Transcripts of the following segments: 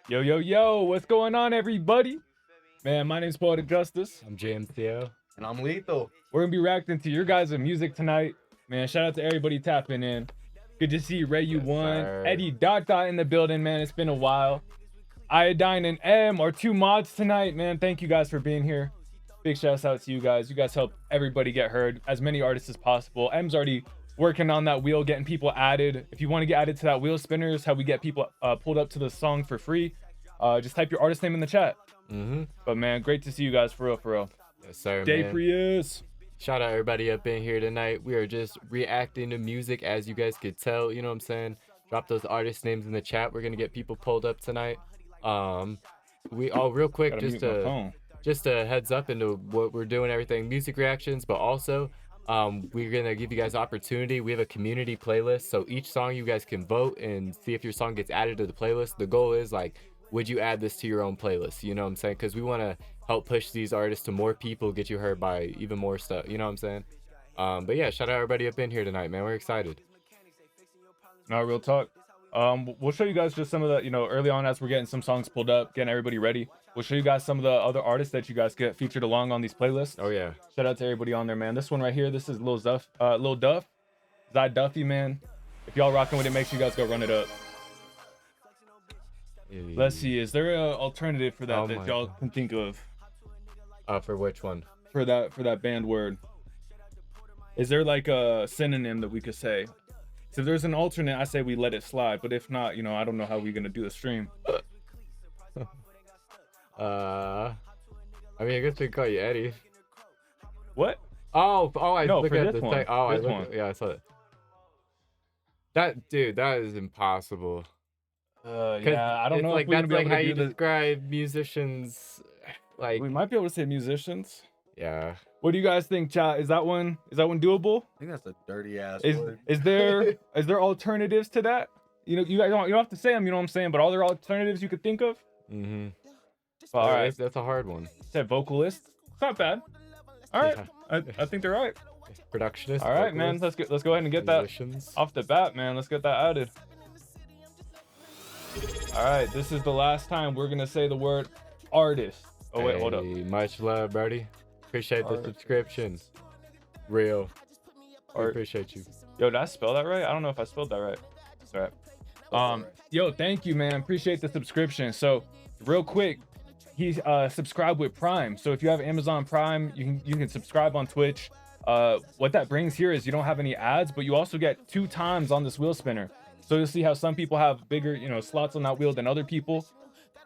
Yo, yo, yo, what's going on, everybody? Man, my name's Poetic Justus. I'm JMCL. And I'm Lethal. We're gonna be reacting to your guys' music tonight. Man, shout out to everybody tapping in. Good to see Ray You Yes, One, sir. Eddie Dot Dot in the building, man. It's been a while. Iodine and M are two mods tonight, man. Thank you guys for being here. Big shouts out to you guys. You guys help everybody get heard, as many artists as possible. M's already working on that wheel, getting people added. If you want to get added to that wheel spinners, how we get people pulled up to the song for free, just type your artist name in the chat. But man, great to see you guys, for real, for real. Yes, sir, Day man. Prius. Shout out everybody up in here tonight. We are just reacting to music, as you guys could tell. You know what I'm saying? Drop those artist names in the chat. We're gonna get people pulled up tonight. We all real quick, Gotta mute my phone. just a heads up into what we're doing, everything music reactions, but also we're gonna give you guys opportunity. We have a community playlist, so each song you guys can vote and see if your song gets added to the playlist. The goal is, like, would you add this to your own playlist? You know what I'm saying? Because we want to help push these artists to more people, get you heard by even more stuff. You know what I'm saying? But yeah, shout out everybody up in here tonight, man. We're excited. No, real talk. We'll show you guys just some of the, early on as we're getting some songs pulled up, getting everybody ready. We'll show you guys some of the other artists that you guys get featured along on these playlists. Oh yeah. Shout out to everybody on there, man. This one right here, this is Lil Duff, Zy Duffy, man. If y'all rocking with it, make sure you guys go run it up. Let's see, is there an alternative for that that y'all can think of? For which one? For that band word. Is there like a synonym that we could say? So if there's an alternate, I say we let it slide. But if not, I don't know how we're gonna do the stream. I mean, I guess we can call you Eddie. What? Oh, I No, look for at this the one. thing. Oh, This one. yeah, I saw it. That is impossible. Yeah, I don't know Like, if we're that's gonna be like able how to you do this. describe musicians. Like, We might be able to say musicians. yeah. What do you guys think, chat? Is that one doable? I think that's a dirty ass Is word. is there alternatives to that? You guys you don't have to say them. You know what I'm saying? But are there alternatives you could think of? All right. That's a hard one. Said vocalist. It's not bad. All right. Yeah. I think they're right. Productionist. All right, man. Let's go ahead and get that off the bat, man. Let's get that added. All right. This is the last time we're gonna say the word artist. Oh wait, hold up. Much love, Brody. Appreciate the subscription. Real. I appreciate you. Yo, did I spell that right? I don't know if I spelled that right. That's all right. Yo, thank you, man. Appreciate the subscription. So, real quick, he's subscribed with Prime. So if you have Amazon Prime, you can subscribe on Twitch. What that brings here is you don't have any ads, but you also get 2 times on this wheel spinner. So you'll see how some people have bigger, slots on that wheel than other people.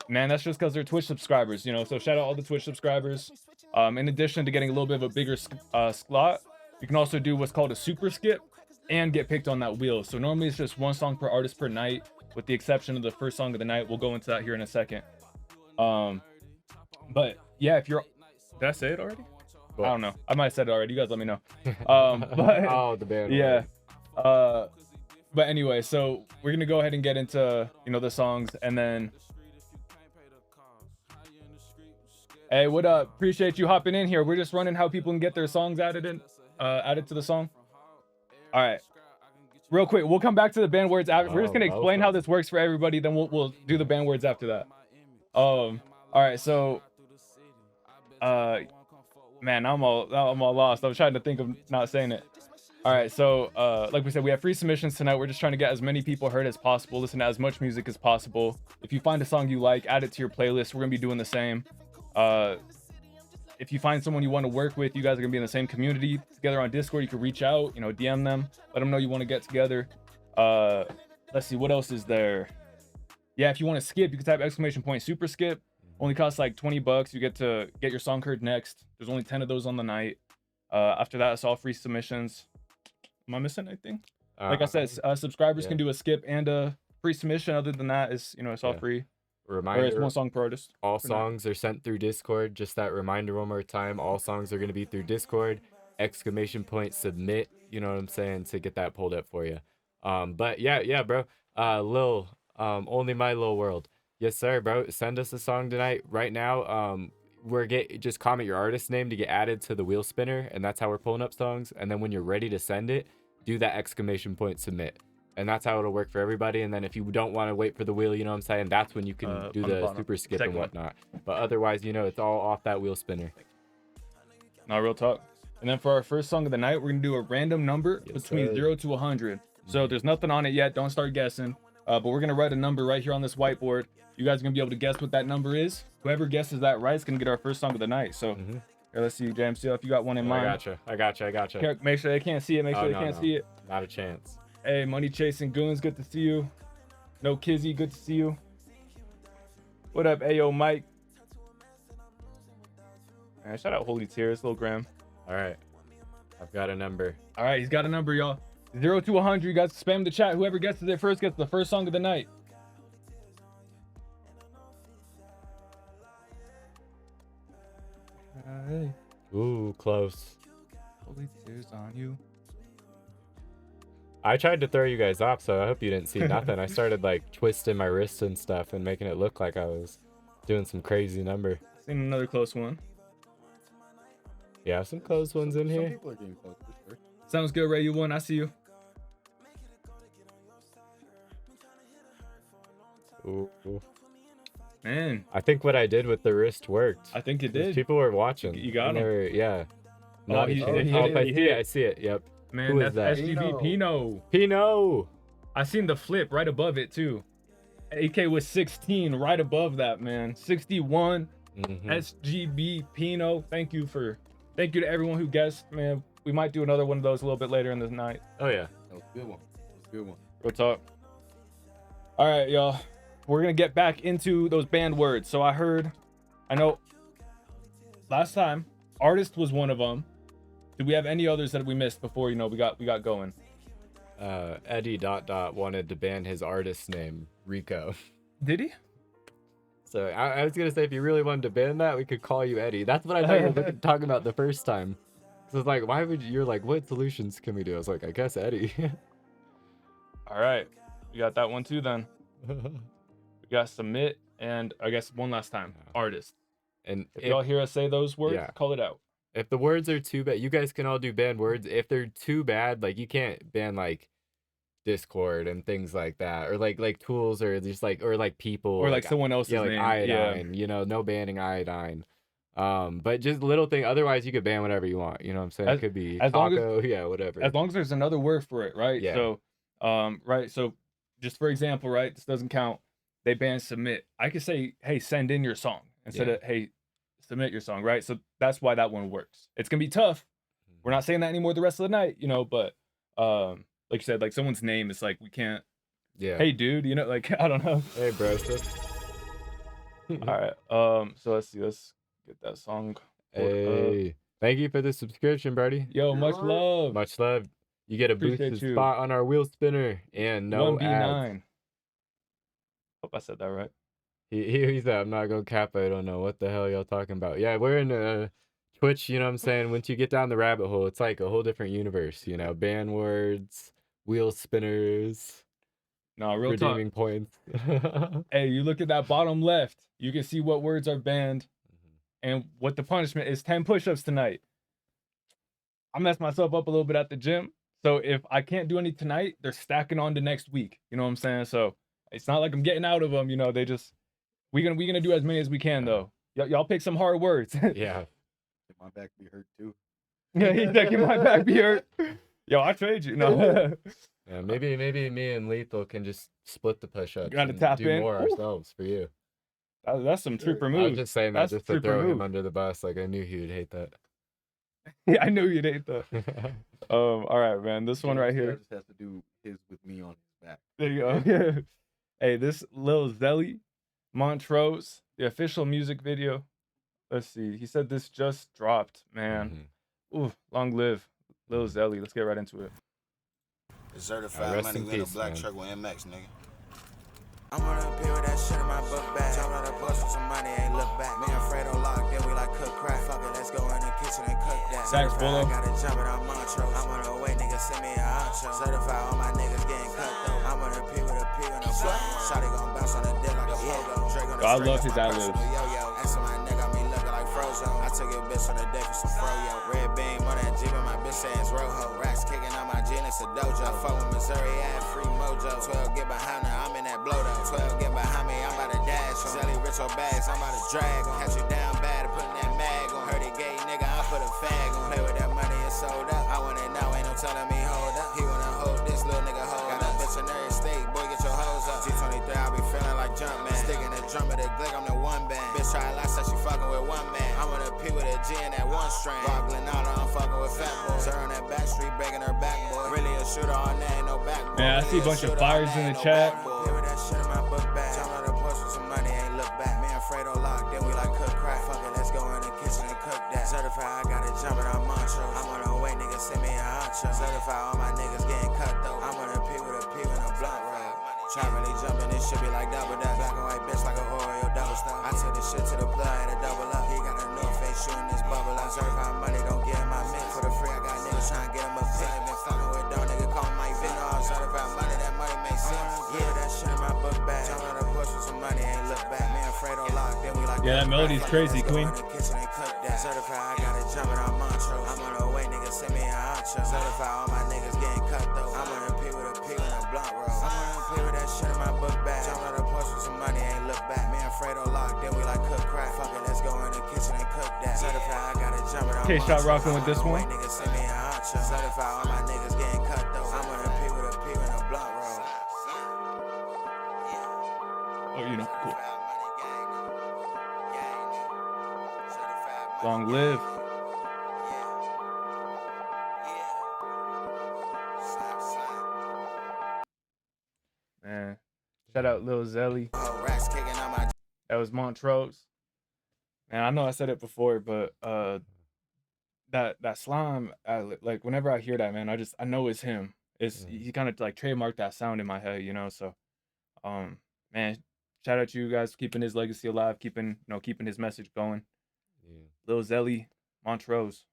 Man, that's just because they're Twitch subscribers, So shout out all the Twitch subscribers. In addition to getting a little bit of a bigger slot, you can also do what's called a super skip and get picked on that wheel. So normally it's just 1 song per artist per night, with the exception of the first song of the night. We'll go into that here in a second. But yeah, if you're, did I say it already? What? I don't know. I might have said it already. You guys let me know. But Oh, the band. yeah. But anyway, so we're gonna go ahead and get into the songs, and then. Hey, what up? Appreciate you hopping in here. We're just running how people can get their songs added to the song. All right. Real quick, we'll come back to the band words after. We're just gonna explain how this works for everybody. Then we'll do the band words after that. All right. So, man, I'm all lost. I was trying to think of not saying it. All right. So, like we said, we have free submissions tonight. We're just trying to get as many people heard as possible. Listen to as much music as possible. If you find a song you like, add it to your playlist. We're gonna be doing the same. If you find someone you want to work with, you guys are gonna be in the same community together on Discord. You can reach out, DM them, let them know you want to get together. Let's see, what else is there? Yeah, if you want to skip, you can type ! super skip. Only costs like $20. You get to get your song heard next. There's only 10 of those on the night. After that, it's all free submissions. Am I missing anything? Like I said, subscribers can do a skip and a free submission. Other than that, it's it's all free. Reminder, it's 1 song per artist. All songs are sent through Discord. Just that reminder one more time. All songs are going to be through Discord. ! Submit. You know what I'm saying? To get that pulled up for you. But yeah, bro. Only my little world. Yes, sir, bro. Send us a song tonight. Right now, just comment your artist name to get added to the wheel spinner, and that's how we're pulling up songs. And then when you're ready to send it, do that ! Submit. and that's how it'll work for everybody. And then if you don't want to wait for the wheel, you know what I'm saying, that's when you can do on the the bottom. super skip Second and one. whatnot. But otherwise, you know, it's all off that wheel spinner. Not real talk. And then for our first song of the night, we're gonna do a random number Yes, between sir. 0 to 100. So there's nothing on it yet. Don't start guessing. But we're gonna write a number right here on this whiteboard. You guys are gonna be able to guess what that number is. Whoever guesses that right is gonna get our first song of the night. So here, let's see, JMCL, if you got one in mind. I gotcha. Here, make sure they can't see it. Make sure they can't see it. Not a chance. Hey, Money Chasing Goons, good to see you. No Kizzy, good to see you. What up, Ayo Mike? Man, shout out Holy Tears, Lil Graham. All right, I've got a number. All right, he's got a number, y'all. 0 to 100. You guys spam the chat. Whoever guesses it first gets the first song of the night. Hey, Ooh, close. Holy Tears on you. I tried to throw you guys off, so I hope you didn't see nothing. I started like twisting my wrists and stuff and making it look like I was doing some crazy number. Seen another close one. Yeah, some close ones in Some here. people are getting close for sure. Sounds good, Ray. You won. I see you. Ooh. Man, I think what I did with the wrist worked. I think it 'Cause did. People were watching. You got 'em. They were- yeah. Oh, Not he a hit chance. it, Oh, he if I hit see it. it, I see it. Yep. Man, Who is that's that? SGB Pino. Pino. I seen the flip right above it too. AK was 16 right above that, man. 61. Mhm. SGB Pino. Thank you to everyone who guessed, man. We might do another one of those a little bit later in the night. Oh yeah. That was a good one. That was a good one. Real talk. All right, y'all. We're gonna get back into those banned words. So I know last time artist was one of them. Did we have any others that we missed before, we got going? Eddie ... wanted to ban his artist name, Rico. Did he? So I was gonna say, if you really wanted to ban that, we could call you Eddie. That's what I thought you were talking about the first time. So it's like, why would you're like, what solutions can we do? I was like, I guess Eddie. All right. We got that one too then. We got submit and I guess one last time, artist. And If y'all hear us say those words, Yeah. call it out. if the words are too bad, you guys can all do banned words. If they're too bad, like you can't ban like Discord and things like that, or like tools, or just like, or like people, Or like someone else's yeah, like name. iodine. You know, no banning iodine. But just little thing. Otherwise, you could ban whatever you want. You know what I'm saying? It could be as long as- taco, yeah, whatever. As long as there's another word for it, right? Yeah. So, right. So, just for example, right, this doesn't count. They ban submit. I could say, hey, send in your song instead Yeah. of hey, submit your song, right? So that's why that one works. It's gonna be tough. We're not saying that anymore the rest of the night, but like you said, like someone's name is like we can't. Yeah. Hey, dude, like I don't know. Hey, bro. All right. So let's see. Let's get that song. Hey, thank you for the subscription, buddy. Yo, much love. Much love. You get a Appreciate boosted you. spot on our wheel spinner and no ads. 1B9. Hope I said that right. He said, I'm not gonna cap. I don't know what the hell y'all talking about. Yeah, we're in Twitch. You know what I'm saying? Once you get down the rabbit hole, it's like a whole different universe. You know, ban words, wheel spinners, No, real talk. redeeming points. Hey, you look at that bottom left, you can see what words are banned and what the punishment is. 10 push-ups tonight. I messed myself up a little bit at the gym. So if I can't do any tonight, they're stacking on to next week. You know what I'm saying? So it's not like I'm getting out of them. They just, we're gonna do as many as we can though. Y'all pick some hard words. Yeah. My back be hurt too. Yeah, he's like, my back be hurt. Yo, I trade you. No. Yeah, maybe me and Lethal can just split the push-ups. Gotta and tap do in. more Ooh. ourselves for you. That's some trooper I was moves. just saying that That's just to trooper throw him move. under the bus. Like I knew he would hate that. Yeah, I knew you'd hate that. All right, man. This one right JMCL here. just has to do his with me on his back. There you go. Hey, this Lil Zelly, Montrose, the official music video. Let's see. He said this just dropped, man. Ooh, long live Lil Zelly. Let's get right into it. Certified rest money in with a peace, black man. truck with MX, nigga. I'm gonna appeal with that shit in my book bag. Talk about a bus with some money, ain't look back. Me and Fredo locked in, we like cook crack. Fuck it, let's go in the kitchen and cook that. Thanks, Bolo. I gotta jump it on Montrose. I'm on the way, nigga, send me a honcho. Certified, all my niggas getting cut though. I'm gonna appeal with a P and a fuck. Shotty gon' bounce on the dick like a pogo. Drake on the I string, love that's his my ad-libs. personal yo-yo. Answer my nigga, got me looking like Frozo. I took your bitch Just on the day for some froyo. Red beam on that Jeep and my bitch ass rojo. Racks kicking on my Genius a dojo. I fuck with Missouri, add free mojo. 12 get behind her, I'm in that blow though. 12 get behind me, I'm about to dash. Zelly rich or bags, I'm about to drag on. Catch you down bad, putting that mag on. Heard it gay nigga, I put a fag on. Play with that money, it's sold up. I want it now, ain't no telling me hold up. He wanna hold this little nigga hold up. Got a bitch in every state, boy get your hoes up. G23, I be feeling like jump man. Sticking the drum of the glick, I'm the one band. Bitch try a lot, said she fucking with one man. I wanna P with a G in that one string. Boggling out, I'm fucking with fat boy. Sir on that back street, breaking her back boy. Really a shooter on that, ain't no back boy. Man, I see a bunch of fires in the chat. Play with that shit in my book bag. Jump out the porch with some money, ain't look back. Me and Fredo lock, then we like cook crack. Fuck it, let's go in the kitchen and cook that. Certified, I got it jumping on Montrose. I'm on the way, niggas send me a honcho. Certified, all my niggas getting cut though. I'm on a P with a P with a blunt roll. Try really jumping, this shit be like double dutch. Black and white bitch like a Oreo double stuff. I took this shit to the plug, had a double up. He got a North Face shooting this bubble up. Certified money, don't get in my mix. For the free, I got niggas trying to get him a pick. Been fucking with dog, nigga call my Vic. No, I'm certified money, that money makes sense. Yeah, that shit in my book bag. Jump out the porch with some money, ain't look back. Me and Fredo lock, then we like Yeah, that melody's crazy, Queen. Certified, I got it jumping on Montrose. I'm on the way, niggas send me a honcho. Certified, all my niggas getting cut though. I'm on a P with a P with a blunt roll. I'm on a P with that shit in my book bag. Jump out the porch with some money, ain't look back. Me and Fredo lock, then we like cook crack. Fuck it, let's go in the kitchen and cook that. Certified, I got it jumping on Okay, shot rocking with this one. Niggas send me a honcho. Certified, all my niggas getting cut though. I'm on a P with a P with a blunt roll. Oh, you know, cool. Long live. Man, shout out Lil Zelly. That was Montrose. Man, I know I said it before, but that slime, like whenever I hear that, man, I know it's him. He kind of like trademarked that sound in my head, you know. So, man, shout out to you guys keeping his legacy alive, keeping his message going. Yeah. Lil Zelly, Montrose.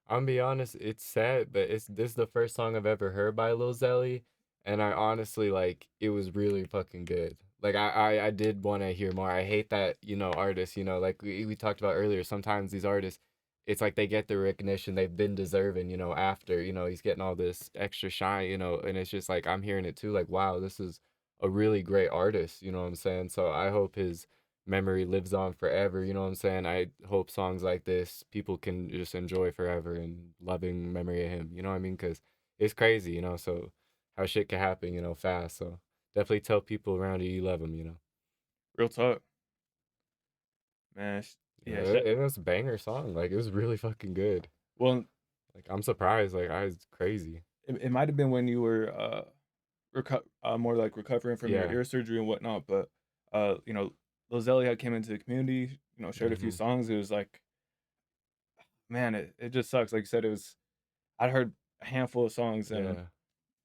I'm gonna be honest, it's sad, but this is the first song I've ever heard by Lil Zelly, and I honestly it was really fucking good. Like I did want to hear more. I hate that, artists, like we talked about earlier, sometimes these artists, it's like they get the recognition they've been deserving, after, he's getting all this extra shine, and it's just like I'm hearing it too, like, wow, this is a really great artist, you know what I'm saying? So I hope his memory lives on forever, you know what I'm saying? I hope songs like this people can just enjoy forever and loving memory of him, you know what I mean? Because it's crazy, so how shit can happen, fast. So definitely tell people around you love him, Real talk. Man, yeah, it was a banger song. Like, it was really fucking good. Well, like, I'm surprised. Like, I was crazy. It might have been when you were more like recovering from your Yeah. ear surgery and whatnot, but Lil Zelly had came into the community, shared a few songs. It was like, man, it just sucks. Like you said, I'd heard a handful of songs, and Yeah,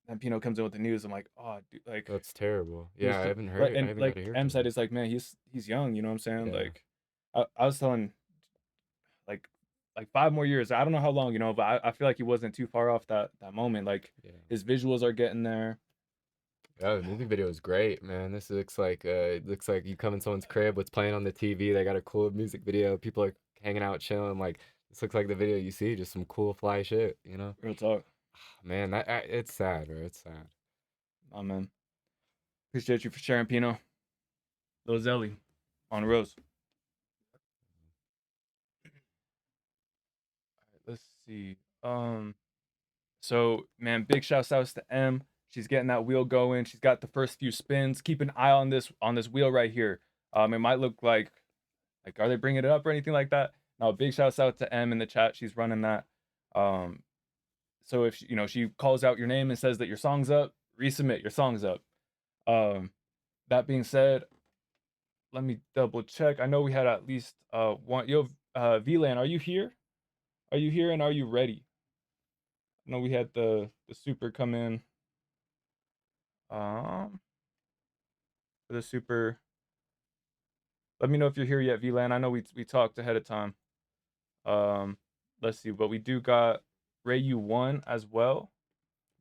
then Pino comes in with the news. I'm like, oh, dude, like that's terrible. he was Yeah, I still- haven't heard like, it. I and haven't like got to hear M from said, him. it's like, man, he's young. You know what I'm saying? Yeah. Like, I was telling, like 5 more years. I don't know how long, but I feel like he wasn't too far off that moment. Like Yeah. his visuals are getting there. Yeah, the music video is great, man. This looks like you come in someone's crib, what's playing on the TV. They got a cool music video. People are hanging out, chilling. Like, this looks like the video you see, just some cool fly shit, Real talk. Man, it's sad, bro. It's sad. Oh man, appreciate you for sharing, Pino. Lil Zelly on the Rose. Let's see. So man, big shouts outs to M. She's getting that wheel going. She's got the first few spins. Keep an eye on this wheel right here. It might look like are they bringing it up or anything like that? No, big shouts out to M in the chat. She's running that. So if she calls out your name and says that your song's up, resubmit, your song's up. That being said, let me double check. I know we had at least one. Yo, VLAN, are you here? Are you here and are you ready? I know we had the super come in. For the super. Let me know if you're here yet, VLAN. I know we talked ahead of time. Let's see, but we do got Ray U won as well.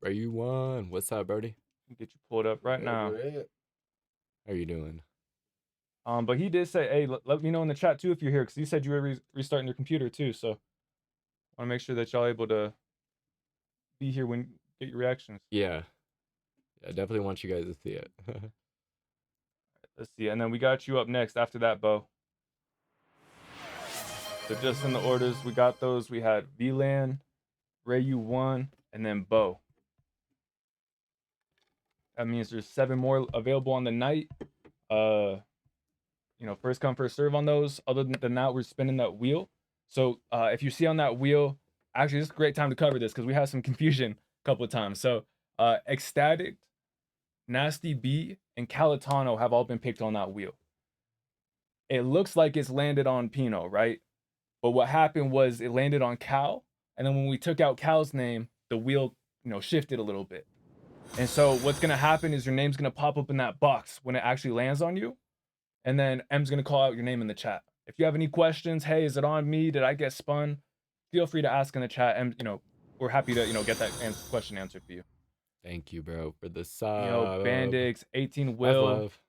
Ray, you won. What's up, Birdie? Get you pulled up right now. How you doing? But he did say, hey, let me know in the chat too if you're here, because he said you were restarting your computer too. So I want to make sure that y'all able to be here when get your reactions. Yeah. I definitely want you guys to see it. Let's see. And then we got you up next after that, Bo. So just in the orders, we got those. We had VLAN, Ray U1, and then Bo. That means there's 7 more available on the night. You know, first come, first serve on those. Other than that, we're spinning that wheel. So if you see on that wheel, actually, this is a great time to cover this because we had some confusion a couple of times. So Ecstatic, Nasty B, and Calitano have all been picked on that wheel. It looks like it's landed on Pino, right? But what happened was it landed on Cal, and then when we took out Cal's name, the wheel, you know, shifted a little bit. And so what's gonna happen is your name's gonna pop up in that box when it actually lands on you, and then M's gonna call out your name in the chat. If you have any questions, hey, is it on me? Did I get spun? Feel free to ask in the chat, and you know, we're happy to, you know, get that question answered for you. Thank you, bro, for the sub. You know, Bandix, 18 That's Will. love.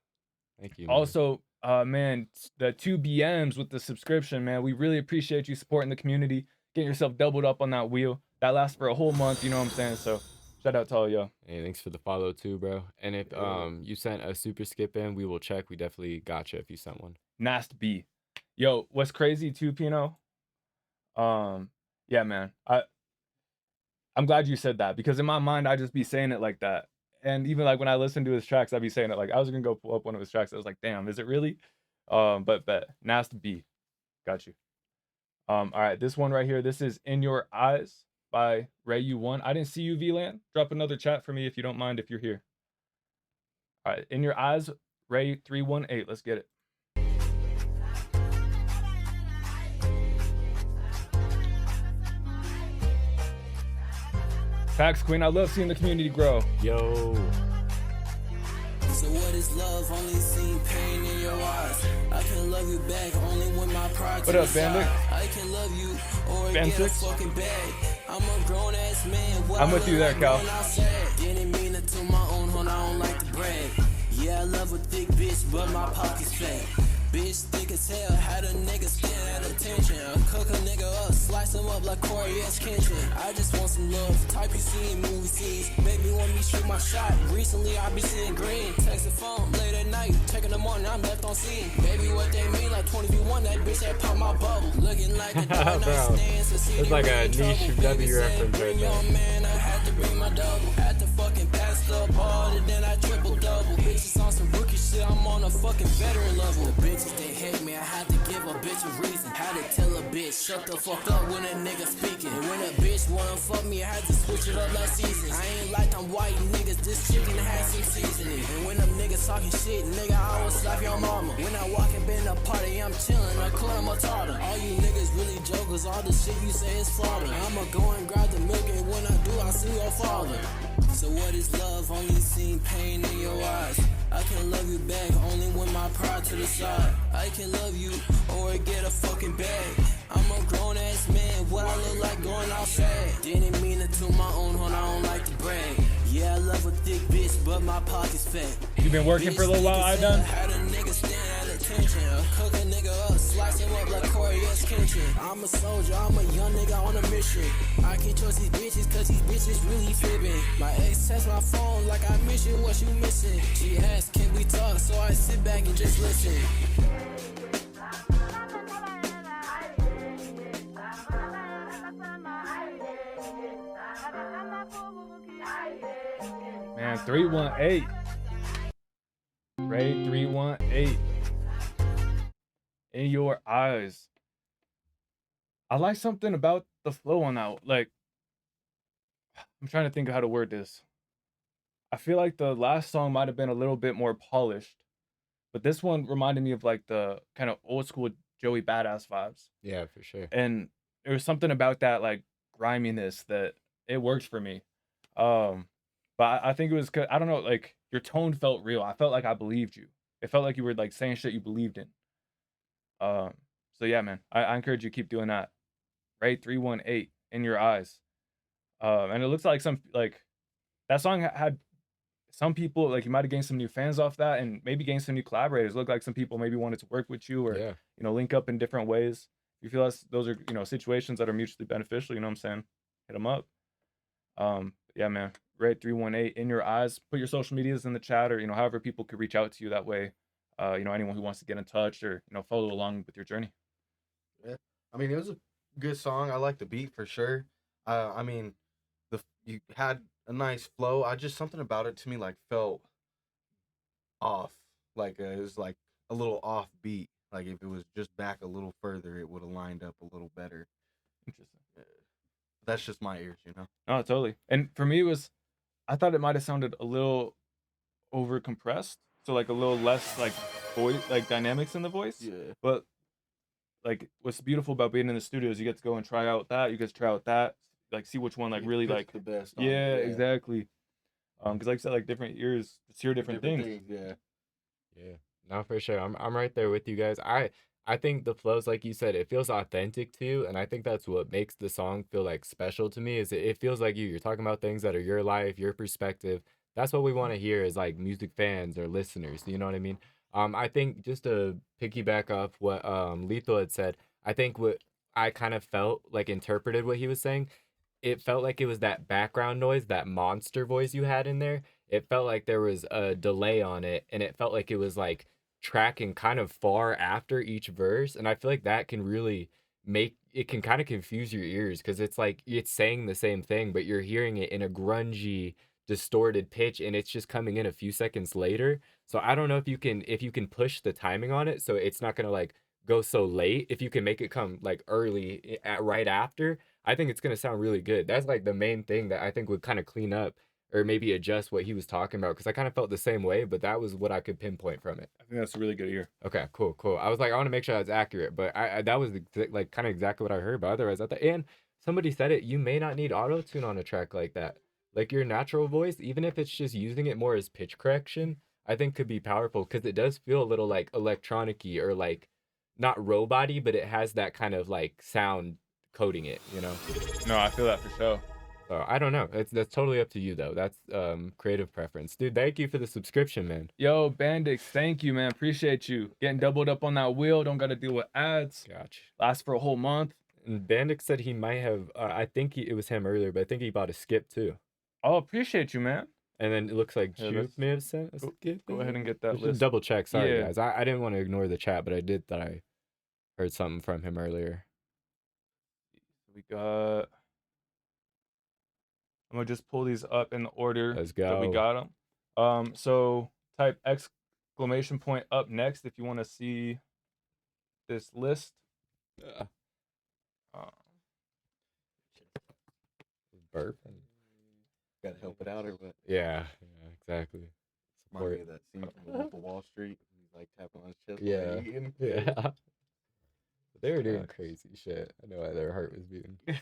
Thank you. Man. Also, man, the 2 BMs with the subscription, man. We really appreciate you supporting the community, getting yourself doubled up on that wheel. That lasts for a whole month, you know what I'm saying? So shout out to all y'all. Hey, thanks for the follow too, bro. And if you sent a super skip in, we will check. We definitely got you if you sent one. Nast B. Yo, what's crazy too, Pino? Yeah, man. I'm glad you said that, because in my mind I just be saying it like that. And even like when I listen to his tracks, I'd be saying it like I was gonna go pull up one of his tracks. I was like, damn, is it really? But Nast B. Got you. All right, this one right here. This is In Your Eyes by Ray U1. I didn't see you, VLAN. Drop another chat for me if you don't mind, if you're here. All right, In Your Eyes, Ray 318. Let's get it. Facts, Queen. I love seeing the community grow. Yo. So what is love? Only seeing pain in your eyes. I can love you back only when my pride. What up, Bandit? I can love you or Band get a 6? fucking bag. I'm a grown ass man. I'm with you there, Cal. Didn't mean it to my own horn. I don't like to brag. Yeah, I love a thick bitch, but my pocket's fat. Bitch thick as hell, had a nigga stand at attention. I cook a nigga up, slice him up like Corey S. Kitchen. I just want some love, type you see in movie scenes. Make me want me shoot my shot. Recently I be seeing green. Text the phone late at night, check in the morning, I'm left on scene. Baby, what they mean, like 20v1, that bitch that pop my bubble. Looking like a dog night stands. It's like a niche W reference right there. Man, I had to bring my double. Had to fucking pass the ball, and then I triple double. Bitches on some rookie shit, I'm on a fucking veteran level. The bitches, they hate me, I had to give a bitch a reason. Had to tell a bitch, shut the fuck up when a nigga speaking. And when a bitch wanna fuck me, I had to switch it up like seasons. I ain't like them white niggas, this chicken had some seasoning. And when them niggas talking shit, nigga, I will slap your mama. When I walk up in a party, I'm chillin', I call him a tartar. All you niggas really jokers, all the shit you say is fraud. I'ma go and grab the milk, and when I do, I see your father. So what is love? Only seen pain in your eyes. I can love you back only when my pride to the side. I can love you or get a fucking bag. I'm a grown ass man, what I look like going outside. Didn't mean it to my own horn, I don't like to brag. Yeah, I love a thick bitch, but my pocket's fat. You been working for a little while, I done? Had a nigga stand at attention. Cook a nigga up, slice him up like Corey S. Kitchen. I'm a soldier, I'm a young nigga on a mission. I can't trust these bitches, cause these bitches really fibbing. My ex text my phone like I miss you, what you missing? She asked, can we talk? So I sit back and just listen. Man, 318. Ray 318. In Your Eyes. I like something about the flow on that. Like, I'm trying to think of how to word this. I feel like the last song might have been a little bit more polished, but this one reminded me of like the kind of old school Joey Badass vibes. Yeah, for sure. And there was something about that like griminess that it worked for me. But I think it was, I don't know, like your tone felt real. I felt like I believed you. It felt like you were like saying shit you believed in. So yeah, man, I encourage you to keep doing that. Ray 318, In Your Eyes. And it looks like some, like that song had some people, like, you might have gained some new fans off that and maybe gained some new collaborators. Look like some people maybe wanted to work with you or, Yeah. link up in different ways. If you feel those are, situations that are mutually beneficial, you know what I'm saying? Hit them up. Yeah, man. Red 318 in your eyes. Put your social medias in the chat or, however people could reach out to you that way. Anyone who wants to get in touch or, follow along with your journey. Yeah, I mean, it was a good song. I like the beat for sure. I mean, you had a nice flow. Something about it to me like felt off. Like it was like a little off beat. Like if it was just back a little further, it would have lined up a little better. Interesting. That's just my ears, you know. Oh, totally. And for me, I thought it might have sounded a little over compressed. So like a little less like voice, like dynamics in the voice. Yeah. But like what's beautiful about being in the studio is you get to go and try out that. You get to try out that. Like see which one like It really fits like the best. On yeah, it, exactly. Because like I said, like different ears hear different things. Yeah. Yeah, no, for sure. I'm right there with you guys. I think the flows, like you said, it feels authentic to you, and I think that's what makes the song feel like special to me. Is it feels like you're talking about things that are your life, your perspective. That's what we want to hear as like music fans or listeners. You know what I mean? I think just to piggyback off what Lethal had said, I think what I kind of felt like interpreted what he was saying. It felt like it was that background noise, that monster voice you had in there. It felt like there was a delay on it, and it felt like it was like tracking kind of far after each verse. And I feel like that can really make it can kind of confuse your ears because it's like it's saying the same thing, but you're hearing it in a grungy, distorted pitch, and it's just coming in a few seconds later. So I don't know if you can push the timing on it so it's not gonna like go so late. If you can make it come like early right after, I think it's gonna sound really good. That's like the main thing that I think would kind of clean up or maybe adjust what he was talking about because I kind of felt the same way, but that was what I could pinpoint from it. I think that's a really good ear. Okay, cool, cool. I was like, I want to make sure that's accurate, but I that was like kind of exactly what I heard. But otherwise, I thought, and somebody said it, you may not need auto tune on a track like that. Like your natural voice, even if it's just using it more as pitch correction, I think could be powerful because it does feel a little like electronic-y or like not robot-y, but it has that kind of like sound coding it, you know? No, I feel that for sure. So I don't know. That's totally up to you though. That's creative preference. Dude, thank you for the subscription, man. Yo, Bandix, thank you, man. Appreciate you. Getting doubled up on that wheel. Don't got to deal with ads. Gotcha. Last for a whole month. And Bandix said he might have, I think it was him earlier, but I think he bought a skip too. Oh, appreciate you, man. And then it looks like Yeah, Juke let's may have sent a skip. Go ahead and get that Just list. double check. Sorry, Yeah. guys. I didn't want to ignore the chat, but I did thought I heard something from him earlier. We got. I'm gonna just pull these up in the order Let's that we go. got them. So type exclamation point up next if you want to see this list. Burp. Gotta help it out or what? Yeah, exactly. Remind me Support. of that scene from The Wolf of Wall Street. He's like tapping on his chest. Yeah. while he's eating. Yeah. They were doing Facts. crazy shit. I know why their heart was beating. We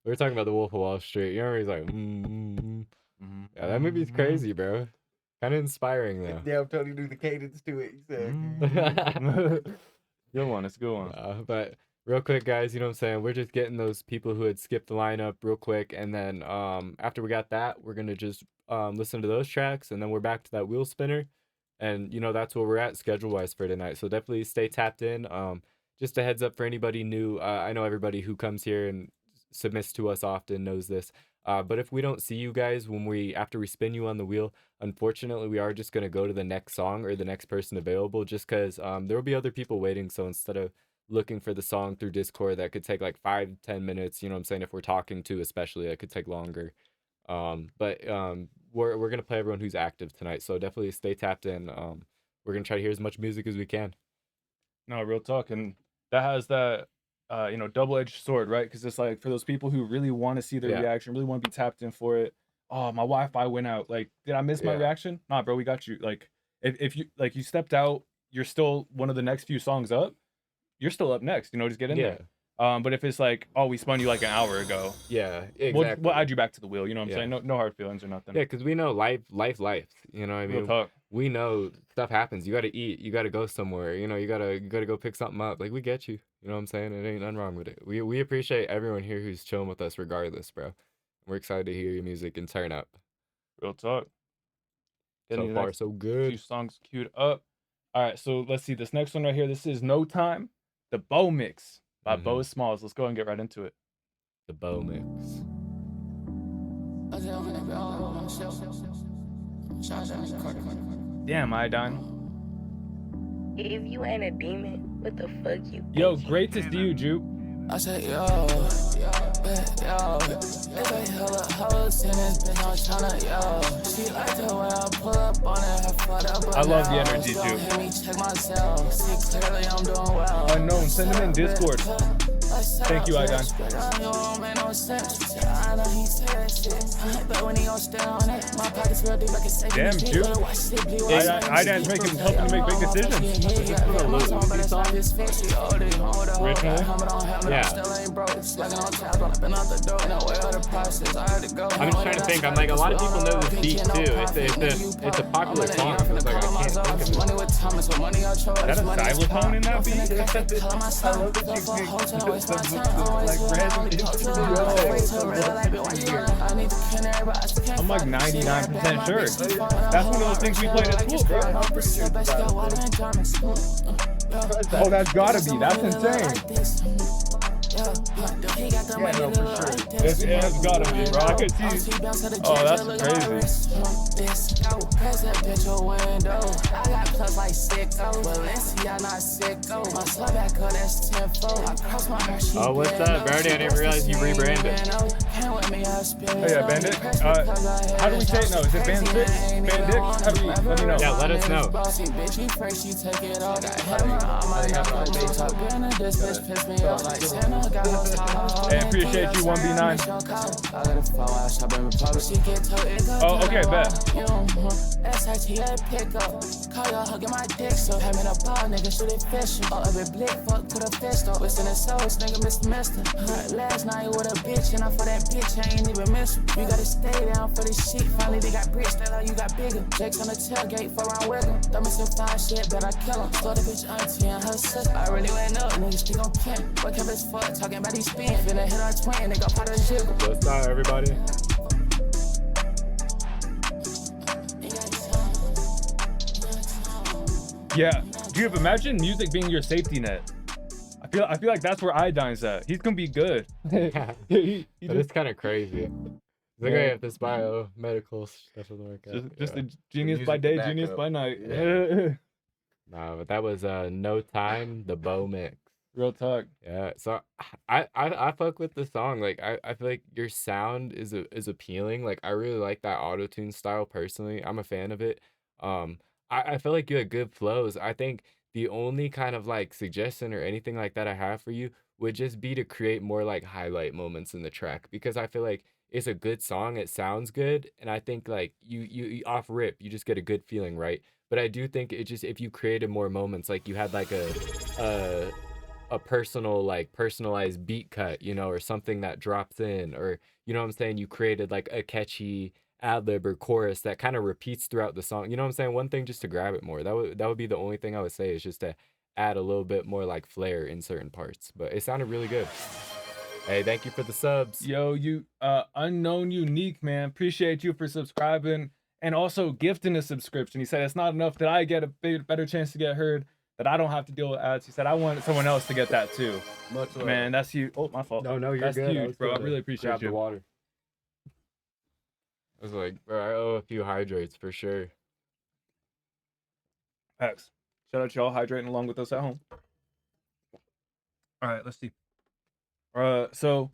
were talking about the Wolf of Wall Street. You remember he's like, Yeah, that movie's crazy, bro. Kind of inspiring though. Damn, Tony knew the cadence to it. He said, Good one. It's a good one. But real quick, guys, you know what I'm saying? We're just getting those people who had skipped the lineup real quick, and then after we got that, we're gonna just listen to those tracks, and then we're back to that wheel spinner, and that's where we're at schedule wise for tonight. So definitely stay tapped in. Just a heads up for anybody new. I know everybody who comes here and submits to us often knows this. But if we don't see you guys after we spin you on the wheel, unfortunately, we are just gonna go to the next song or the next person available, just because there will be other people waiting. So instead of looking for the song through Discord, that could take like 5-10 minutes. You know what I'm saying? If we're talking to, especially, that could take longer. But we're gonna play everyone who's active tonight. So definitely stay tapped in. We're gonna try to hear as much music as we can. No, real talk, and that has that double-edged sword, right? Because it's like for those people who really want to see their Yeah. reaction, really want to be tapped in for it. Oh, my Wi-Fi went out. Like, did I miss my Yeah. reaction? Nah, bro, we got you. Like, if you you stepped out, you're still one of the next few songs up. You're still up next. Just get in Yeah. there. But if it's like, oh, we spun you like an hour ago, Yeah, exactly. we'll add you back to the wheel. You know what I'm Yeah. saying? No hard feelings or nothing. Yeah, because we know life. You know what I Real mean? talk. We know stuff happens. You got to eat. You got to go somewhere. You gotta go pick something up. Like, we get you. You know what I'm saying? It ain't nothing wrong with it. We appreciate everyone here who's chilling with us regardless, bro. We're excited to hear your music and turn up. Real talk. Getting So the far, next so few good. songs queued up. All right, so let's see this next one right here. This is No Time, the Bow Mix by Bo Smalls. Let's go and get right into it. The Bow Mix. Damn, Iodine. If you ain't a demon, what the fuck you Yo, think? great to see you, Juke. I said, yo, it's like hella hoes in this bitch, I'm tryna, yo. She like the way I pull up on it, I fucked up. I love the energy, don't Juke. hear me check myself, see clearly I'm doing well. Unknown, send them in Discord. Thank you, Iodine. Damn, Juke. Iodine's helping to make big decisions. Originally? Yeah. I'm just trying to think. I'm like, a lot of people know this beat too. It's a popular song. So it's like, I can't think of it. Is that a xylophone in that beat? I love that you I'm like 99% sure. That's one of those things we played at school, bro. Oh, that's gotta be. That's insane. Yeah, no, for sure. It's gotta be, bro. I could see. Oh, that's crazy. Oh, what's up, Brody? I didn't realize you rebranded. Oh yeah, Bandit. How do we say it? No, is it Bandit? Bandit? How do we? Let me know. Yeah, let us know. Hey, appreciate you, 1B9. Oh, okay, bet. Last night with a bitch, and I for that bitch, I ain't even miss her. You gotta stay down for this shit. Finally, they got bricks, that how you got bigger. Jake's on the tailgate for round with him. Throw me some fine shit, bet I kill him. Stole the bitch auntie and her sister. I really went up, niggas stick on pin. What kept his fuck, talking about these spin. Finna hit our twin, they got part of the jiggle. What's up, everybody? Yeah, dude, imagine music being your safety net. I feel like that's where Iodine's at. He's gonna be good. That he is kind of crazy. It's like, if this biomedical stuff doesn't work out. just yeah. a genius music by to day, back genius up. by night. Nah, but that was No Time, the Bow Mix. Real talk. Yeah, so I fuck with the song. Like I feel like your sound is appealing. Like I really like that auto-tune style personally. I'm a fan of it. I feel like you had good flows. I think the only kind of like suggestion or anything like that I have for you would just be to create more like highlight moments in the track, because I feel like it's a good song. It sounds good, and I think like you off rip, you just get a good feeling, right? But I do think it just, if you created more moments, like you had like a personal, like personalized beat cut, you know, or something that drops in, or you know what I'm saying, you created like a catchy ad lib or chorus that kind of repeats throughout the song, you know what I'm saying, one thing just to grab it more. That would be the only thing I would say, is just to add a little bit more like flair in certain parts. But it sounded really good. Hey, thank you for the subs. Yo, you unknown unique, man. Appreciate you for subscribing and also gifting a subscription. He said it's not enough that I get a better chance to get heard, that I don't have to deal with ads. He said I want someone else to get that too. Much love. Man, that's huge. Oh, my fault. No, you're that's good. huge, bro. I really appreciate Grab you. the water. I was like, bro, I owe a few hydrates for sure. Facts. Shout out to y'all hydrating along with us at home. All right, let's see. So,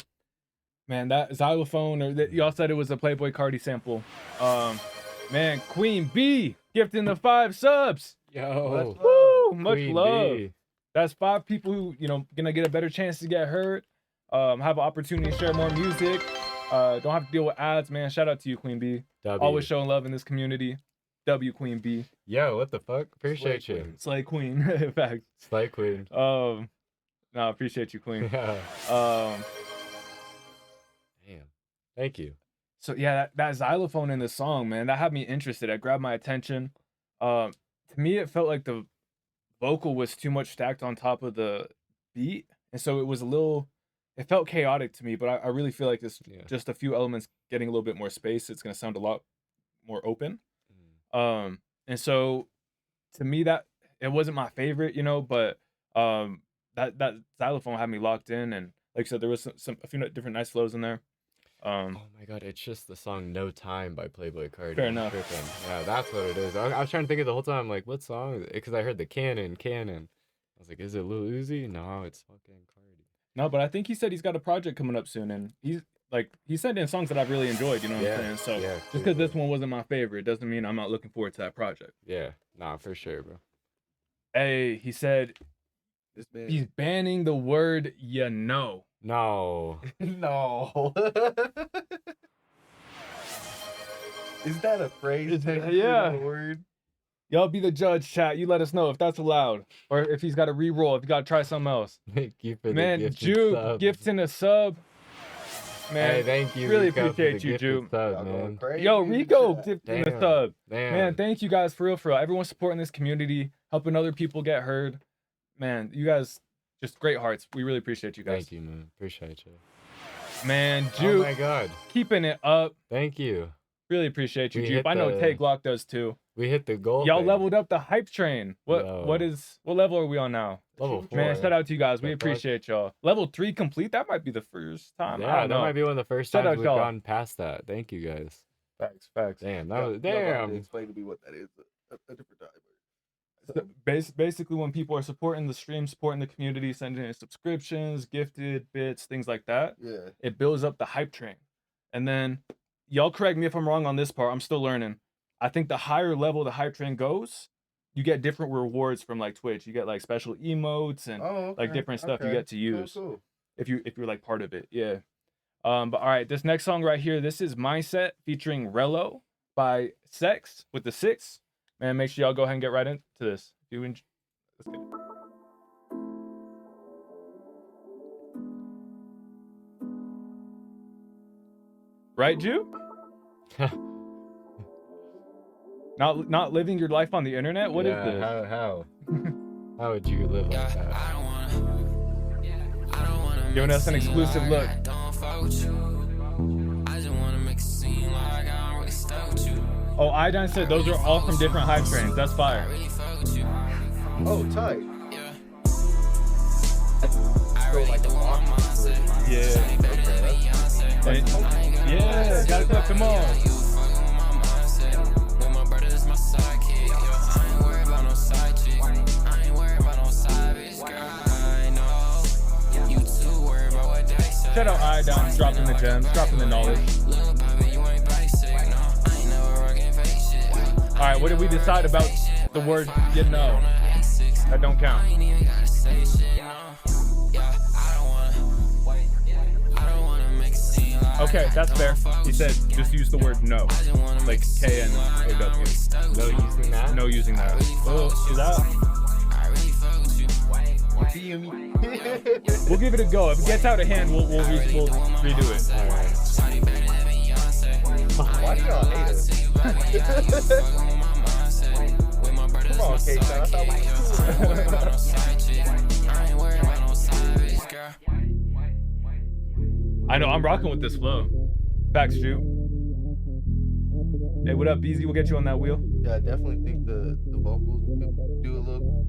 man, that xylophone, or that y'all said it was a Playboy Cardi sample. Man, Queen B gifting the 5 subs. Yo, Woo, much Queen love. B. That's 5 people who, you know, gonna get a better chance to get heard. Have an opportunity to share more music. Don't have to deal with ads, man. Shout out to you, Queen B. W. Always showing love in this community. W, Queen B. Yo, what the fuck? Appreciate Slay you. Queen. Slay Queen. In fact. Slay Queen. No, appreciate you, Queen. Damn. Thank you. So yeah, that xylophone in the song, man, that had me interested. It grabbed my attention. To me, it felt like the vocal was too much stacked on top of the beat, and so it was it felt chaotic to me. But I really feel like this, just a few elements getting a little bit more space, it's gonna sound a lot more open. And so to me that it wasn't my favorite, you know, but that xylophone had me locked in, and like I said, there was a few different nice flows in there. Oh my god, it's just the song "No Time" by Playboi Carti. Fair enough. Tripping. Yeah, that's what it is. I was trying to think of the whole time, like, what song is it? Because I heard the Cannon. I was like, is it Lil Uzi? No, it's fucking Carti. No, but I think he said he's got a project coming up soon, and he sent in songs that I've really enjoyed, you know what I'm saying? So just because this one wasn't my favorite doesn't mean I'm not looking forward to that project. Yeah, nah, for sure, bro. Hey, he said he's banning the word "you know." No. No. Is that a phrase? Yeah. A word? Y'all be the judge, chat. You let us know if that's allowed, or if he's got to re-roll, if you got to try something else. Thank you for Man, the gifted Juke sub. gifting a sub. Man, Hey, thank you. Really Rico, for appreciate the you, gifted Juke. sub, man. Yo, Rico gifting a sub. Damn. Man, thank you guys for real. Everyone supporting this community, helping other people get heard. Man, you guys, just great hearts. We really appreciate you guys. Thank you, man. Appreciate you. Man, Juke, Oh my god. keeping it up. Thank you. Really appreciate you, We Juke. hit I know the- Tay Glock does too. We hit the goal. Y'all thing. leveled up the hype train. What Yo. what level are we on now? Level 4. Man, shout out to you guys. We The fuck? appreciate y'all. Level 3 complete. That might be the first time. I Yeah, don't that know. might be one of the first Shout times out we've y'all. gone past that. Thank you guys. Facts. Damn, that was Y'all gonna have to damn. explain to me what that is a different time. So basically, when people are supporting the stream, supporting the community, sending in subscriptions, gifted bits, things like that, Yeah. it builds up the hype train. And then, y'all correct me if I'm wrong on this part. I'm still learning. I think the higher level the hype train goes, you get different rewards from like Twitch. You get like special emotes and like different stuff you get to use Cool. if you're like part of it. Yeah. But all right, this next song right here, this is Mindset featuring Rello by Sex with the 6. Man, make sure y'all go ahead and get right into this. If you enjoy, let's get it. Right, Jew? Not living your life on the internet? What is this? How would you live like that? Giving us an exclusive look. Oh, Iodine said those are all from different hype trains. That's fire. Oh, tight. Yeah. Yeah, gotta cut them all. Shout out Iodine, dropping the gems, dropping the knowledge. Alright, what did we decide about the word you know? That don't count. Okay, that's fair. He said just use the word no. Like K-N-O-W. No using that? No using that. Oh, is that? We'll give it a go. If it gets out of hand, we'll redo it. Why do y'all hate us? Come on, K-Shot. I thought we were cool. I know, I'm rocking with this flow. Facts, Jew. Hey, what up, BZ? We'll get you on that wheel. Yeah, I definitely think the vocals could do a little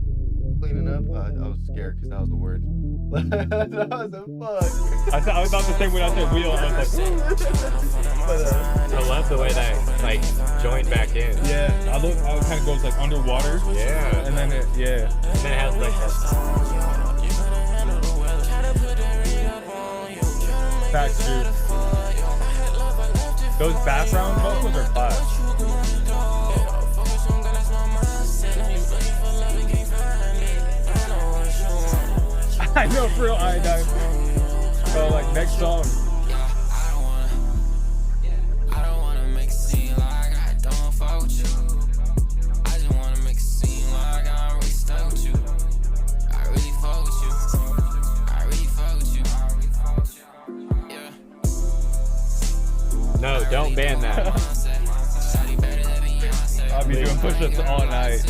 cleaning up. I was scared because that was the word. That was a fuck. I thought the same when I said wheel. I was like, But, I love the way that like joined back in. yeah. I look. It kind of goes like underwater, Yeah. and then it, yeah. And then it has like that. Facts, dude. Those background vocals are fire. I know, for real, Iodine. So, like, next song. No, don't ban that. I'll be doing push-ups all night.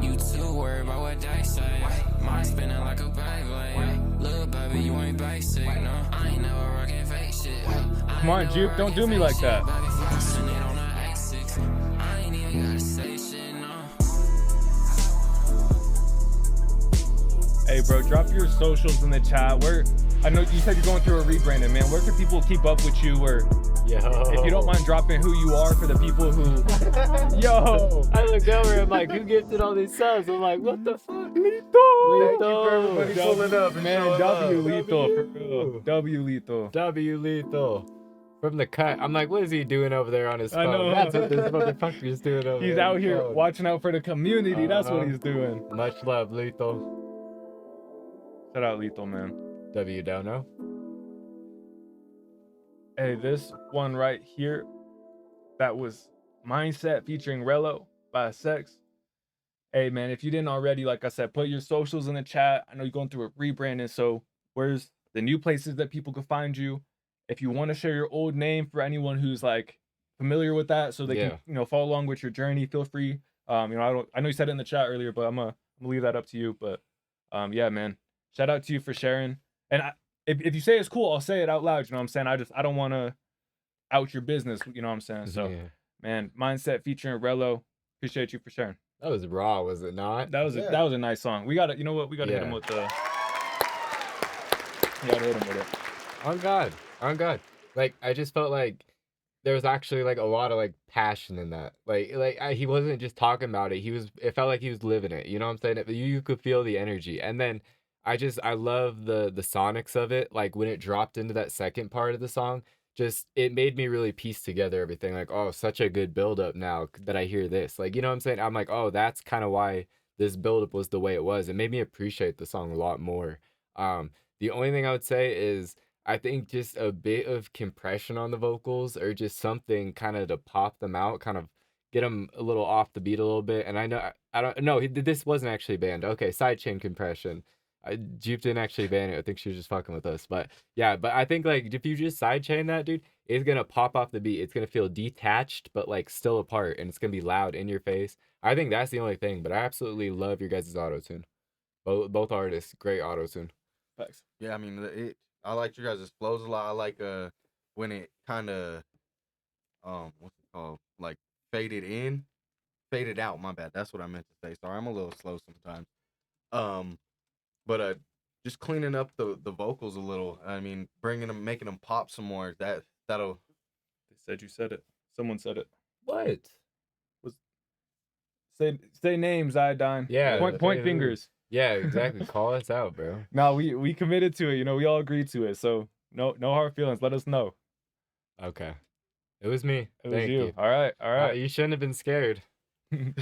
You too worried about what they say. Mind spinning like a on, Juke. Don't do me like that. Hey, bro, drop your socials in the chat. I know you said you're going through a rebranding, man. Where can people keep up with you? Or if you don't mind dropping who you are for the people who... Yo! I looked over, I'm like, who gifted all these subs? I'm like, what the fuck? Lethal! Thank you for everybody pulling up and Man, showing W love. Lethal. For real. W Lethal. W Lethal. From the cut. I'm like, what is he doing over there on his phone? I know. That's what this motherfucker is doing over there. He's on out his here phone. watching out for the community. That's what he's doing. Much love, Lethal. Shout out Lethal, man. W don't know. Hey, this one right here, that was Mindset featuring Rello by Sex. Hey, man, if you didn't already, like I said, put your socials in the chat. I know you're going through a rebranding, so where's the new places that people can find you? If you want to share your old name for anyone who's like familiar with that, so they can, you know, follow along with your journey, feel free. You know, I know you said it in the chat earlier, but I'm gonna leave that up to you. But yeah, man, shout out to you for sharing. And if you say it's cool, I'll say it out loud. You know what I'm saying? I don't want to out your business. You know what I'm saying? So, man, Mindset featuring Rello. Appreciate you for sharing. That was raw, was it not? That was a nice song. We got to, you know what? We got to hit him with the. You got to hit him with it. On God. Like, I just felt like there was actually like a lot of like passion in that. He wasn't just talking about it. It felt like he was living it. You know what I'm saying? You could feel the energy. And then I love the sonics of it. Like when it dropped into that second part of the song, just it made me really piece together everything. Like, oh, such a good buildup now that I hear this. Like, you know what I'm saying? I'm like, oh, that's kind of why this buildup was the way it was. It made me appreciate the song a lot more. The only thing I would say is I think just a bit of compression on the vocals or just something kind of to pop them out, kind of get them a little off the beat a little bit. And I don't know, this wasn't actually banned. Okay, sidechain compression. Jupe didn't actually ban it. I think she was just fucking with us. But yeah, but I think like if you just sidechain that, dude, it's gonna pop off the beat. It's gonna feel detached, but like still apart, and it's gonna be loud in your face. I think that's the only thing. But I absolutely love your guys' auto-tune. Both artists, great auto-tune. Thanks. Yeah, I mean, I like your guys' flows a lot. I like when it kind of what's it called? Like faded out. My bad. That's what I meant to say. Sorry, I'm a little slow sometimes. But just cleaning up the vocals a little. I mean, making them pop some more. That'll. They said you said it. Someone said it. What? Say names, Iodine. Yeah. Point fingers. Yeah, exactly. Call us out, bro. No, we committed to it. You know, we all agreed to it. So no hard feelings. Let us know. Okay. It was me. Thank you. All right. You shouldn't have been scared. You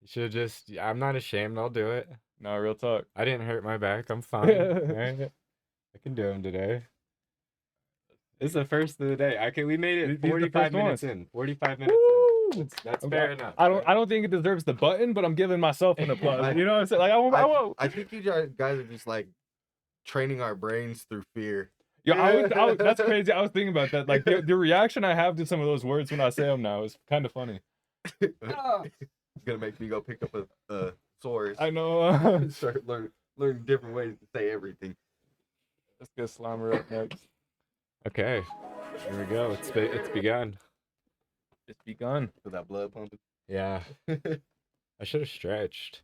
should just. I'm not ashamed. I'll do it. No, real talk. I didn't hurt my back. I'm fine. Right? I can do them today. This is the first of the day. We made it 45 minutes in. 45 minutes in. That's fair enough. I don't think it deserves the button, but I'm giving myself an applause. You know what I'm saying? Like I think you guys are just like training our brains through fear. Yeah, that's crazy. I was thinking about that. Like the reaction I have to some of those words when I say them now is kind of funny. It's gonna make me go pick up a source. I know. Start learning different ways to say everything. Let's get Slimer up next. Okay, here we go. It's begun. It's begun. With that blood pumping. Yeah. I should have stretched.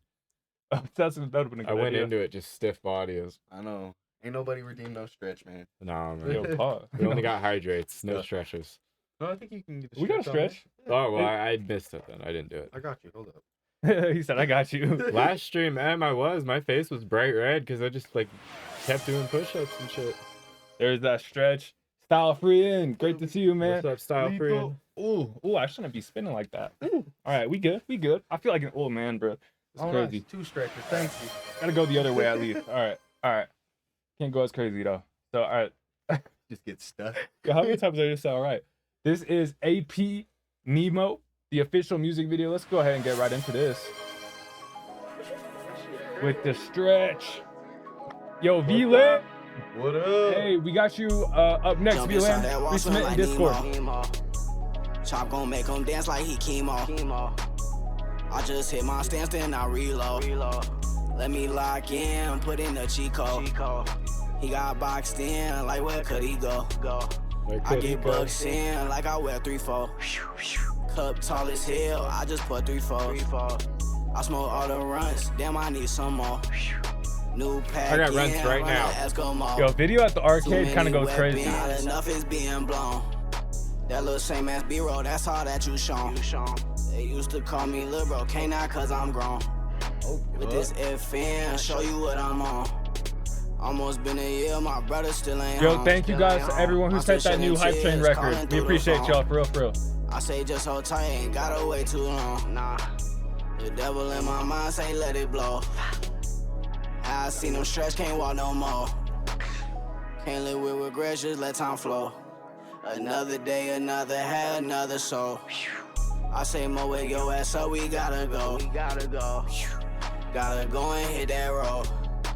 That would have been a good I went idea. into it just stiff bodies. I know. Ain't nobody redeemed no stretch, man. Nah, man. Yo, pause. We only got hydrates, no stretches. No, I think you can get the We got a stretch. Oh, well, I missed it then. I didn't do it. I got you. Hold up. He said, I got you. Last stream, my face was bright red because I just like kept doing push-ups and shit. There's that stretch. Style free in. Great to see you, man. What's up, Style Free in? Ooh, I shouldn't be spinning like that. All right, we good. I feel like an old man, bro. It's crazy. Nice. 2 stretches. Thank you. Gotta go the other way at least. All right. Can't go as crazy though. So, all right. Just get stuck. How many times did I just say all right? This is AP Nemo, the official music video. Let's go ahead and get right into this. With the stretch. Yo, V-Lit. What up? Hey, we got you up next, V-Lit. Resubmit in Discord. Chop gon' make him dance like he chemo. I just hit my stance, then I reload. Let me lock in, put in the cheat code. He got boxed in, like where could he go? I get bucks in like I wear 3-4. Cup tall as hell, I just put 3-4. I smoke all the runs, damn I need some more. New pack I got runs right now. Yo, video at the arcade kind of goes crazy. Not enough is being blown. That little same ass B-roll, that's all that you shown. They used to call me Lil Bro, can't not cause I'm grown. With this FN, show you what I'm on. Almost been a year, my brother still ain't Yo, home. thank you guys to everyone who set that new Hype Train record. We appreciate y'all, for real. I say just hold tight, ain't gotta wait too long. Nah, the devil in my mind say let it blow. I seen them stretch, can't walk no more. Can't live with regrets, just let time flow. Another day, another head, another soul. I say more with your ass, so we gotta go. Gotta go and hit that road.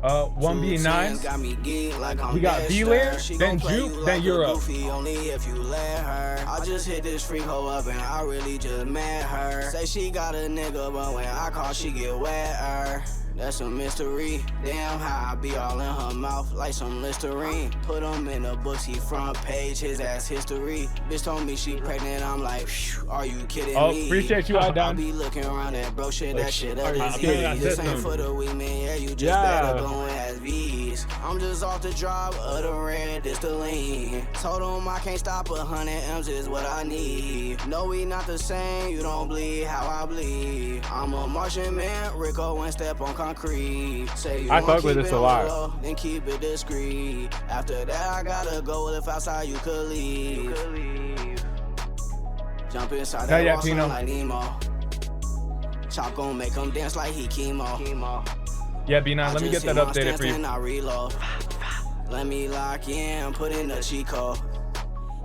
1B9. Got me geek like I'm We got Dexter. V-Layer, She then gon' play Juke, you then like a Europe. goofy, only if you let her. I just hit this freak hoe up and I really just met her. Say she got a nigga, but when I call, she get wetter. That's a mystery. Damn how I be all in her mouth like some Listerine. Put him in the books, he front page, his ass history. Bitch told me she pregnant, I'm like, are you kidding me? Appreciate you, I Idon. be looking around that bro shit, that shit up I is feel that easy. This system. ain't for the weak man, yeah, you just better go and ask V's. I'm just off the drive of the red, this the lean. Told him I can't stop, 100 M's is what I need. No, we not the same, you don't bleed how I bleed. I'm a Martian man, Rico and step on concrete. Say you I wanna fuck with keep this it a on lot. the low, then keep it discreet. After that, I gotta go. If outside, you could leave. Jump inside Not that yet, wall, Pino. like Nemo. Chop gon' make him dance like he chemo. Yeah, B9, let me get that updated for you. I reload. Let me lock in, put in the cheat code.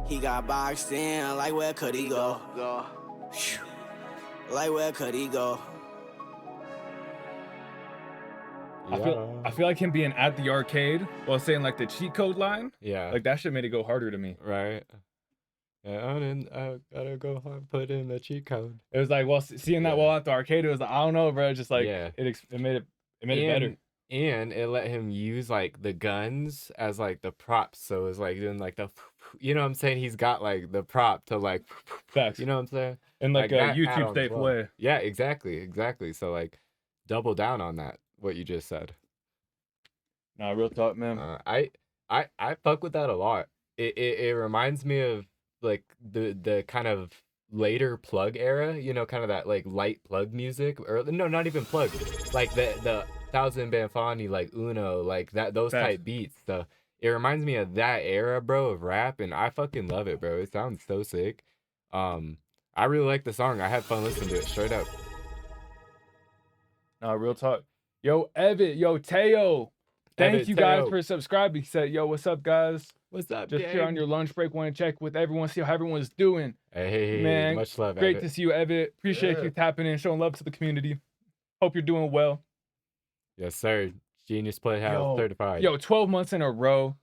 He got boxed in, like where could he go? Like where could he go? I feel like him being at the arcade while saying like the cheat code line, Yeah. like that shit made it go harder to me. Right. Yeah, I gotta go home, put in the cheat code. It was like, well, seeing that Yeah. while at the arcade, it was like, I don't know, bro. Just like Yeah. it made it better. And it let him use like the guns as like the props. So it's like doing like the, you know what I'm saying? He's got like the prop to like, Facts. you know what I'm saying? In like a that YouTube add-on as safe well. way. Yeah, exactly. So like double down on that, what you just said. Nah, real talk, man. I fuck with that a lot. It reminds me of like the kind of later plug era, you know, kind of that like light plug music, or no, not even plug, like the Thousand Banfani, like Uno, like that, those Facts. type beats. So it reminds me of that era, bro, of rap, and I fucking love it, bro. It sounds so sick. I really like the song. I had fun listening to it, straight up. Nah, real talk. Yo, Evan, yo, Teo. Thank you guys for subscribing. He said, yo, what's up, guys? What's up, Just here on your lunch break. Want to check with everyone, see how everyone's doing. Hey, Man, much love. Great Evan. to see you, Evan. Appreciate you tapping in, showing love to the community. Hope you're doing well. Yes, sir. Genius Playhouse certified. Yo, 12 months in a row.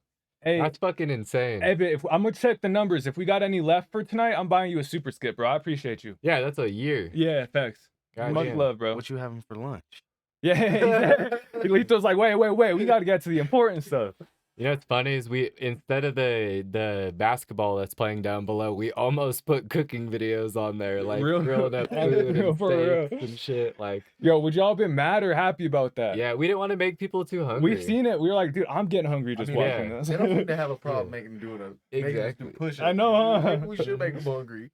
Hey, that's fucking insane. Evan, I'm gonna check the numbers. If we got any left for tonight, I'm buying you a super skip, bro. I appreciate you. Yeah, that's a year. Yeah, thanks. God Much damn. love, bro. What you having for lunch? Yeah, Lito's like, wait, we gotta get to the important stuff. You know what's funny is we, instead of the basketball that's playing down below, we almost put cooking videos on there, like grilling up food and steaks and shit. Like, yo, would y'all been mad or happy about that? yeah, we didn't want to make people too hungry. We've seen it. We were like, dude, I'm getting hungry just watching this. They don't think they have a problem making do it. Exactly. Push it. I know, huh? Maybe we should make them hungry.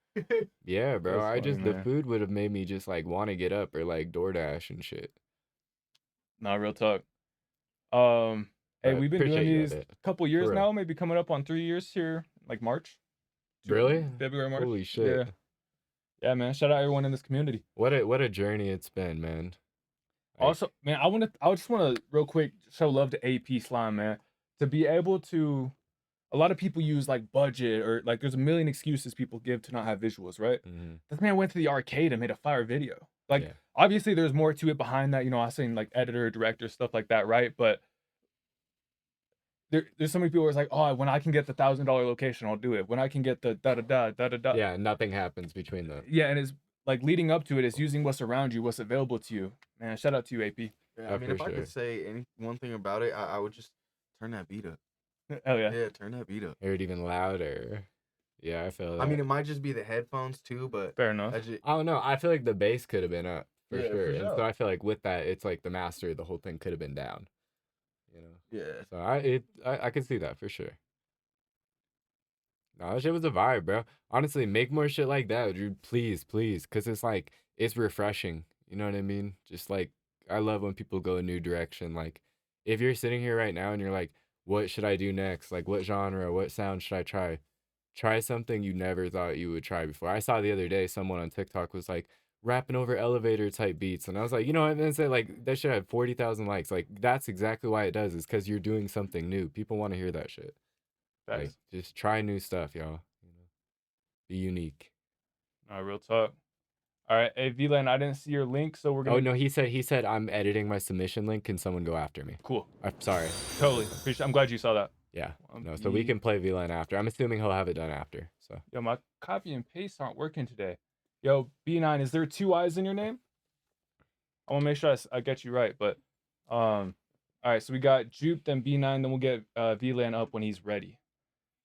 Yeah, bro. That's funny, the man. food would have made me just like want to get up or like DoorDash and shit. Nah, real talk. Hey, we've been doing appreciate you, these Evan. couple years real. now, maybe coming up on 3 years here, like March. Really? February, March. Holy shit. Yeah, man. Shout out everyone in this community. What a journey it's been, man. Like, Also, man, I just want to real quick show love to AP Slime, man. To be able to, a lot of people use like budget or like there's a million excuses people give to not have visuals, right? mhm. This man went to the arcade and made a fire video. Like, Yeah. obviously there's more to it behind that, you know, I was saying like editor, director, stuff like that, right? But there's so many people who's like, oh, when I can get the $1,000 location, I'll do it. When I can get the da-da-da. Yeah, nothing happens between them. Yeah, and it's like leading up to it is using what's around you, what's available to you. Man, shout out to you, AP. Yeah, I I mean, if I appreciate could it. say one thing about it, I would just turn that beat up. Hell yeah. Yeah, turn that beat up. Hear it even louder. Yeah, I feel that. I mean, it might just be the headphones too, but Fair enough. I don't know. I feel like the bass could have been up for Yeah, sure. for And so sure. I feel like with that, it's like the master, the whole thing could have been down. You know. yeah. So I can see that for sure. No, that shit was a vibe, bro. Honestly, make more shit like that, dude. Please, please, because it's like it's refreshing. You know what I mean? Just like I love when people go a new direction. Like if you're sitting here right now and you're like, what should I do next? Like what genre, what sound should I try? Try something you never thought you would try before. I saw the other day someone on TikTok was like rapping over elevator type beats, and I was like, you know what? And then said like that should have 40,000 likes. Like that's exactly why it does. Is because you're doing something new. People want to hear that shit. Like Facts. just try new stuff, y'all. You know, be unique. All right, real talk. All right, hey VLAN, I didn't see your link, so we're gonna. Oh no, he said I'm editing my submission link. Can someone go after me? Cool. I'm sorry. Totally. Appreciate. I'm glad you saw that. Yeah. No, so we can play VLAN after. I'm assuming he'll have it done after. So Yo, my copy and paste aren't working today. Yo, B9, is there 2 I's in your name? I want to make sure I get you right, but all right, so we got Jupe, then B9, then we'll get VLAN up when he's ready.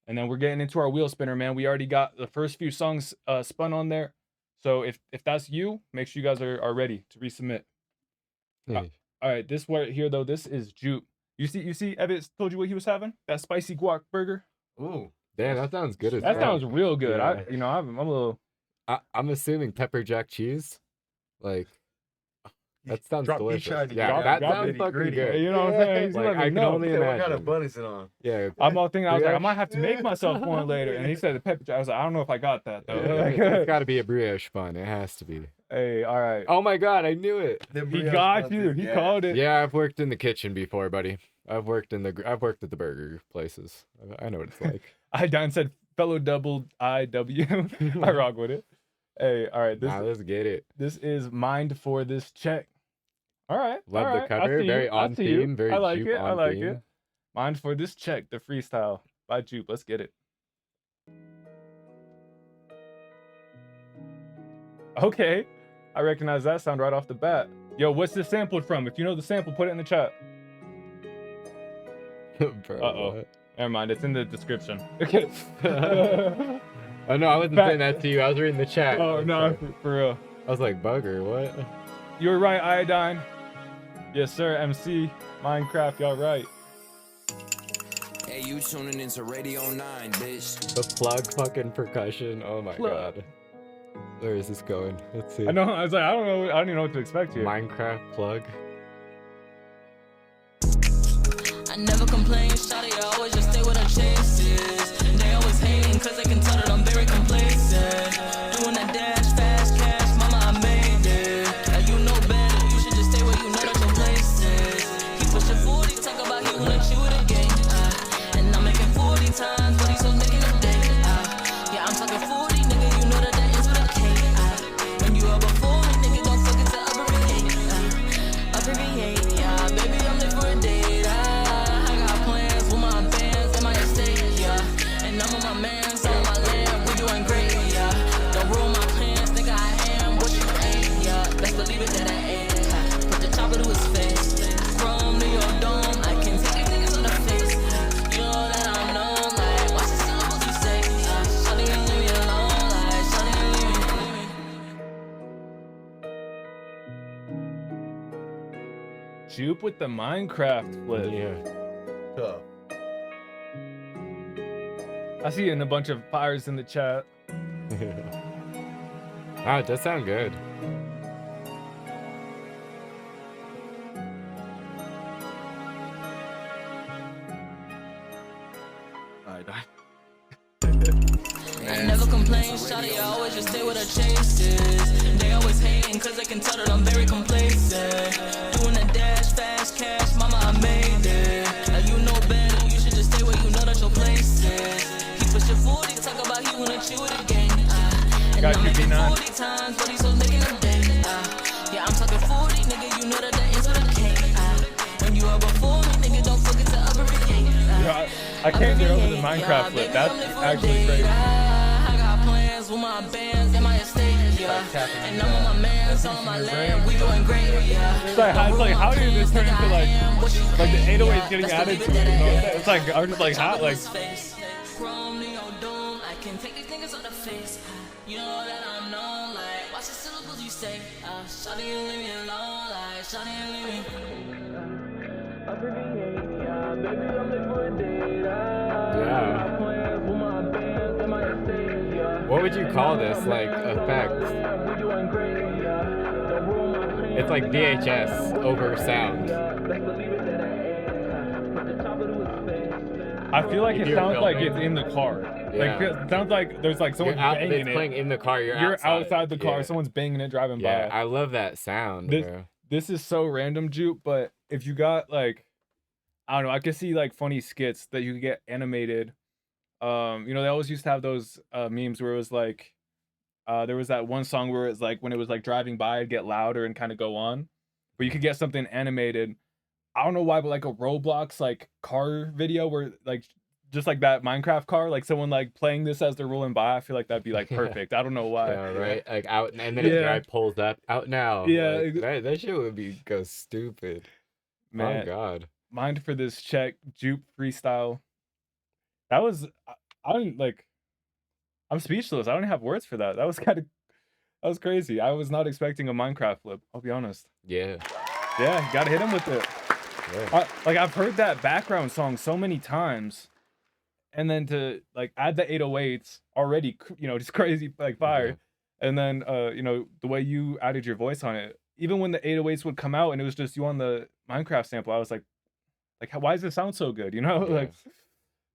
And then we're getting into our wheel spinner, man. We already got the first few songs spun on there. So if that's you, make sure you guys are ready to resubmit. yeah. All right, this right here though, this is Jupe. You see, Evans told you what he was having? That spicy guac burger. Ooh. Damn, that sounds good as That fuck. sounds real good. Yeah. I'm a little. I'm assuming pepper jack cheese. Like that sounds He delicious. tried to Yeah, get that drop sounds it fucking gritty. good. You know what I'm saying? He's Like, letting I me can know. only What kind of imagine. bun is it on? Yeah. I'm all thinking, I was like, I Brioche? might have to make myself one later. And he said the pepper jack. I was like, I don't know if I got that though. It's got to be a brioche bun. It has to be. Hey, all right. Oh my god, I knew it. He got you. He called it. Yeah, I've worked in the kitchen before, buddy. I've worked at the burger places. I know what it's like. I done said fellow double IW. I rock with it. Hey, all right. Let's get it. This is mined for this check. All right. Love all the right. cover. I see Very you. I on see you. theme. Very I like Jupe it. I on like theme. it. Mined for this check. The freestyle by Jupe. Let's get it. Okay. I recognize that sound right off the bat. Yo, what's this sampled from? If you know the sample, put it in the chat. Bro, Uh-oh. what? Never mind. It's in the description. Okay. Oh no, I wasn't saying that to you. I was reading the chat. Oh, no. For real. I was like, bugger, what? You were right, Iodine. Yes, sir, MC. Minecraft, y'all right. Hey, you tuning into Radio 9, bitch. The plug fucking percussion. Oh my Plug. god. Where is this going? Let's see. I know. I was like, I don't know. I don't even know what to expect here. Minecraft plug. I never complain, shawty, I always just stay with her chases. They always hating, cause they can tell that I'm very complacent. Doing that dash, fast cash, mama, I made it. Now you know better, you should just stay where you know that your place is. He pushing 40, talk about he wanna chew it again. And I'm making 40 times, but he's still making a day. Yeah, I'm talking 40, nigga, you know that that ends with a K. When you up before me, nigga, don't forget to abbreviate. Abbreviate, yeah, baby, I'm late for a date. Jupe with the Minecraft flip. Yeah. Tough. I see in a bunch of fires in the chat. Ah, it does sound good. I never complain, shawty, I always just stay with her chases. They always hating, cause they can tell that I'm very complacent. Doing that dash, fast cash, mama, I made it. Now you know better, you should just stay where you know that your place is. He pushing 40, talk about he wanna chew it again. And Got I'm you, making B9. 40 times, but he's still making a day. Yeah, I'm talking 40, nigga, you know that that ends with a K. When you are before me, nigga, don't forget to abbreviate. Yeah, I can't get over the Minecraft flip. That's actually crazy. I got plans with my bands and my estate, yeah. And I'm on my mans, on my land, we doing great, yeah. It's like how did this turn into like the 808 getting added to it? You know? It's like I'm just like how like. Chrome, Neo, Dome, I can take these niggas on the face. You know that I'm known like. Watch the syllables you say. Shawty, you leave me alone like. Shawty, you leave me. Yeah. What would you call this, like, effect? It's like VHS over sound. I feel like If it you're sounds like filming. it's in the car. Yeah. Like it sounds like there's like someone banging It's it. playing in the car. You're outside the car. Yeah. Someone's banging it, driving Yeah, by. I love that sound, bro. This is so random, Jupe. But if you got like, I don't know, I could see like funny skits that you could get animated. You know, they always used to have those memes where it was like, there was that one song where it's like when it was like driving by, it'd get louder and kind of go on. But you could get something animated. I don't know why, but like a Roblox like car video where like just like that Minecraft car, like someone like playing this as they're rolling by. I feel like that'd be like perfect. I don't know why. Yeah, right. Like out, and then the guy pulls up out now. Yeah, like, that shit would go stupid. Man, oh God. Mind for this check, Jupe freestyle. That was I don't like. I'm speechless. I don't have words for that. That was crazy. I was not expecting a Minecraft flip. I'll be honest. Yeah. Yeah, you gotta hit him with it. Yeah. Like I've heard that background song so many times, and then to like add the 808s already, you know, just crazy like fire, and then you know the way you added your voice on it. Even when the 808s would come out and it was just you on the Minecraft sample, I was like why does it sound so good? You know, Yeah. like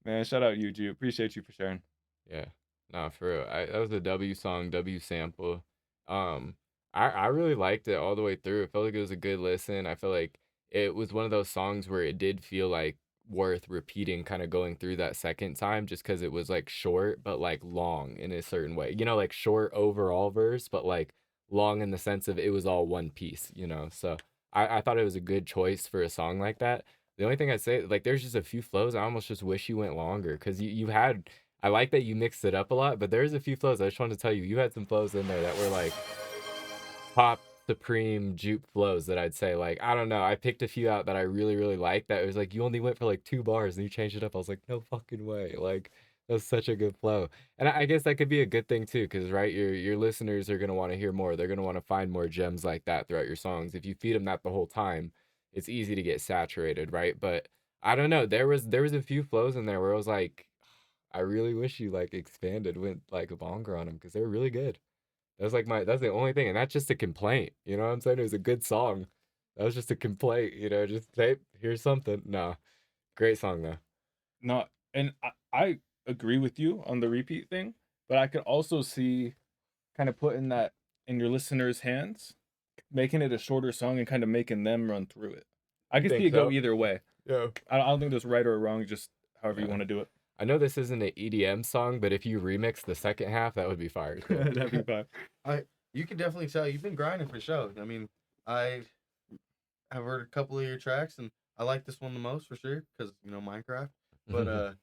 man, shout out you, G. Appreciate you for sharing. Yeah. Nah, for real. That was a W song, W sample. I really liked it all the way through. It felt like it was a good listen. I feel like it was one of those songs where it did feel like worth repeating, kind of going through that second time, just because it was like short but like long in a certain way. You know, like short overall verse, but like long in the sense of it was all one piece, you know. So I thought it was a good choice for a song like that. The only thing I'd say, like, there's just a few flows I almost just wish you went longer, because you had, I like that you mixed it up a lot, but there's a few flows I just wanted to tell you had some flows in there that were like top supreme Jupe flows that I'd say, like, I don't know, I picked a few out that I really, really liked that it was like, you only went for like 2 bars and you changed it up. I was like, no fucking way. Like, that's such a good flow. And I guess that could be a good thing too, because right, your listeners are going to want to hear more. They're going to want to find more gems like that throughout your songs. If you feed them that the whole time, it's easy to get saturated, right? But I don't know, there was a few flows in there where I was like, I really wish you like expanded, went like longer on them, because they're really good. That's the only thing, and that's just a complaint. You know what I'm saying? It was a good song. That was just a complaint. You know, just hey, here's something. No, great song though. No, and I agree with you on the repeat thing, but I could also see kind of putting that in your listeners' hands, making it a shorter song and kind of making them run through it. I can see it go either way. Yeah. I don't think there's right or wrong, just however you want to do it. I know this isn't an EDM song, but if you remix the second half, that would be fire. That'd be fine. You can definitely tell you've been grinding for show. I mean, I have heard a couple of your tracks, and I like this one the most for sure because you know Minecraft. But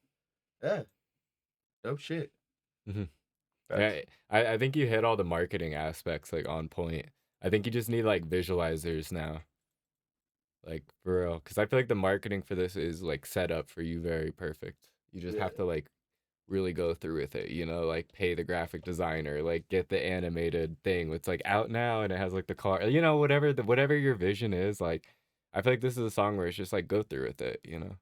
yeah, dope shit. Yeah, I think you hit all the marketing aspects like on point. I think you just need like visualizers now, like for real, because I feel like the marketing for this is like set up for you very perfect. You just have to like really go through with it, you know, like pay the graphic designer, like get the animated thing. It's like out now and it has like the car, you know, whatever your vision is. Like, I feel like this is a song where it's just like go through with it, you know.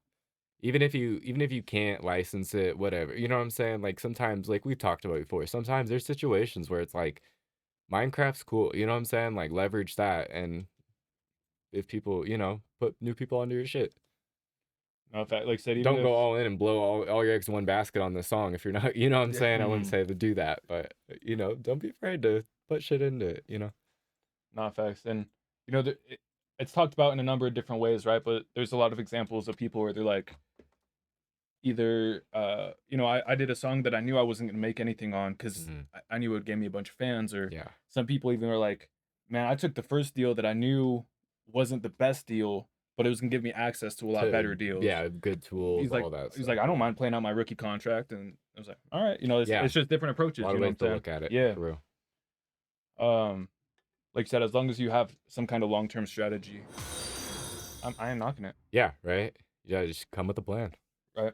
Even if you can't license it, whatever, you know what I'm saying? Like sometimes, like we've talked about before, sometimes there's situations where it's like Minecraft's cool, you know what I'm saying? Like leverage that, and if people, you know, put new people onto your shit. No, in fact, like I said, even Don't go all in and blow all your eggs in one basket on this song if you're not, you know what I'm saying? I wouldn't say to do that, but you know, don't be afraid to put shit into it, you know? Not facts. And you know, it's talked about in a number of different ways, right? But there's a lot of examples of people where they're like, either you know, I did a song that I knew I wasn't gonna make anything on because I knew it gave me a bunch of fans, or some people even were like, man, I took the first deal that I knew wasn't the best deal, but it was gonna give me access to a lot better deals. Yeah, good tools, he's like, all that. He's like, I don't mind playing out my rookie contract, and I was like, all right, you know, it's just different approaches. A lot of ways to look at it. Yeah, for real. Like you said, as long as you have some kind of long-term strategy, I am knocking it. Yeah, right. Yeah, just come with a plan. Right.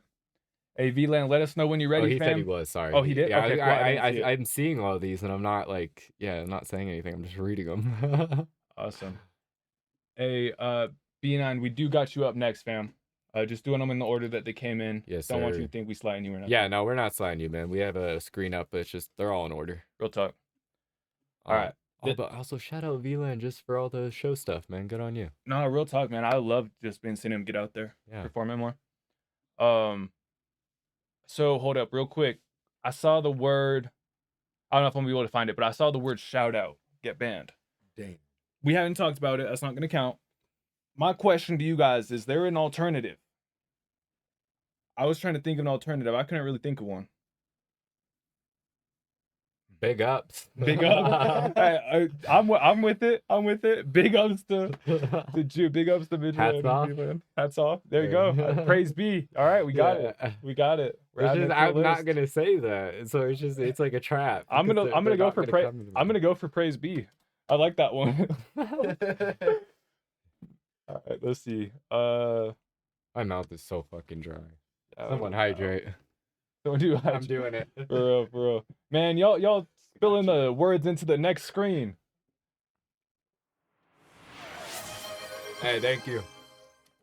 Hey, VLAN, let us know when you're ready, Oh, he fam. said he was. Sorry. Oh, he did? Yeah, Okay, cool. I didn't see it. I'm seeing all these, and I'm not like, I'm not saying anything. I'm just reading them. Awesome. Hey, B9, we do got you up next, fam. Just doing them in the order that they came in. Yes, Don't want sir. you to think we sliding you or nothing. Yeah, no, we're not sliding you, man. We have a screen up, but it's just they're all in order. Real talk. All right. Oh, but also shout out VLAN just for all the show stuff, man. Good on you. No, real talk, man. I love just seeing him get out there, performing more. So hold up real quick. I saw the word, I don't know if I'm gonna be able to find it, but I saw the word shout out get banned. Dang. We haven't talked about it. That's not gonna count. My question to you guys, is there an alternative? I was trying to think of an alternative. I couldn't really think of one. Big ups. Big ups. Hey, I'm with it. I'm with it. Big ups to Jew. Big ups to Vigilante. Hats off. Hats off. There you go. Praise be. All right, we got it. We got it. I'm not gonna say that. So it's like a trap. I'm gonna go for praise. I'm gonna go for praise be. I like that one. All right, let's see. My mouth is so fucking dry. Someone hydrate. Don't do hydrate. I'm doing it. For real. Man, y'all spilling the words into the next screen. Hey, thank you.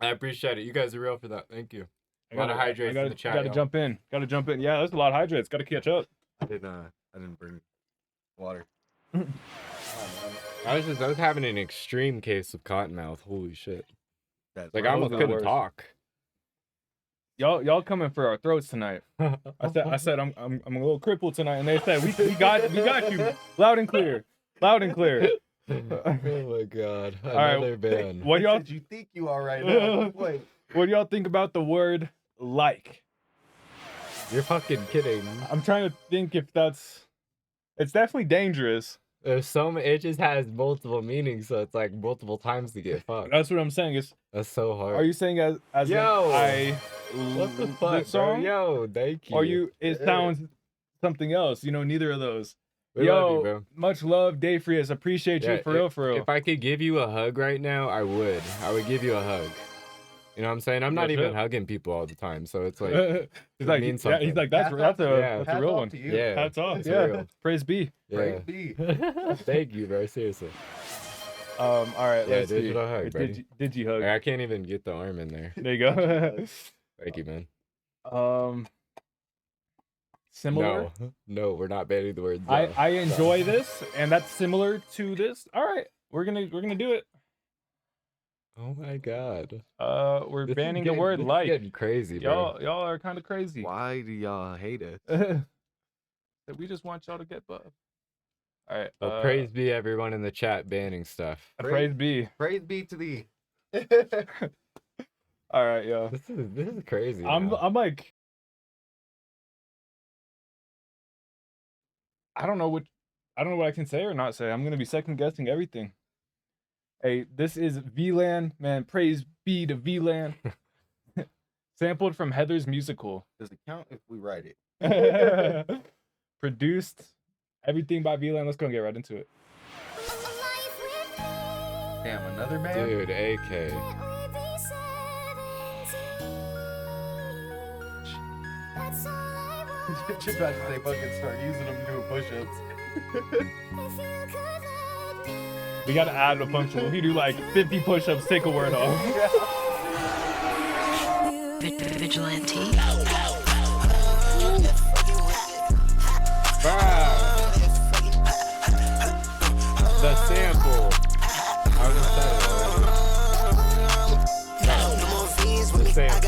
I appreciate it. You guys are real for that. Thank you. A lot of hydrates in the chat. Gotta jump in. Gotta jump in. Yeah, there's a lot of hydrates. Gotta catch up. I didn't bring water. I was having an extreme case of cottonmouth. Holy shit. That's Like I almost couldn't talk. Y'all coming for our throats tonight. I said I'm a little crippled tonight, and they said we got you loud and clear. Loud and clear. Oh my god. Another ban. What y'all did you think you are right now? Wait. What do y'all think about the word like? You're fucking kidding. I'm trying to think if it's definitely dangerous. There's so many, it just has multiple meanings, so it's like multiple times to get fucked. That's what I'm saying. That's so hard. Are you saying as Yo, in what the fuck, song? Bro? Yo, thank you. Or it sounds something else. Neither of those. We love you, bro. Much love, Day Freas. Appreciate you for real, for real. If I could give you a hug right now, I would. I would give you a hug. You know what I'm saying? I'm not even hugging people all the time, so it's like he's like, means something. He's like, that's a real one. Yeah, hats off. It's Yeah, real. Praise be. Yeah. Praise be. Thank you, bro. Seriously. All right, yeah, let's see. digital hug, Did you hug? I can't even get the arm in there. There you go. Thank you, man. Similar. No, we're not banning the word. I enjoy this, and that's similar to this. All right, we're gonna do it. Oh my god. We're banning the word like. Getting crazy, bro. Y'all are kind of crazy. Why do y'all hate it? We just want y'all to get buff. All right. Well, praise be everyone in the chat banning stuff. Praise be. Praise be to thee. All right, yo. This is crazy. I'm like, I don't know what I can say or not say. I'm gonna be second guessing everything. Hey, this is VLAN, man. Praise be to VLAN. Sampled from Heather's musical. Does it count if we write it? Produced, everything by VLAN. Let's go and get right into it. Damn, another man? Dude, AK. Just about to say fucking start using them doing push-ups. We gotta add a punctual. He do like 50 push-ups, take a word off. Vigilante. The sample. I was saying. The sample.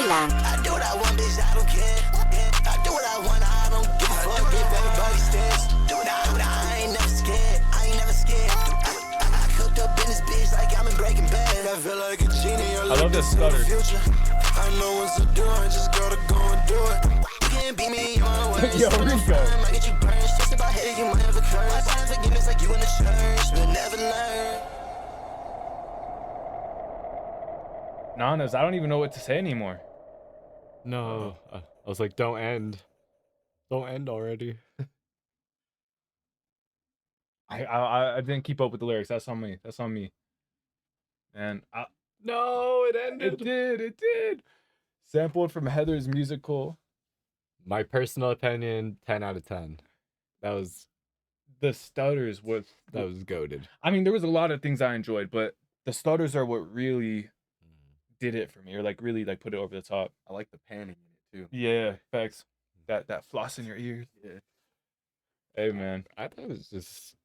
I do what I want, bitch, I don't care. I do what I want, I don't give a fuck if everybody stares. Do what I ain't never scared. I ain't never scared. I cooked up in this bitch like I'm in Breaking Bad. I feel like a genie. I love this stutter. I know what to do, I just gotta go and do it. You can't beat me on what Yo, Rico. I get you burned, just about hate you might have a curse. I find forgiveness like you in the church, but never learn. Nanas, I don't even know what to say anymore. No. I was like, don't end. Don't end already. I didn't keep up with the lyrics. That's on me. That's on me. And No, it ended. it did. Sampled from Heather's musical. My personal opinion, 10 out of 10. That was The stutters was goated. I mean, there was a lot of things I enjoyed, but the stutters are what really did it for me, or like really like put it over the top. I like the panning in it too. Yeah, facts. That floss in your ears. Yeah. Hey man. I thought it was just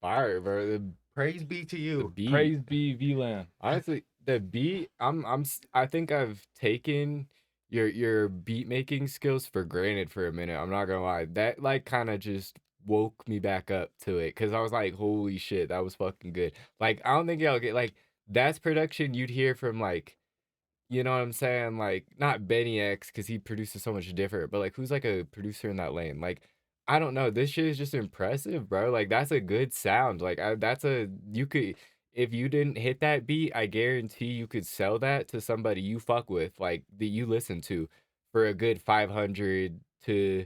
fire, bro. The Praise be to you. beat. Praise be VLAN. Honestly, the beat, I think I've taken your beat making skills for granted for a minute. I'm not gonna lie. That like kind of just woke me back up to it because I was like, holy shit, that was fucking good. Like, I don't think y'all get like that's production you'd hear from like, you know what I'm saying? Like, not Benny X because he produces so much different, but like who's like a producer in that lane? Like, I don't know. This shit is just impressive, bro. Like, that's a good sound. Like, you could, if you didn't hit that beat, I guarantee you could sell that to somebody you fuck with, like, that you listen to for a good 500 to,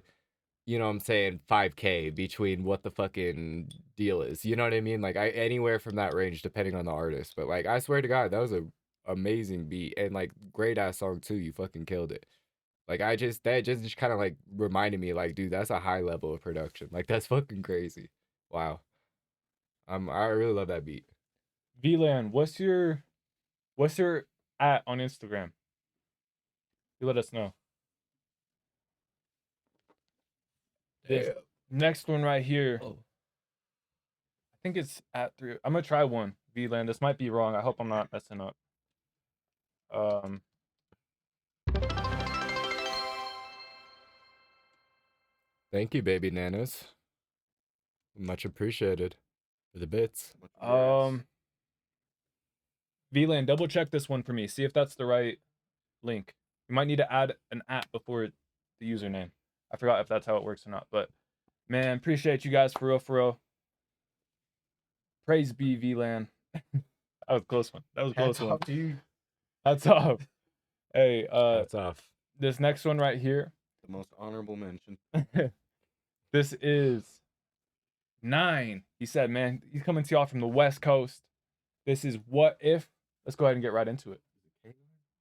you know what I'm saying, 5K between what the fucking deal is. You know what I mean? Like, anywhere from that range, depending on the artist. But, like, I swear to God, that was a amazing beat. And, like, great-ass song, too. You fucking killed it. Like, that just kind of, like, reminded me, like, dude, that's a high level of production. Like, that's fucking crazy. Wow. I really love that beat. VLAN, what's your @ on Instagram? You let us know. This next one right here. Oh. I think it's @3. I'm gonna try one. VLAN. This might be wrong. I hope I'm not messing up. Thank you, baby nanas. Much appreciated for the bits. VLAN, double check this one for me. See if that's the right link. You might need to add an @ before the username. I forgot if that's how it works or not. But man, appreciate you guys for real. Praise be VLAN. That was a close one. That was a close one. Dude. That's off. Hey, That's off. this next one right here. The most honorable mention. This is 9. He said, man, he's coming to y'all from the West Coast. This is What If. Let's go ahead and get right into it.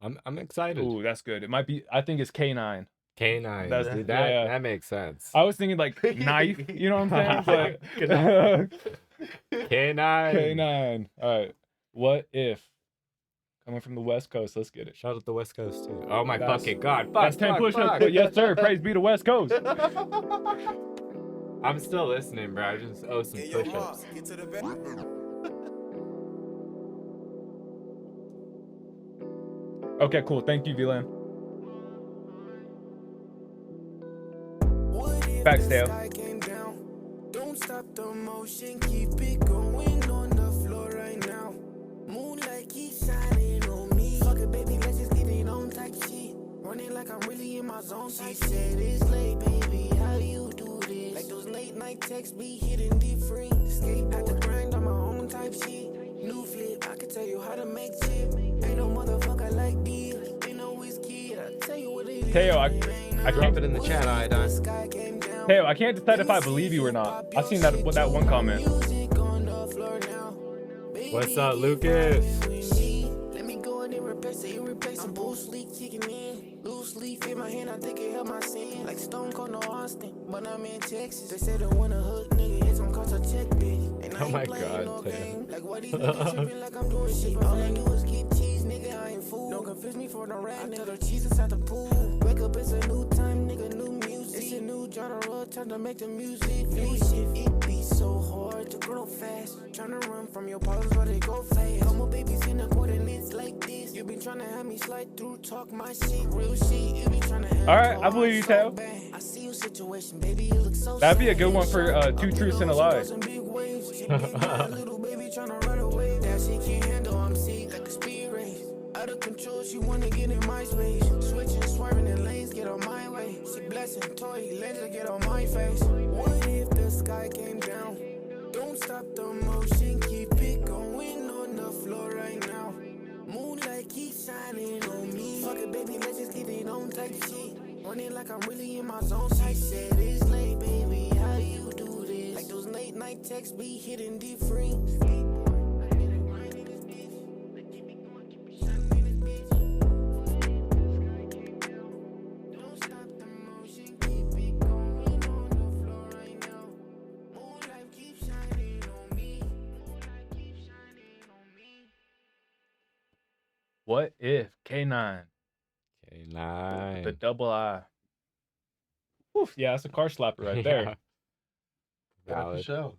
I'm excited. Ooh, that's good. It might be, I think it's K9. K9. That's- Dude, yeah. that makes sense. I was thinking like knife, you know what I'm saying? But K9. K9. All right. What If. Coming from the West Coast. Let's get it. Shout out the West Coast too. Oh my That's- fucking God. Fuck, That's 10 fuck, push-ups. fuck. But yes, sir. Praise be the West Coast. I'm still listening, bro. I just owe some Get your push-ups. mark, get to the bed. Okay, cool. Thank you, VLAN. Facts, Dale. Don't stop the motion, keep it going on the floor right now. Moonlight keep shining on me. Fuck it, baby, let's just get it on type shit. Running like I'm really in my zone. She said it's late, baby, how you do this? Like those late night texts be hitting different. Escape at the grind on my own type shit. New flip, I can tell you how to make chip. Ain't no motherfucker like this. Ain't no whiskey, I tell you what it is. Teo, I Drop can't, it in the chat, Iodine. Teo, I can't decide if I believe you or not. I seen that one comment. What's up, Lucas? Let me go in and replace it, irreplaceable. Sleep kicking in. Loose leaf in my hand, I think it held my sin. Like Stone Cold, no Austin, but I'm in Texas. They said they want a hood nigga, it's gonna cost a check, bitch. And I Oh my ain't playing God, no Teo. game. Like why these niggas tripping like I'm doing shit. All I do is get cheese, nigga, I ain't fool. Don't confuse me for no rat, nigga. The cheese inside the pool. Wake up, it's a new time, nigga, new music. It's a new genre, time to make the music. New shit, it be so hard to grow fast. Tryna run from your problems, but they go fast. Come on, babies in the coordinates like this. You been tryna have me slide through, talk my shit, real shit. You be tryna have All right, I believe you, Teo. I see your situation, baby, you look so That'd be a good one for 2 Truths and a Lie. Little baby tryna run away. That shit can't handle, I'm sick like a speed race. Out of control, she wanna get in my space. Switching, swerving in lanes, get on my way. She blessing, toy, laser, get on my face. What if the sky came down? Don't stop the motion, keep it going on the floor right now. Moonlight keep shining on me. Fuck it, baby, let's just get it on type shit. Running like I'm really in my zone. She said it's late, baby, how you do this? Like those late night text be hitting different. What if K9 K9. the double I? Oof, yeah, that's a car slapper right there. Yeah, for Valid. sure.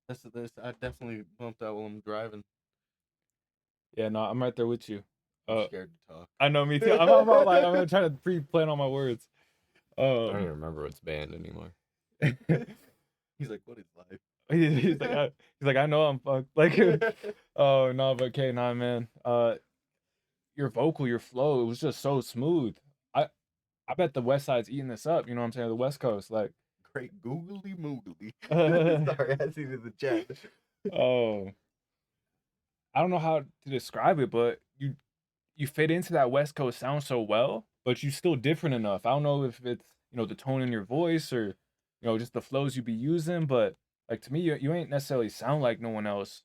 This I definitely bumped out while I'm driving. Yeah, no, I'm right there with you. I'm scared to talk. I know, me too. I'm like, I'm gonna try to pre-plan all my words. I don't even remember what's banned anymore. He's like, what is life? he's like, I know I'm fucked. Like, oh no, but K9, man, your vocal, your flow, it was just so smooth. I bet the West Side's eating this up. You know what I'm saying? The West Coast, like, Great googly moogly. Sorry, I see it in the chat. oh, I don't know how to describe it, but you fit into that West Coast sound so well, but you still different enough. I don't know if it's, you know, the tone in your voice or, you know, just the flows you be using, but like to me, you ain't necessarily sound like no one else,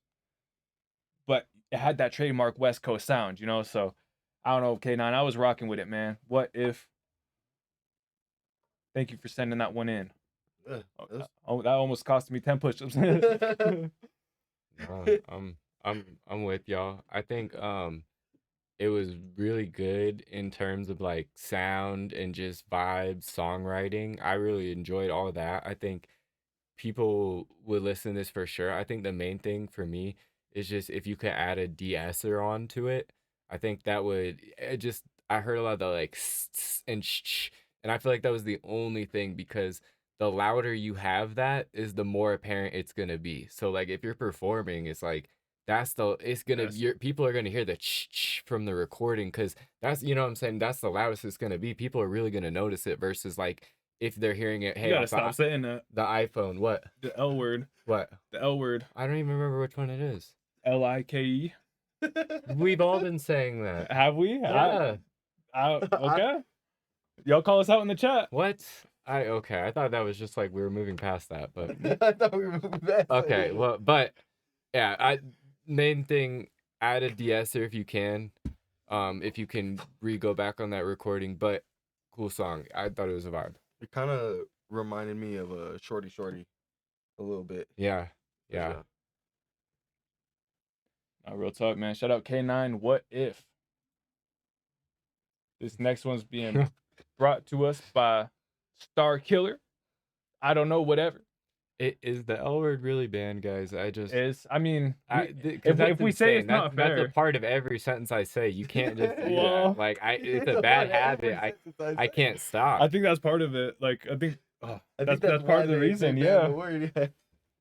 but it had that trademark West Coast sound, you know. So I don't know, K9, I was rocking with it, man. What if? Thank you for sending that one in. Oh, that almost cost me 10 push-ups. No, I'm with y'all. I think it was really good in terms of like sound and just vibes, songwriting. I really enjoyed all that. I think people would listen to this for sure. I think the main thing for me is just if you could add a de-esser onto it, I think that would just I heard a lot of the like and and I feel like that was the only thing because the louder you have that is the more apparent it's gonna be. So like if you're performing, it's like it's gonna people are gonna hear the from the recording because that's you know what I'm saying, that's the loudest it's gonna be. People are really gonna notice it versus like if they're hearing it, hey, You gotta stop saying that. The iPhone, what? The L word. What? The L word. I don't even remember which one it is. Like. We've all been saying that. Have we? Yeah. Okay. Y'all call us out in the chat. What? Okay. I thought that was just like we were moving past that, but I thought we were moving past. okay. Well, but yeah, main thing, add a de-esser if you can. If you can go back on that recording, but cool song. I thought it was a vibe. It kind of reminded me of a Shorty a little bit. Yeah. For Yeah. sure. Real talk, man. Shout out K9. What if? This next one's being brought to us by Star Killer. I don't know, whatever. Is the L word really banned, guys? I mean, if we say it's not fair, that's a part of every sentence I say. You can't just do that. Like it's a bad habit. I can't stop. I think that's part of it. Like I think that's part of the reason. Yeah. The word, yeah.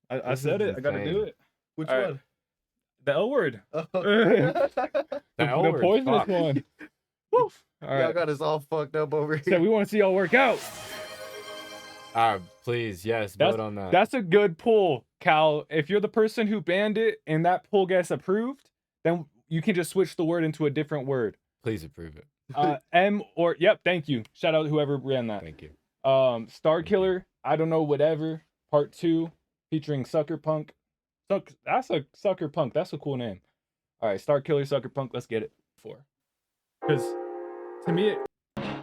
I said it. I gotta do it. Which All one? Right. The L word. The L word. The poisonous one. Woof. All right. Y'all got us all fucked up over here. So we want to see y'all work out. Please, yes, vote on that. That's a good pull, Cal. If you're the person who banned it and that pull gets approved, then you can just switch the word into a different word. Please approve it. Thank you. Shout out whoever ran that. Thank you. Star Killer, I don't know, whatever. Part 2, featuring Sucker Punk. That's a Sucker Punk. That's a cool name. All right, Star Killer, Sucker Punk. Let's get it. Because to me,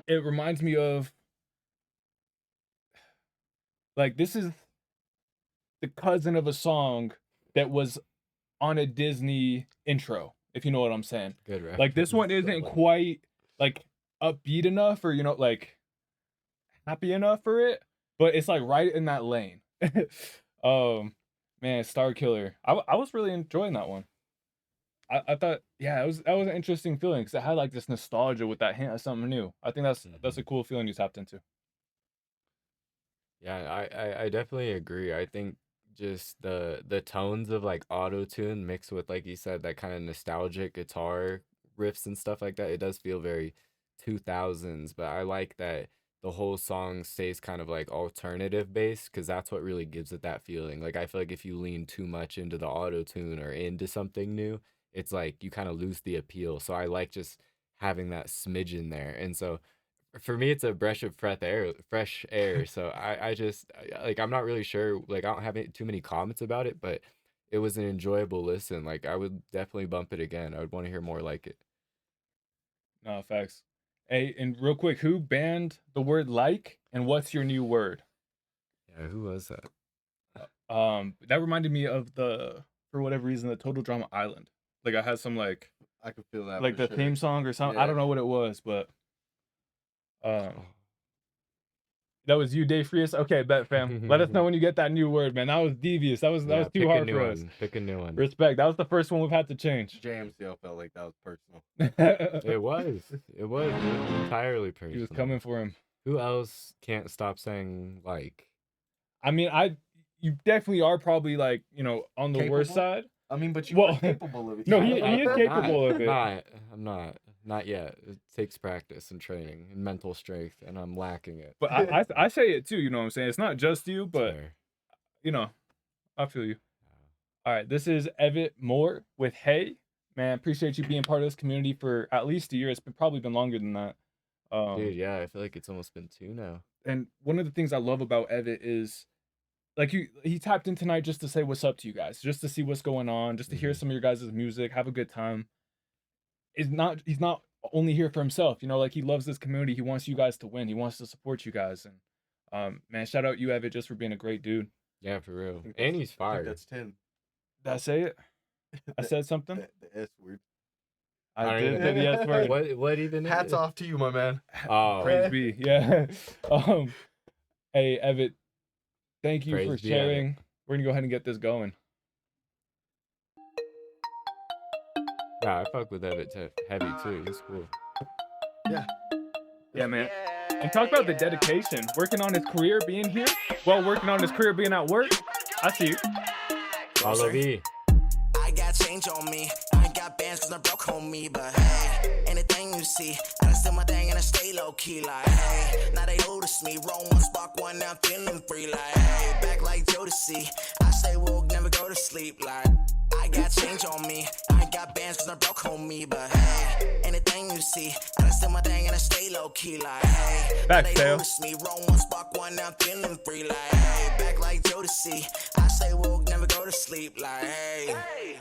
it reminds me of like this is the cousin of a song that was on a Disney intro, if you know what I'm saying. Good, right? Like this one isn't quite like upbeat enough or, you know, like happy enough for it, but it's like right in that lane. Man, Star Killer. I was really enjoying that one. I thought, yeah, that was an interesting feeling because it had like this nostalgia with that hint of something new. I think that's a cool feeling you tapped into. Yeah, I definitely agree. I think just the tones of like auto tune mixed with, like you said, that kind of nostalgic guitar riffs and stuff like that, it does feel very 2000s, but I like that the whole song stays kind of like alternative based because that's what really gives it that feeling. Like I feel like if you lean too much into the auto tune or into something new, it's like you kind of lose the appeal. So I like just having that smidgen there. And so for me, it's a breath of fresh air. So like, I'm not really sure. Like, I don't have too many comments about it, but it was an enjoyable listen. Like, I would definitely bump it again. I would want to hear more like it. No, facts. Hey, and real quick, who banned the word like, and what's your new word? Yeah, who was that? That reminded me of for whatever reason, the Total Drama Island. Like, I had some like I could feel that. the for sure. theme song or something. I Yeah. don't know what it was, but that was you, Dave Frias. Okay, bet, fam. Let us know when you get that new word, man. That was devious. That was too pick hard a new for one. us. Pick a new one. Respect. That was the first one we've had to change. JMCL felt like that was personal. It was. It was entirely personal. He was coming for him. Who else can't stop saying like? I mean, you definitely are probably like, on the worst Capable? side. I mean, but you Well, are capable of it. no, he is capable of it. I'm not yet. It takes practice and training and mental strength, and I'm lacking it. But I say it too, you know what I'm saying? It's not just you, but Fair. I feel you. All right, this is Evitt Moore with Hey. Man, appreciate you being part of this community for at least a year. It's probably been longer than that. Dude, yeah, I feel like it's almost been 2 now. And one of the things I love about Evitt is, like, he tapped in tonight just to say what's up to you guys, just to see what's going on, just to hear some of your guys' music, have a good time. He's not only here for himself, like, he loves this community. He wants you guys to win. He wants to support you guys. And man, shout out you, Evitt, just for being a great dude. Yeah, for real. And he's I think fired. that's 10. Did I say it? I said something? The S word. I did say the S word. What even? Hats off to you, my man. Oh, Praise be. Yeah. Hey, Evitt, thank you Praise for be, sharing. Evitt. We're gonna go ahead and get this going. yeah, I fuck with Evitt heavy too. He's cool. Yeah, man. And talk about the dedication, working on his career, being here, while working on his career, being at work. I see you. Follow me. I got change on me. I got bands cause I broke homie, but hey, anything you see, I still my thing and I stay low key like hey. Now they notice me, roll one, spark one, now I'm feeling free like hey. Back like Jodeci, I stay woke, never go to sleep like I got change on me. I got bands cause I broke homie, but hey, anything you see, I still my thing and I stay low key like hey. Back, Now they Tail. notice me, roll one, spark one, now I'm feeling free like hey. Back like Jodeci, I stay woke, never go to sleep like hey.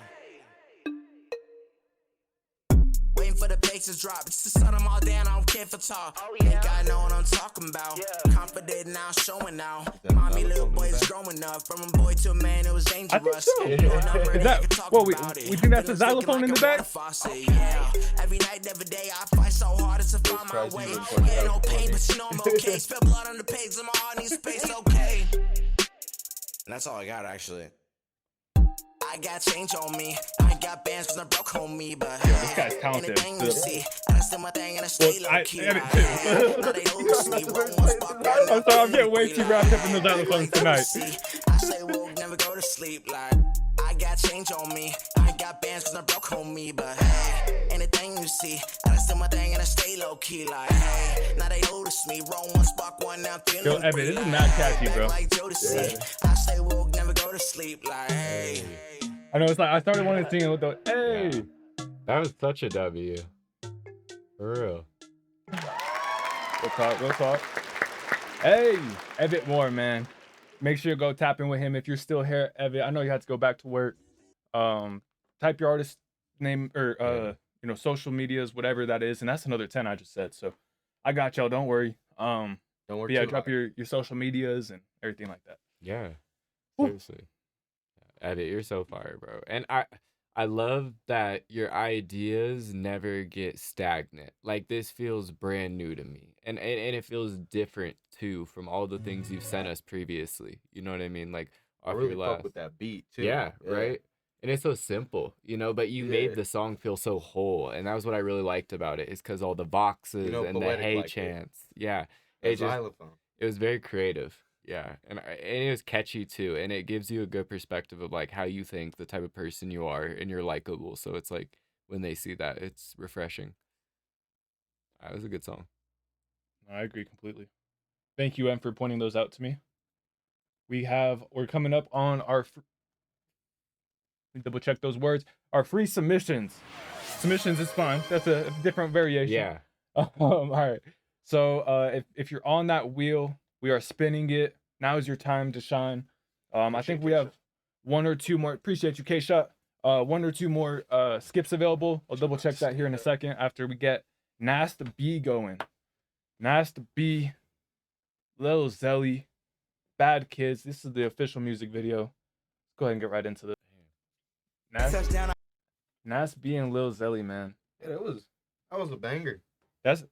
Waiting for the bass to drop, just to shut them all down, I don't care for talk. Think I know what I'm talking about. Confident now, showing now. Mommy, little boy is growing up. From a boy to a man, it was dangerous. I think so. Ain't no number Is they that- can talk whoa, we about it. think that's But a it's xylophone looking in the like a back? water faucet, yeah. Every night, every day, I fight so hard to find my way. Yeah, no pain, but you know I'm okay. Spill blood on the page, and my heart needs space, okay. And that's all I got, actually. I got change on me. I got bands cause I broke homie, but this guy's talented. anything you see, I still my thing and I stay Well, low I key. edit like, too. hey, now they notice me, roll one, spark one, I'm sorry, I'm getting way free too like, wrapped up in the back xylophones like tonight. Jodeci. I stay woke, never go to sleep like I got change on me. I got bands cause I broke homie, but hey, anything you see, I still my thing and I stay low key like hey, now they notice me, roll one, spark one, now I'm feeling Yo, Evitt, free this is like, mad catchy, back bro. like Jodeci. I stay woke, never go to sleep like hey. I know, it's like I started wanting to sing it with the hey. That was such a W. For real. Real talk. Hey, Evitt Moore, man. Make sure you go tap in with him if you're still here, Evitt. I know you had to go back to work. Type your artist name or social medias, whatever that is, and that's another 10 I just said. So I got y'all. Don't worry. Don't But worry. yeah, drop your social medias and everything like that. Yeah. Woo. Seriously. Evitt, you're so fire, bro. And I love that your ideas never get stagnant. Like, this feels brand new to me. And it feels different too from all the things you've sent us previously. You know what I mean? Like, I off really your fuck last. with that beat too. Yeah, right. And it's so simple, but you made Yeah. the song feel so whole, and that was what I really liked about it. Is because all the boxes and the Poetic hey liked it. chants. Yeah, The it just xylophone. it was very creative. Yeah, and it was catchy too, and it gives you a good perspective of like how you think, the type of person you are, and you're likable. So it's like when they see that, it's refreshing. That was a good song. I agree completely. Thank you, Em, for pointing those out to me. We're coming up on our double check those words. Our free submissions. Submissions is fine. That's a different variation. Yeah. All right. So if you're on that wheel, we are spinning it. Now is your time to shine. I think we have one or two more. Appreciate you, K-Shot. One or two more skips available. I'll double check that here in a second after we get Nast B going. Nast B, Lil Zelly, Bad Kids. This is the official music video. Let's go ahead and get right into this. Nast B and Lil Zelly, man. Yeah, that was a banger. That's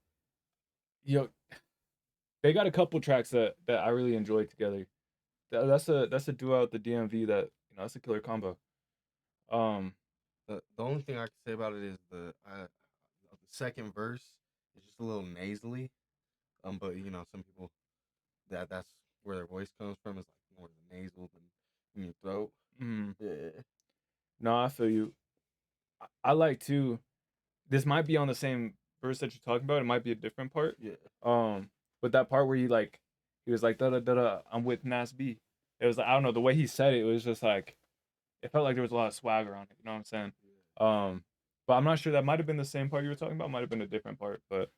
they got a couple tracks that I really enjoyed together. That's a duo at the DMV that that's a killer combo. The only thing I can say about it is the second verse is just a little nasally. But some people that's where their voice comes from is like more nasal than in your throat. Yeah. No, I feel you. I like to. This might be on the same verse that you're talking about. It might be a different part. Yeah. But that part where he was like da da da da. I'm with Nas B. It was like, I don't know, the way he said it, it was just like it felt like there was a lot of swagger on it. You know what I'm saying? Yeah. But I'm not sure. That might have been the same part you were talking about. Might have been a different part. But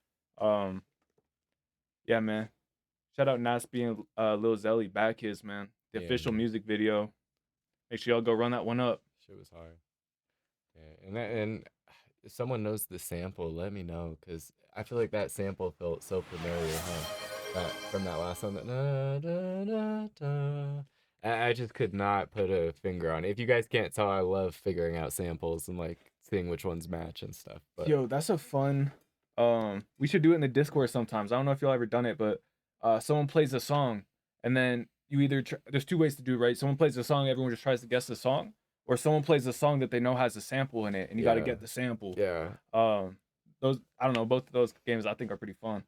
yeah, man. Shout out Nas B and Lil Zelly, Bad Kids, man. The official music video. Make sure y'all go run that one up. Shit was hard. Yeah, and if someone knows the sample, let me know, because I feel like that sample felt so familiar, huh? From that last song, that da, da, da, da. I just could not put a finger on it. If you guys can't tell, I love figuring out samples and like seeing which ones match and stuff. But Yo, that's a fun. We should do it in the Discord sometimes. I don't know if y'all ever done it, but someone plays a song, and then you either there's two ways to do it, right? Someone plays a song, everyone just tries to guess the song, or someone plays a song that they know has a sample in it, and you got to get the sample. Yeah. Those, I don't know, both of those games I think are pretty fun.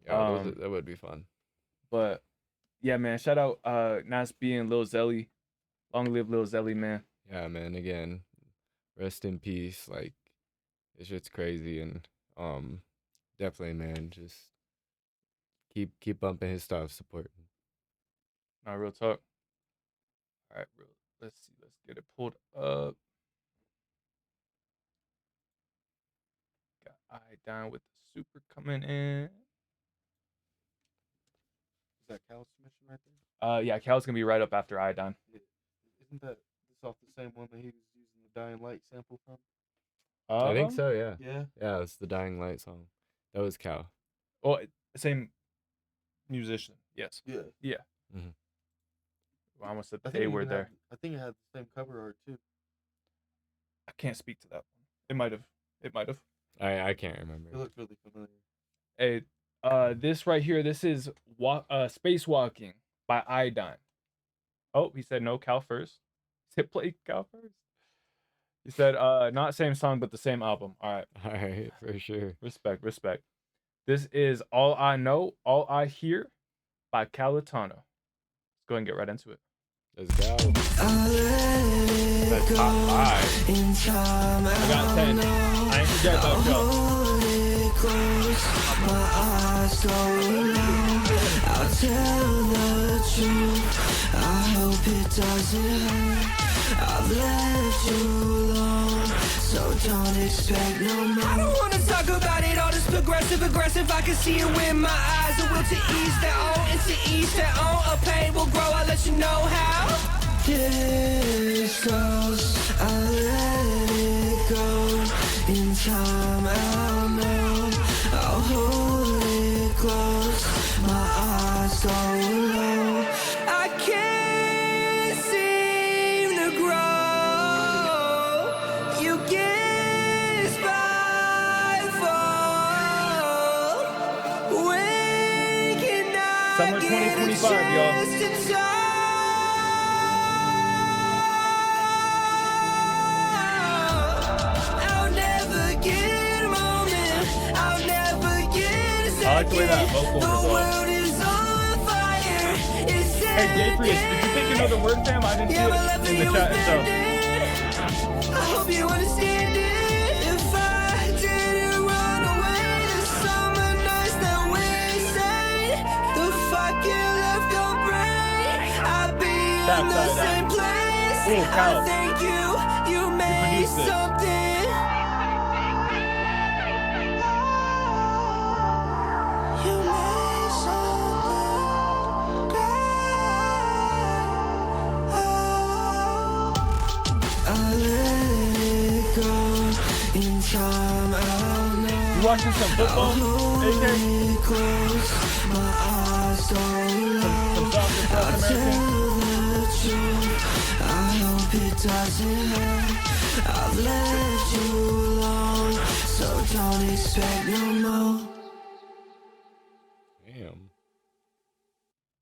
Yeah, that would be fun. But yeah, man, shout out Nas B and Lil Zelly. Long live Lil Zelly, man. Yeah, man. Again, rest in peace. Like, this shit's crazy, and definitely, man, just keep bumping his stuff, support. Not real talk. All right, bro. Let's see. Let's get it pulled up. Got I down with the super coming in. Is that Cal's submission right there? Yeah, Cal's gonna be right up after Iodine. Yeah. Isn't that this off the same one that he was using the Dying Light sample from? I think so, yeah. Yeah. Yeah, it's the Dying Light song. That was Cal. Oh, same musician. Yes. Yeah. Yeah. Mm-hmm. Well, I almost said I the think A it word even there. I think it had the same cover art too. I can't speak to that one. It might have. It might have. I can't remember. It looked really familiar. Hey, this right here. This is Spacewalking by Iodine. Oh, he said no, Cal first. He said play Cal first. He said not same song but the same album. All right. All right, for sure. Respect. This is All I Know, All I Hear by Calitano. Let's go ahead and get right into it. Let's go. That's top 5. I got 10. I ain't forget about y'all. I'll tell the truth. I hope it doesn't hurt. I've left you alone, so don't expect no more. I don't wanna talk about it, all this progressive, aggressive. I can see it with my eyes. A will to ease their own, and to ease their own. A pain will grow, I'll let you know how. This goes, I'll let it go. In time I'll know, I'll hold it close. My eyes go low. I can't seem to grow. You guess by fall. When can I Summer 2025, y'all. I like the way that vocal resolves. Hey, Gatrius, did you think you know the word, fam? I didn't see it in the chat itself. I hope you understand it. If I didn't run away, the summer nights that we stayed, the fucking left your brain, I'd be in the same place. Ooh, Cal. I thank you, you made something. You I'm out now. You watching some football? AK? Close my eyes, don't lie. Some soccer, South Tell American? the truth, I hope it doesn't hurt. I've left you alone, so don't expect no more. Damn.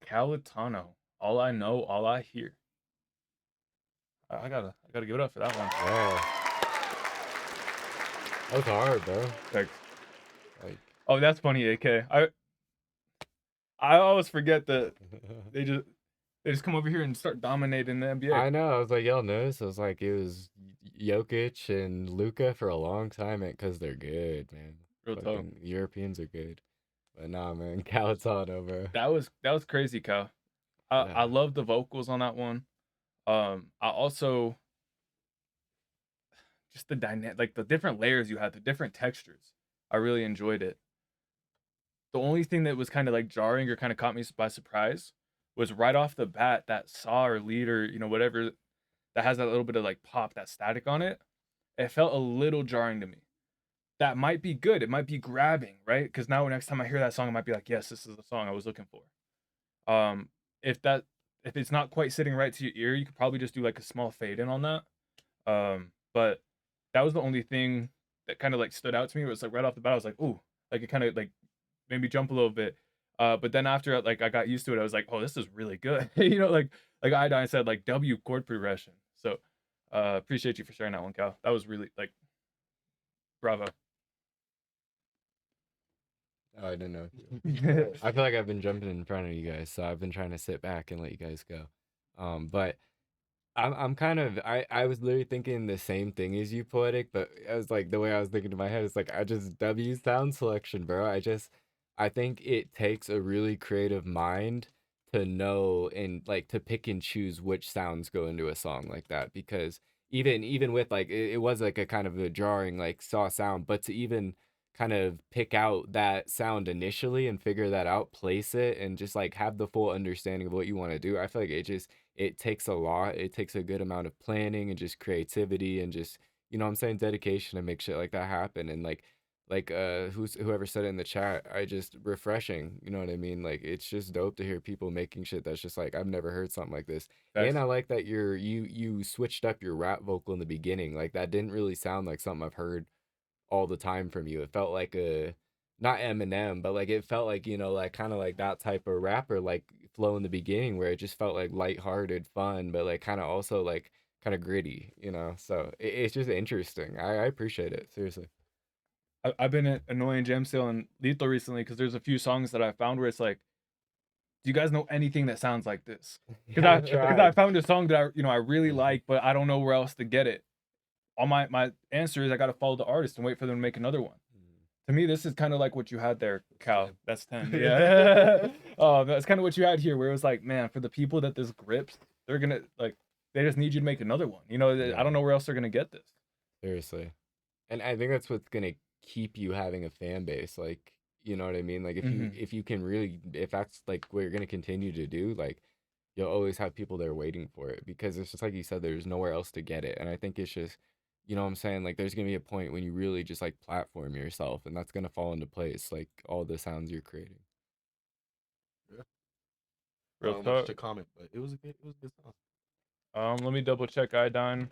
Calitano. All I know, all I hear. I gotta give it up for that one. Yeah. That was hard, bro. Thanks. Like, Oh, that's funny, AK. I always forget that they just come over here and start dominating the NBA. I know. I was like, y'all notice? I was like, it was Jokic and Luka for a long time, because they're good, man. Real talk. Fucking Europeans are good. But nah, man. Calitano, bro. That was crazy, Cal. I love the vocals on that one. I also just the dynamic, like the different layers you had, the different textures. I really enjoyed it. The only thing that was kind of like jarring or kind of caught me by surprise was right off the bat that saw or lead or whatever that has that little bit of like pop, that static on it. It felt a little jarring to me. That might be good. It might be grabbing, right? Because now next time I hear that song, I might be like, yes, this is the song I was looking for. If it's not quite sitting right to your ear, you could probably just do like a small fade in on that. But that was the only thing that kind of like stood out to me. It was like right off the bat, I was like, ooh, like it kind of like made me jump a little bit. But then after like I got used to it, I was like, oh, this is really good. Like Iodine said, like W chord progression. So appreciate you for sharing that one, Cal. That was really like bravo. Oh, I didn't know. I feel like I've been jumping in front of you guys, so I've been trying to sit back and let you guys go. But I'm kind of I was literally thinking the same thing as you, Poetic, but I was like the way I was thinking in my head is like I just W sound selection, bro. I think it takes a really creative mind to know and like to pick and choose which sounds go into a song like that, because even with like it was like a kind of a jarring like saw sound, but to even kind of pick out that sound initially and figure that out, place it, and just like have the full understanding of what you want to do. I feel like it takes a lot. It takes a good amount of planning and just creativity and just, what I'm saying, dedication to make shit like that happen. And like whoever said it in the chat, I just refreshing, you know what I mean? Like it's just dope to hear people making shit that's just like I've never heard something like this. Thanks. And I like that you switched up your rap vocal in the beginning. Like that didn't really sound like something I've heard all the time from you. It felt like not Eminem, but like it felt like, like kind of like that type of rapper like flow in the beginning, where it just felt like lighthearted fun, but like kind of also like kind of gritty, so it's just interesting. I appreciate it, seriously. I've been annoying JMCL and Lethal recently because there's a few songs that I found where it's like, do you guys know anything that sounds like this? Because I found a song that I really like, but I don't know where else to get it. All my answer is I got to follow the artist and wait for them to make another one. To me, this is kind of like what you had there, Cal. That's 10. Yeah. That's kind of what you had here, where it was like, man, for the people that this grips, they're gonna like, they just need you to make another one. I don't know where else they're gonna get this. Seriously, and I think that's what's gonna keep you having a fan base. Like, you know what I mean? Like if you can really, if that's like what you're gonna continue to do, like you'll always have people there waiting for it, because it's just like you said, there's nowhere else to get it. And I think it's just, you know what I'm saying? Like there's gonna be a point when you really just like platform yourself, and that's gonna fall into place, like all the sounds you're creating. Yeah. Real much talk. to comment, but it was a good song. Let me double check Iodine.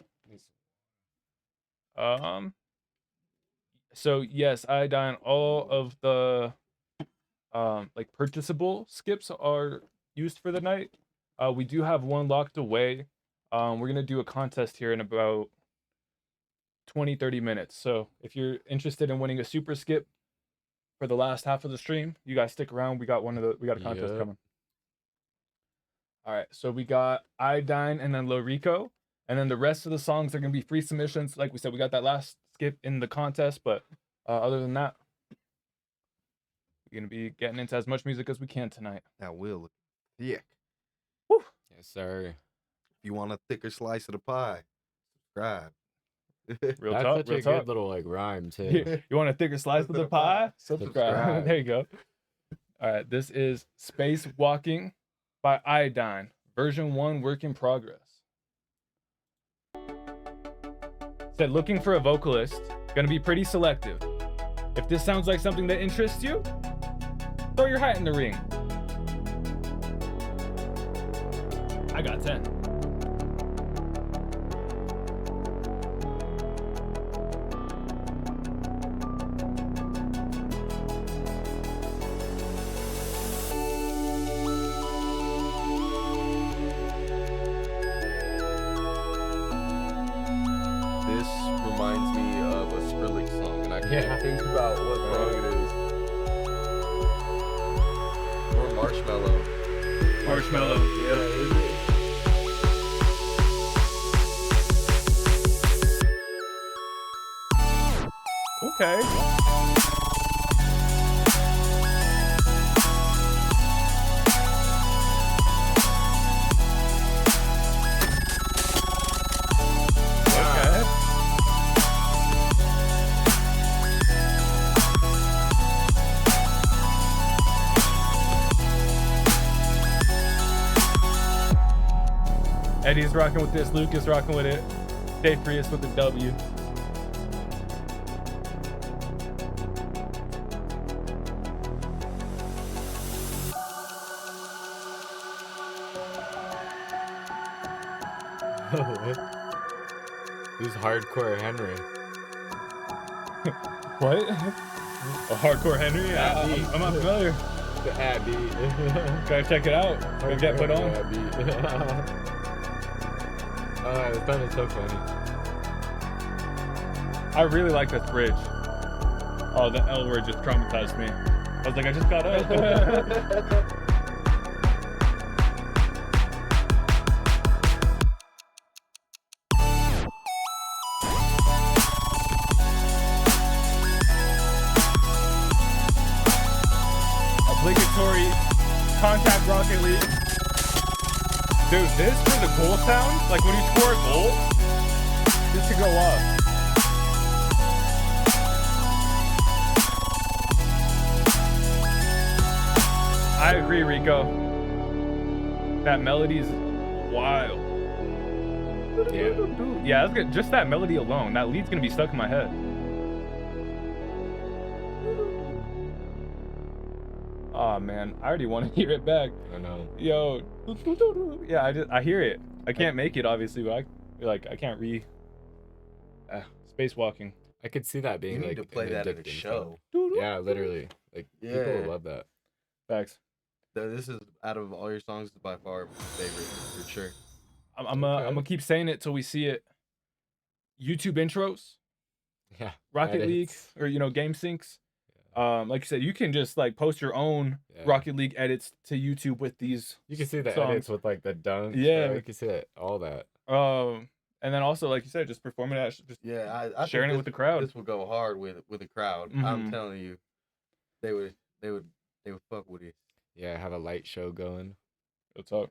So yes, Iodine, all of the like purchasable skips are used for the night. We do have one locked away. We're gonna do a contest here in about 20-30 minutes. So if you're interested in winning a super skip for the last half of the stream, you guys stick around. We got a contest coming. All right, so we got Iodine and then Lorico, and then the rest of the songs are gonna be free submissions. Like we said, we got that last skip in the contest, but other than that, we're gonna be getting into as much music as we can tonight. That will look thick. Woo. Yes, sir. If you want a thicker slice of the pie, subscribe. Real That's talk, such real a talk. good little like rhyme too. You want a thicker slice of the pie? Subscribe. Subscribe. There you go. All right, this is Space Walking by Iodine, version 1, work in progress. Said looking for a vocalist. Gonna be pretty selective. If this sounds like something that interests you, throw your hat in the ring. I got 10. This reminds me of a Skrillex song, and I can't think about what song it is. Or Marshmello. Marshmello. Yeah. Okay. Okay. Eddie's rocking with this. Luke is rocking with it. Dave Prius with the W. Who's Hardcore Henry? What? A Hardcore Henry? I'm not familiar. The Abby. Gotta check it out. Gotta get put on. Oh, I thought it was so funny. I really like this bridge. Oh, the L word just traumatized me. I was like, I just got up. Obligatory contact Rocket League. Dude, this for the goal sound, like when you score a goal, this should go up. I agree, Rico. That melody is wild. Yeah. Yeah, that's good. Just that melody alone, that lead's gonna be stuck in my head. Oh man, I already want to hear it back. I know. Yo, yeah, I hear it. I can't make it obviously, but I can't spacewalking. I could see that being You need like to play an that in a addicting show. song. Yeah, literally. Like people Yeah. will love that. Facts. This is, out of all your songs, by far my favorite, for sure. I'm gonna keep saying it till we see it. YouTube intros, Yeah. Rocket League, edits. or game syncs. Like you said, you can just like post your own Yeah. Rocket League edits to YouTube with these. You can see the songs. edits with like the dunks. Yeah. Bro. You can see it, all that. And then also, like you said, just performing it, just Yeah, I sharing it think with the crowd. This would go hard with a crowd. Mhm. I'm telling you, they would fuck with it. Yeah, have a light show going. What's up?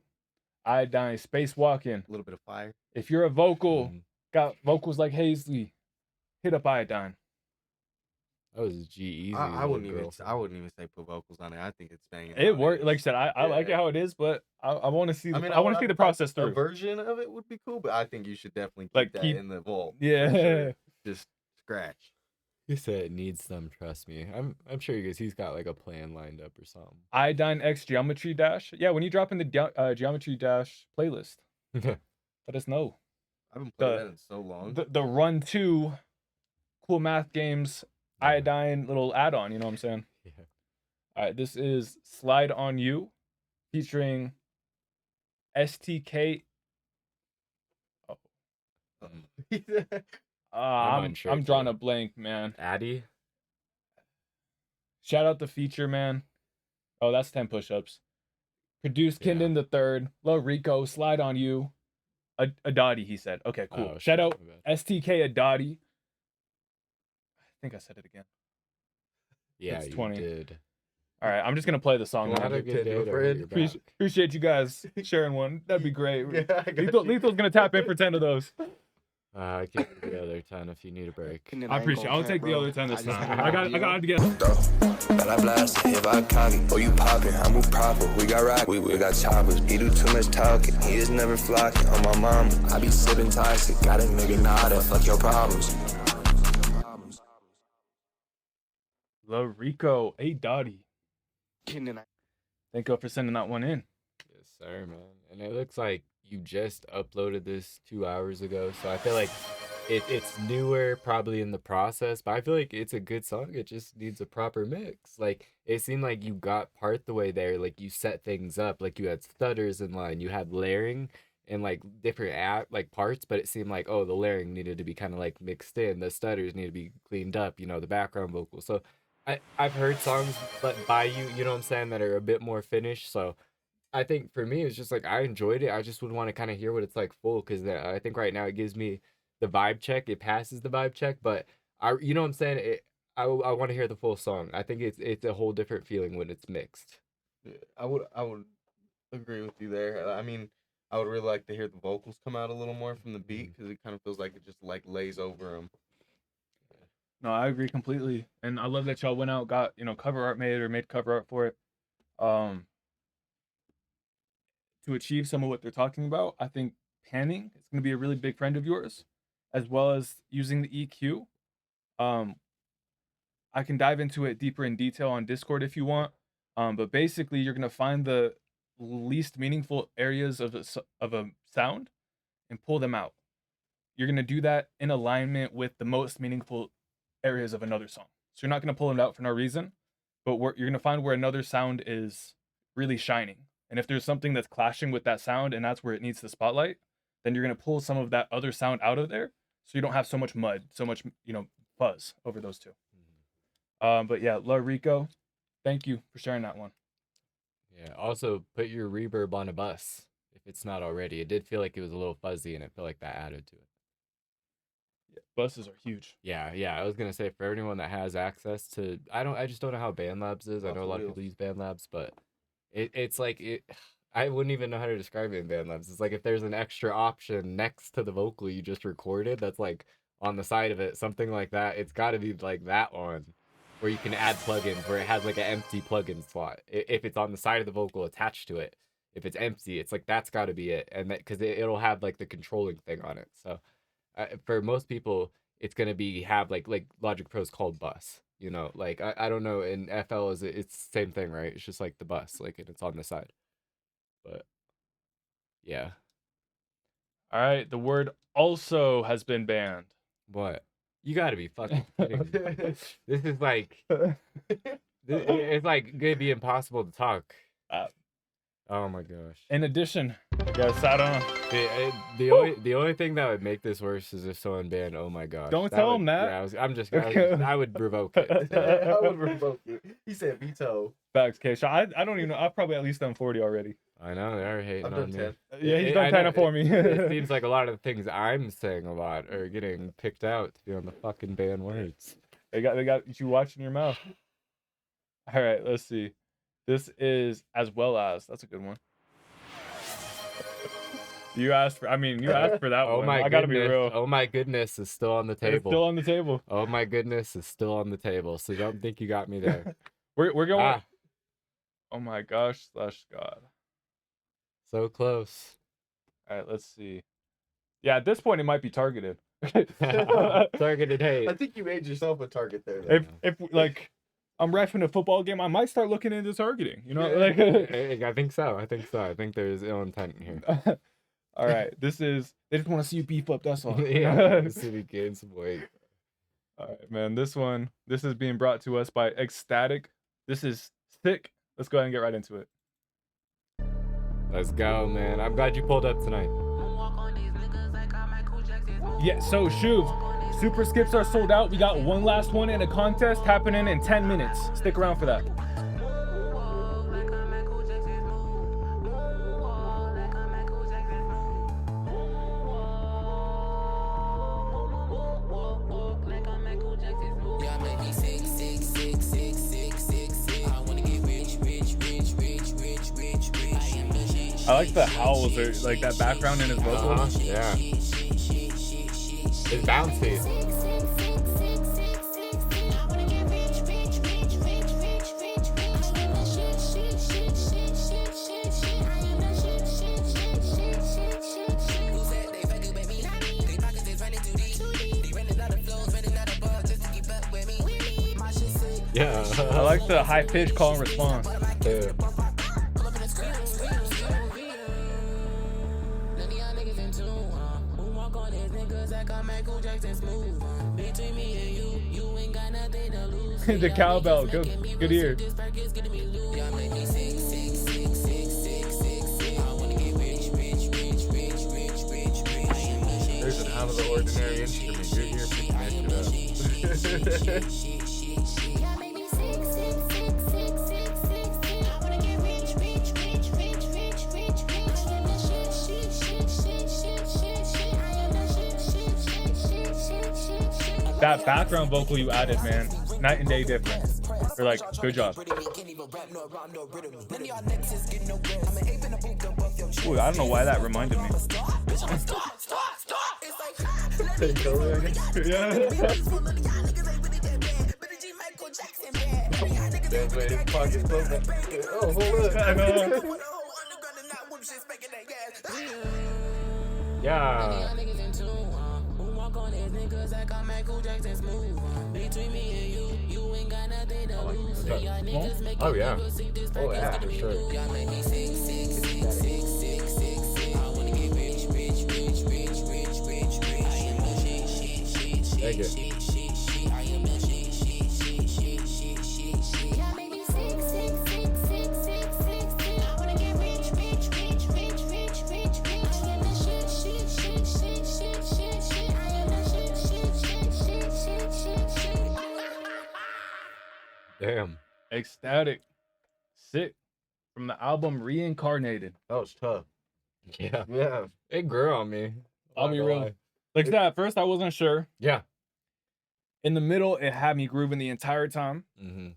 Iodine, spacewalking. A little bit of fire. If you're a vocal, Mhm. got vocals like Hazley, hit up Iodine. That was G-Eazy. I wouldn't even say put vocals on it. I think it's banging. It how worked. is. Like I said, I like it Yeah. how it is, but I want to see. I mean, I want to see the process A through. version of it would be cool, but I think you should definitely keep Like, that keep- in the vault. for Yeah. sure. Just scratch. He said it needs some, trust me. I'm sure he's got like a plan lined up or something. Iodine X Geometry Dash. Yeah, when you drop in the Geometry Dash playlist, let us know. I haven't played that in so long. The Run 2 Cool Math Games Iodine little add-on, you know what I'm saying? Yeah. All right, this is Slide on You featuring STK. I'm unsure I'm drawing too. a blank, man. Addy? Shout out the feature, man. Oh, that's 10 push-ups. Produced Yeah. Kindon the Third. Lil Rico, Slide on You. Adati, he said. Okay, cool. Oh, Shout shit, out my bad. STK Adati. I think I said it again. Yeah, It's you 20. did. All right, I'm just gonna play the song. You now. Had a give good 10 to day a to friend? hurt your back. Appreciate you guys sharing one. That'd be great. Yeah, I got you. Lethal's gonna tap in for 10 of those. I can do the other 10 if you need a break. I appreciate it. I'll take the other 10 this time. I got to get. But I blast it if I cock it. Oh, you poppin', I move proper. We got rock, we got choppers. He do too much talking, he is never flocking. On my mama, I be sippin' toxic. Got a nigga nada, fuck your problems. Love Rico. Hey, Dottie. Thank you for sending that one in. Yes, sir, man. And it looks like you just uploaded this 2 hours ago, so I feel like it's newer, probably in the process, but I feel like it's a good song. It just needs a proper mix. Like, it seemed like you got part the way there, like you set things up, like you had stutters in line, you had layering and like different like parts, but it seemed like, oh, the layering needed to be kind of like mixed in, the stutters need to be cleaned up, the background vocals. So I've heard songs by you, you know what I'm saying, that are a bit more finished. So I think for me, it's just like I enjoyed it. I just would want to kind of hear what it's like full, because I think right now it gives me the vibe check. It passes the vibe check, but you know what I'm saying. I want to hear the full song. I think it's a whole different feeling when it's mixed. I would agree with you there. I mean, I would really like to hear the vocals come out a little more from the beat, because it kind of feels like it just like lays over them. No, I agree completely, and I love that y'all went out, got cover art made or made cover art for it. To achieve some of what they're talking about, I think panning is going to be a really big friend of yours, as well as using the EQ. I can dive into it deeper in detail on Discord if you want, but basically you're going to find the least meaningful areas of a sound and pull them out. You're going to do that in alignment with the most meaningful areas of another song. So you're not going to pull them out for no reason, but you're going to find where another sound is really shining. And if there's something that's clashing with that sound and that's where it needs the spotlight, then you're going to pull some of that other sound out of there, so you don't have so much mud, so much, fuzz over those two. But yeah, La Rico, thank you for sharing that one. Yeah, also put your reverb on a bus if it's not already. It did feel like it was a little fuzzy, and it felt like that added to it. Yeah, buses are huge. Yeah, I was gonna say, for anyone that has access to, I just don't know how BandLabs is. I know a lot of people use BandLabs, but it's like I wouldn't even know how to describe it in BandLabs. It's like if there's an extra option next to the vocal you just recorded that's like on the side of it, something like that. It's got to be like that one, where you can add plugins, where it has like an empty plugin slot. If it's on the side of the vocal attached to it, if it's empty, it's like that's got to be it, and that because it'll have like the controlling thing on it. So for most people, it's gonna have like Logic Pro's called bus. Like I don't know, in FL it's the same thing, right? It's just like the bus, like, and it's on the side. But yeah. All right, the word also has been banned. What? You gotta be fucking kidding me. This is like it's like gonna be impossible to talk. Oh my gosh. In addition, sat on. The only thing that would make this worse is if someone banned "Oh my gosh." Don't tell him that. Yeah, I would revoke it. I would revoke it. He said veto. Facts, K. I don't even know. I've probably at least done 40 already. I know, they're hating I've on done me. 10. Yeah, he's done 10 for me. It seems like a lot of the things I'm saying a lot are getting picked out to be on the fucking banned words. They got you watching your mouth. All right, let's see. This is As Well As. That's a good one. You asked for that Oh one. my I gotta be goodness. real. Oh my goodness is still on the table. It's still on the table. Oh my goodness is still on the table. So don't think you got me there. We're going. Oh my gosh / God. So close. All right, let's see. Yeah, at this point it might be targeted. Targeted hate. I think you made yourself a target there. Though. If like I'm reffing a football game, I might start looking into targeting. I think so. I think there's ill intent here. All right, they just want to see you beef up. That's all. Yeah, city gain some weight. All right, man. This is being brought to us by Ecstatic. This is sick. Let's go ahead and get right into it. Let's go, man. I'm glad you pulled up tonight. Yeah, so Shuv, super skips are sold out. We got one last one in a contest happening in 10 minutes. Stick around for that. I like the howls or like that background in his vocals. Yeah. It's bouncy. Yeah. I like the high pitch call and response. Yeah. The cowbell, good ear. There's an out of the ordinary instrument. You're here picking that shit up. That background vocal you added, man, night and day difference. You're like, good job. Ooh, I don't know why that reminded me. Oh, hold up. Yeah. Oh yeah. Oh yeah, for sure. Thank you. Damn. Ecstatic. Sick. From the album Reincarnated. That was tough. Yeah. Yeah. It grew on me. I'll be Not gonna real. lie. Like that, at first I wasn't sure. Yeah. In the middle, it had me grooving the entire time. Mm-hmm.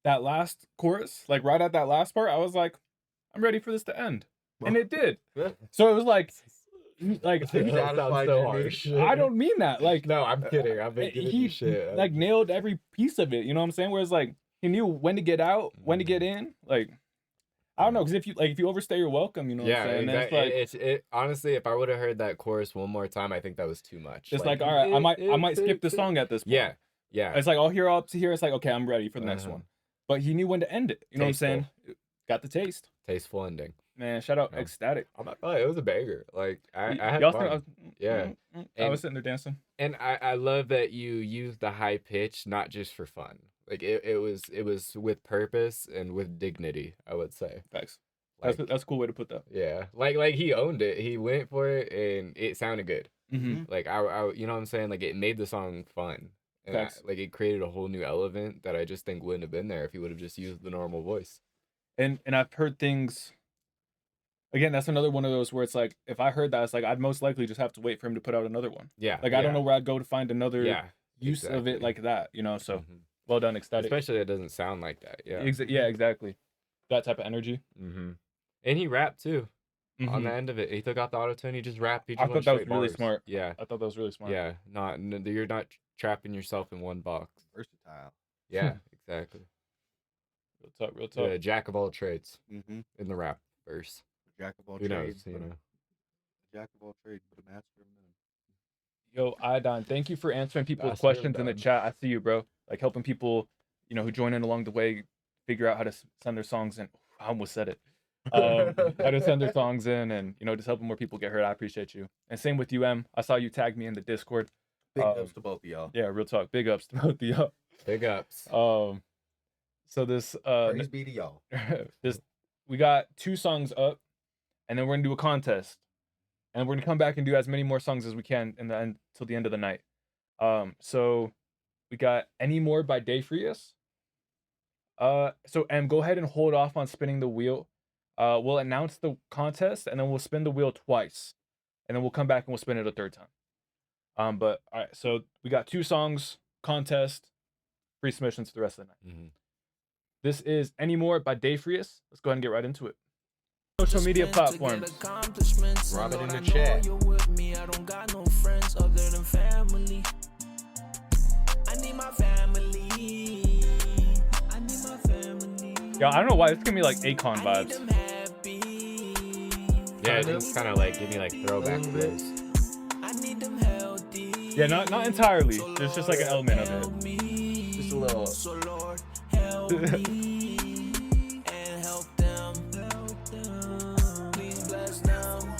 That last chorus, like right at that last part, I was like, I'm ready for this to end. And it did. So it was like That sounds so harsh. I don't mean that. Like, No, I'm kidding. I've been giving you shit. like nailed every piece of it. You know what I'm saying? Whereas like he knew when to get out, when to get in. Like, I don't know, because if you overstay your welcome, you know what I'm saying? And exactly. it's like It honestly, if I would have heard that chorus one more time, I think that was too much. it's like, all right, I might skip the song at this point. Yeah, yeah. It's like I'll hear up to here. It's like, okay, I'm ready for the next one. But he knew when to end it. You know what I'm saying? Got the taste. Tasteful ending. Man, shout out Yeah. Ecstatic. I'm not gonna lie, it was a banger. Like I had Y'all fun. Yeah. I was sitting there dancing. And I love that you used the high pitch not just for fun. Like it was with purpose and with dignity, I would say. Facts. Like, That's a cool way to put that. yeah. Like he owned it. He went for it and it sounded good. Mm-hmm. Like I you know what I'm saying? Like it made the song fun. And Facts. like it created a whole new element that I just think wouldn't have been there if he would have just used the normal voice. And I've heard things. Again, that's another one of those where it's like, if I heard that, it's like I'd most likely just have to wait for him to put out another one. Yeah. Like I don't know where I'd go to find another use of exactly. it like that, you know. So Mhm. well done, Ecstatic. Especially it doesn't sound like that. Yeah. Yeah, exactly. That type of energy. Mm-hmm. And he rapped too. On Mhm. the end of it, he took out the auto tune. He just rapped. He just I went thought that was straight really bars. smart. Yeah. I thought that was really smart. Yeah. You're not trapping yourself in one box. Versatile. Yeah. Exactly. Real talk, real talk. Yeah, jack of all trades Mm-hmm. in the rap verse. Jack of all Who trades. knows? You but know. Jack of all trades, but a master of none. Yo, Iodine, thank you for answering people's Master of questions in the none. chat. I see you, bro. Like helping people, you know, who join in along the way, figure out how to send their songs in. I almost said it. How to send their songs in, and you know, just helping more people get heard. I appreciate you. And same with you, M. I saw you tag me in the Discord. Big ups to both of y'all. Yeah, real talk. Big ups to both of y'all. Big ups. So this Praise be to y'all. we got 2 songs up, and then we're gonna do a contest, and we're gonna come back and do as many more songs as we can in the end till the end of the night. So we got Any More by Dayfrius. So M, go ahead and hold off on spinning the wheel. We'll announce the contest, and then we'll spin the wheel twice, and then we'll come back and we'll spin it a third time. But all right, so we got 2 songs, contest, free submissions for the rest of the night. Mm-hmm. This is Any More by Dayfrius. Let's go ahead and get right into it. social media platforms. Drop it in the chat. You're with me, I don't got no friends other than family. I need my family. I need my family. Yo, I don't know why it's giving me like Akon vibes. Yeah, I think it's kind of like give me like throwback flows. I need them healthy. Yeah, not entirely. There's just like an element of it. Just a little. So Lord, help me and help them. Please bless them.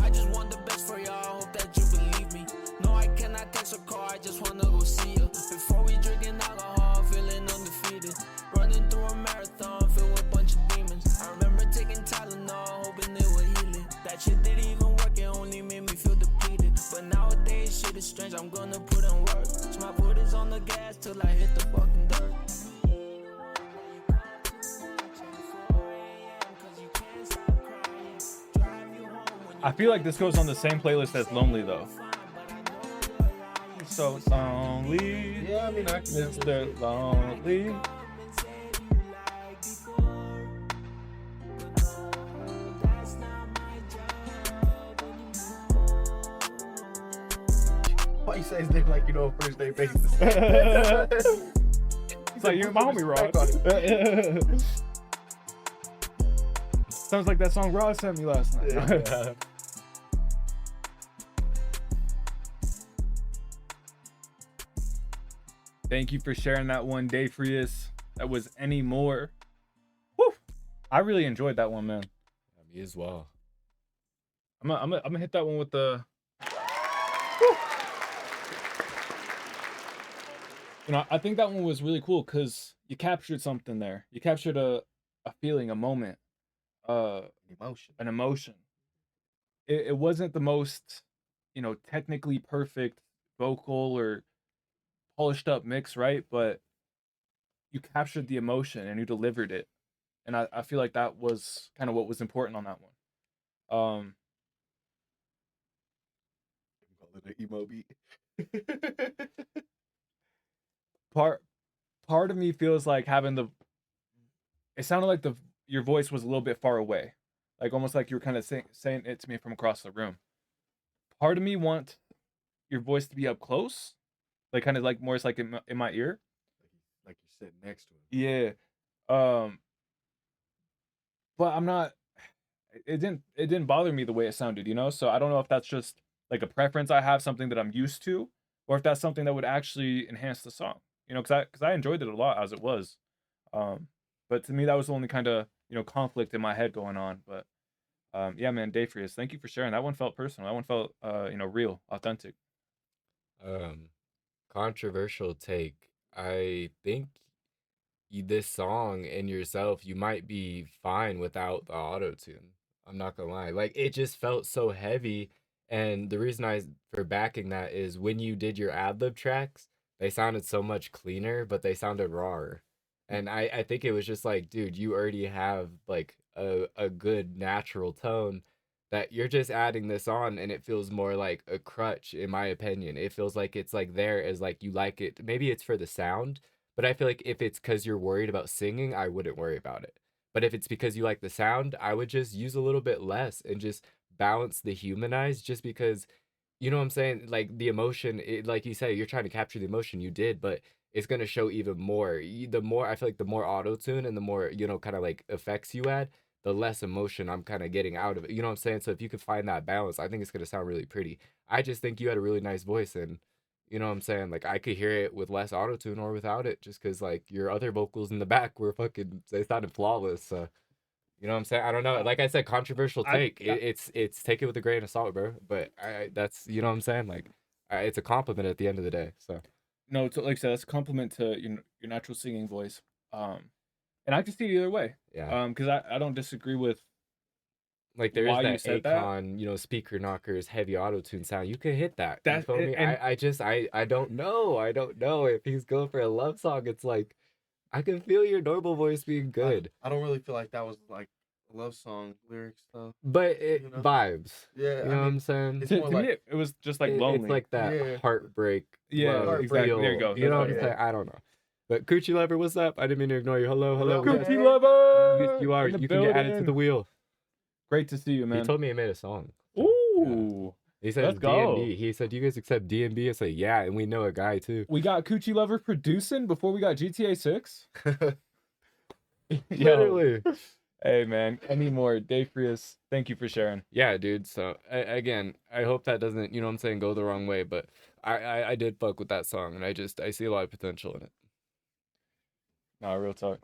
I just want the best for y'all. Hope that you believe me. No, I cannot catch a car. I just wanna go see you. Before we drinking alcohol, feeling undefeated. Running through a marathon filled with a bunch of demons. I remember taking Tylenol, hoping it would heal it. That shit didn't even work. It only made me feel depleted. But nowadays, shit is strange. I'm gonna put in work. So my foot is on the gas till I hit the fucking dirt. I feel like this goes on the same playlist as Lonely though. So lonely. Yeah, I mean, I can. Mr. Lonely. Why you say his name like you know a first name basis? It's like you're my homie, Rod. Sounds like that song Rod sent me last night. Yeah. Thank you for sharing that one, Dayfrius. That was Any More. Woo! I really enjoyed that one, man. Yeah, me as well. I'm gonna hit that one with the. You know, I think that one was really cool because you captured something there. You captured a feeling, a moment, Emotion. an emotion. It wasn't the most, you know, technically perfect vocal or polished up mix, right? But you captured the emotion and you delivered it. And I feel like that was kind of what was important on that one. Call it an emo beat. Part of me feels like having it sounded like your voice was a little bit far away, like almost like you were kind of saying it to me from across the room. Part of me wants your voice to be up close, like kind of like more it's like in my ear, Like you're sitting next to him. yeah. But I'm not. It didn't bother me the way it sounded, you know. So I don't know if that's just like a preference I have, something that I'm used to, or if that's something that would actually enhance the song. You know, because I enjoyed it a lot as it was. But to me, that was the only kind of, you know, conflict in my head going on. But yeah, man, Dayfrius, thank you for sharing. That one felt personal. That one felt, you know, real, authentic. Controversial take. I think this song and yourself, you might be fine without the auto tune. I'm not gonna lie. Like it just felt so heavy. And the reason for backing that is when you did your ad lib tracks, they sounded so much cleaner, but they sounded rawer. And I think it was just like, dude, you already have like a good natural tone that you're just adding this on and it feels more like a crutch, in my opinion. It feels like it's like there as like you like it. Maybe it's for the sound, but I feel like if it's because you're worried about singing, I wouldn't worry about it. But if it's because you like the sound, I would just use a little bit less and just balance the humanize, just because, you know what I'm saying? Like the emotion, like you say, you're trying to capture the emotion, you did, but it's going to show even more. The more, I feel like the more auto-tune and the more, you know, kind of like effects you add, the less emotion I'm kind of getting out of it. You know what I'm saying? So if you could find that balance, I think it's going to sound really pretty. I just think you had a really nice voice, and you know what I'm saying? Like I could hear it with less auto-tune or without it, just because like your other vocals in the back were fucking, they sounded flawless. So you know what I'm saying? I don't know. Like I said, controversial take. It's take it with a grain of salt, bro. But that's, you know what I'm saying? Like it's a compliment at the end of the day. So No, it's like I said, that's a compliment to your natural singing voice. And I can see it either way. yeah, Because I don't disagree with like there why you is said that that. Akon, you know, speaker knockers, heavy auto tune sound. You could hit that. You That- feel me? and- I don't know. I don't know if he's going for a love song. It's like I can feel your normal voice being good, I don't really feel like that was like a love song lyric stuff. but it You know? vibes. Yeah, You know what I'm saying? it's To more me, like it was just like lonely. It's like that Yeah. heartbreak. Yeah, love exactly. feel, There you go. You know what That's I'm what saying? I don't know. But Coochie Lover, what's up? I didn't mean to ignore you. Hello. Yes. Coochie lover. You are. in the You can get added to building. the wheel. Great to see you, man. He told me he made a song. Ooh. He said Let's D&B. He said, "You guys accept D&B?" I said, "Yeah," and we know a guy too. We got Coochie Lover producing before we got GTA 6. Literally. Hey, man. Any more? Dave Frias, thank you for sharing. Yeah, dude. So again, I hope that doesn't, you know what I'm saying, go the wrong way. But I did fuck with that song, and I see a lot of potential in it. Nah, real talk.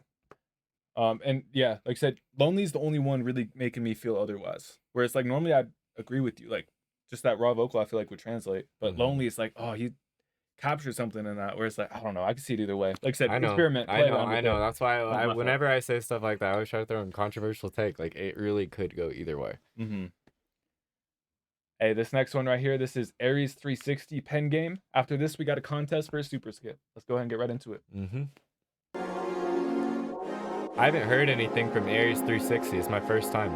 And yeah, like I said, Lonely's the only one really making me feel otherwise. Where it's like normally I agree with you, like just that raw vocal I feel like would translate. But Lonely is like, oh, he captured something in that where it's like, I don't know, I can see it either way. Like I said, experiment. I know. That's why Not my whenever I say stuff like that, I always try to throw in controversial take. Like it really could go either way. Mm-hmm. Hey, this next one right here, this is Aries 360 pen game. After this, we got a contest for a super skip. Let's go ahead and get right into it. I haven't heard anything from Aries 360. It's my first time.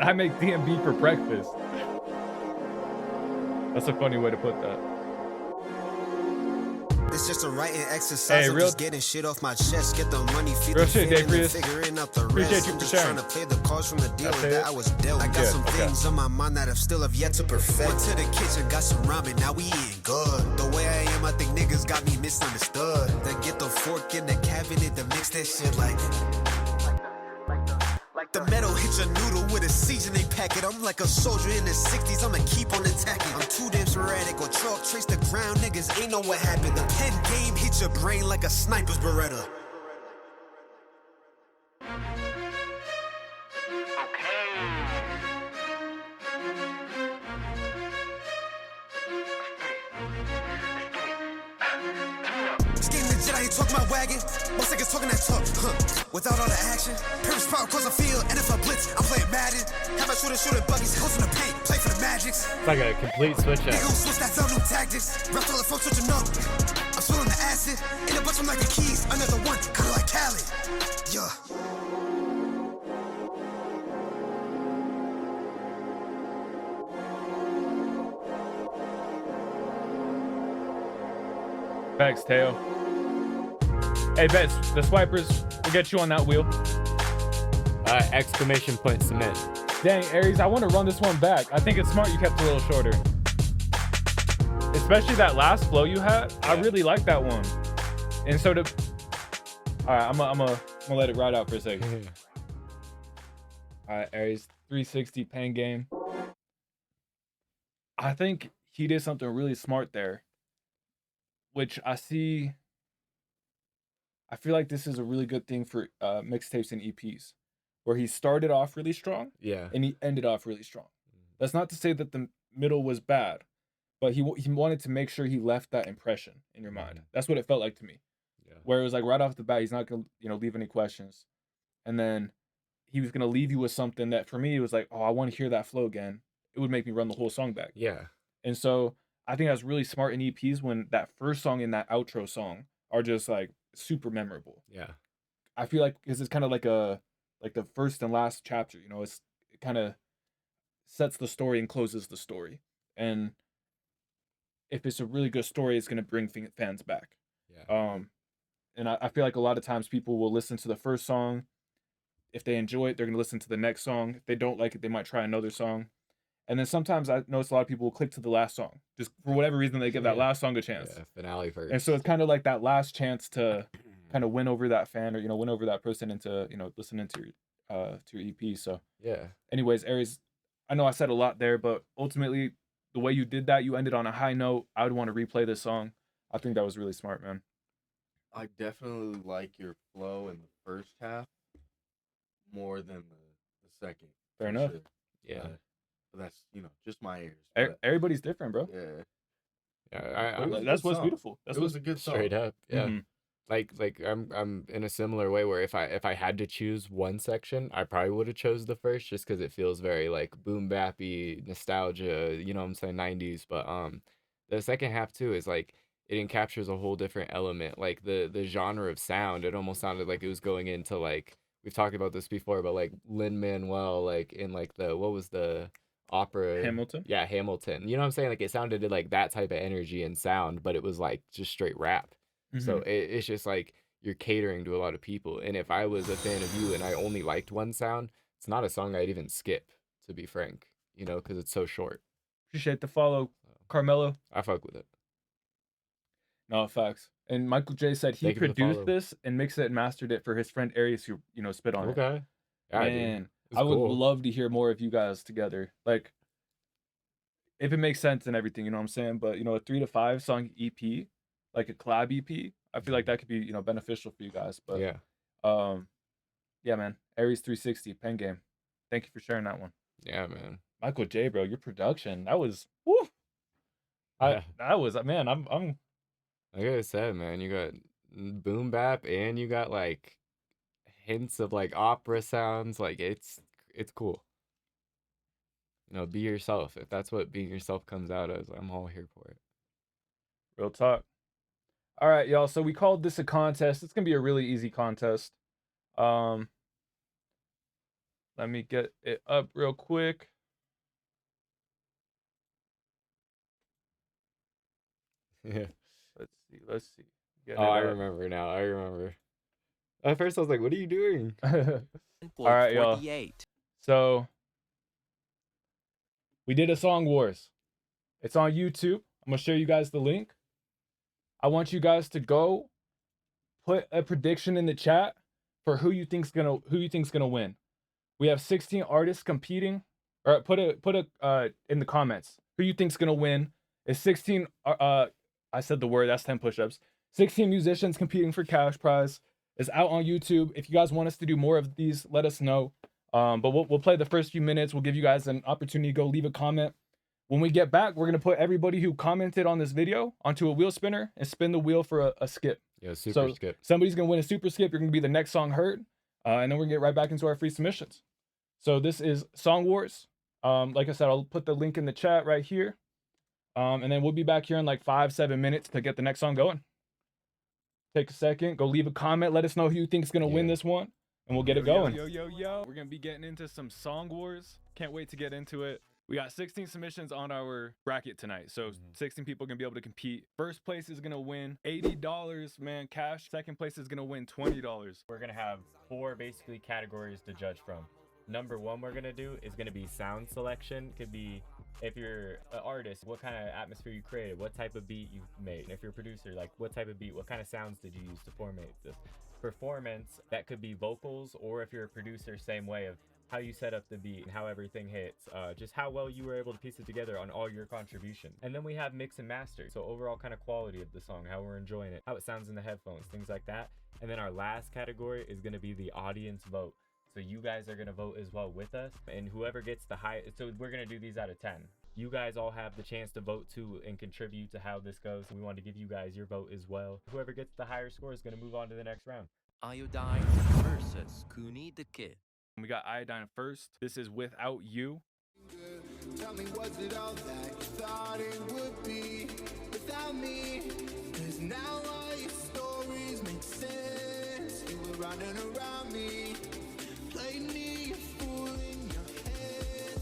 I make DMB for breakfast. That's a funny way to put that. It's just a writing exercise. Hey, I'm real just getting shit off my chest. Get the money, feed real the shit, family, Dave Frias. figuring out the Appreciate rest. you I'm for just sharing. trying to play the cards from the deal That's that it? I was dealt. I got Good, some okay. things on my mind that I've still yet to perfect. Went to the kitchen, got some ramen, now we eating good. The way I am, I think niggas got me misunderstood. Then get the fork in the cabinet to mix that shit like the metal hits your noodle with a seasoning packet. I'm like a soldier in the 60s, I'ma keep on attacking. I'm too damn sporadic, or chalk trace the ground, niggas ain't know what happened. The pen game hits your brain like a sniper's Beretta. Scheme legit, I ain't talking my wagon. Most niggas talking that talk, without all the action. Purpose power cause I feel, and if I blitz, I'm playing Madden. Have my shooting buggies, hoes in the paint, play for the Magics. It's like a complete switch Nigga who up. switch that found new tactics. Rap all the folks switching up. I'm spilling the acid, in a bunch of like the keys, another one, kinda like Khaled. Yeah. Thanks, Teo. Hey, Bets, the swipers will get you on that wheel. Exclamation point submit. Dang, Aries, I want to run this one back. I think it's smart you kept it a little shorter. Especially that last flow you had. I really like that one. And so all right, I'm gonna let it ride out for a second. All right, Aries 360 pen game. I think he did something really smart there, which I feel like this is a really good thing for mixtapes and EPs, where he started off really strong, Yeah. and he ended off really strong. That's not to say that the middle was bad, but he wanted to make sure he left that impression in your mind. That's what it felt like to me. Yeah. Where it was like right off the bat, he's not gonna leave any questions, and then he was gonna leave you with something that for me it was like, oh, I want to hear that flow again. It would make me run the whole song back. Yeah. And so I think that's really smart in EPs when that first song and that outro song are just like super memorable. Yeah. I feel like because it's kind of like the first and last chapter, it kind of sets the story and closes the story. And if it's a really good story, it's gonna bring fans back. Yeah. And I feel like a lot of times people will listen to the first song. If they enjoy it, they're gonna listen to the next song. If they don't like it, they might try another song. And then sometimes I notice a lot of people will click to the last song. Just for whatever reason, they give that last song a chance. Yeah, finale first. And so it's kind of like that last chance to kind of win over that fan or, win over that person into, listening to your EP. So yeah. anyways, Aries, I know I said a lot there, but ultimately the way you did that, you ended on a high note. I would want to replay this song. I think that was really smart, man. I definitely like your flow in the first half more than the second. Fair enough. Sure. Yeah. But that's, just my ears. But, Everybody's different, bro. yeah. Yeah. That's what's beautiful. That's It was a good song. Straight up. Yeah. Mhm. Like I'm in a similar way where if I had to choose one section, I probably would have chose the first just because it feels very like boom bappy nostalgia, you know what I'm saying, 90s. But the second half too is like it encaptures a whole different element, like the genre of sound. It almost sounded like it was going into like we've talked about this before, but like Lin-Manuel, like in like what was the opera Hamilton? Yeah, Hamilton. You know what I'm saying? Like it sounded like that type of energy and sound, but it was like just straight rap. So it's just like you're catering to a lot of people. And if I was a fan of you and I only liked one sound, it's not a song I'd even skip, to be frank, you know, because it's so short. Appreciate the follow, Carmelo. I fuck with it. No, facts. And Michael J said he Thank you for the produced follow. this and mixed it and mastered it for his friend Aries, who, you know, spit on it. Okay. Yeah, dude. Man, It's I would cool. love to hear more of you guys together. Like, if it makes sense and everything, you know what I'm saying? But, you know, a 3 to 5 song EP, like a collab EP, I feel like that could be, you know, beneficial for you guys. But Yeah. yeah, man. Aries 360, pen game. Thank you for sharing that one. Yeah, man. Michael J, bro, your production, that was woo. Yeah. That was, man, I'm Like I said, man, you got boom bap and you got like hints of like opera sounds. Like it's cool. You know, be yourself. If that's what being yourself comes out as, I'm all here for it. real talk. All right, y'all. So we called this a contest. It's gonna be a really easy contest. Let me get it up real quick. Yeah. Let's see. Getting Oh, it I up. remember now. I remember. At first, I was like, "What are you doing?" All right, y'all. So we did a song wars. It's on YouTube. I'm gonna share you guys the link. I want you guys to go put a prediction in the chat for who you think's gonna win. We have 16 artists competing. Or put a in the comments who you think's gonna win. It's 16. I said the word. That's 10 push-ups. 16 musicians competing for cash prize. It's out on YouTube. If you guys want us to do more of these, let us know. But we'll play the first few minutes. We'll give you guys an opportunity to go leave a comment. When we get back, we're gonna put everybody who commented on this video onto a wheel spinner and spin the wheel for a skip. Yeah, super So skip. somebody's gonna win a super skip. You're gonna be the next song heard, and then we're gonna get right back into our free submissions. So this is Song Wars. Like I said, I'll put the link in the chat right here. And then we'll be back here in like 5-7 minutes to get the next song going. Take a second, go leave a comment, let us know who you think is gonna win this one, and we'll get it going. Yo. We're gonna be getting into some Song Wars. Can't wait to get into it. We got 16 submissions on our bracket tonight, so 16 people are gonna be able to compete. First place is gonna win $80, man, cash. Second place is gonna win $20. We're gonna have 4 basically categories to judge from. Number 1 we're gonna do is gonna be sound selection. Could be if you're an artist, what kind of atmosphere you created, what type of beat you made. And if you're a producer, like what type of beat, what kind of sounds did you use to formate this? Performance, that could be vocals, or if you're a producer, same way of how you set up the beat and how everything hits, just how well you were able to piece it together on all your contribution. And then we have mix and master, so overall kind of quality of the song, how we're enjoying it, how it sounds in the headphones, things like that. And then our last category is going to be the audience vote. So you guys are going to vote as well with us, and whoever gets the highest, so we're going to do these out of 10. You guys all have the chance to vote too and contribute to how this goes. We want to give you guys your vote as well. Whoever gets the higher score is going to move on to the next round. Iodine versus Goonie the Kid. We got Iodine first. This is Without You. Tell me, was it all that you thought it would be without me? 'Cause now all your stories make sense. You were running around me, playing me a fool in your head.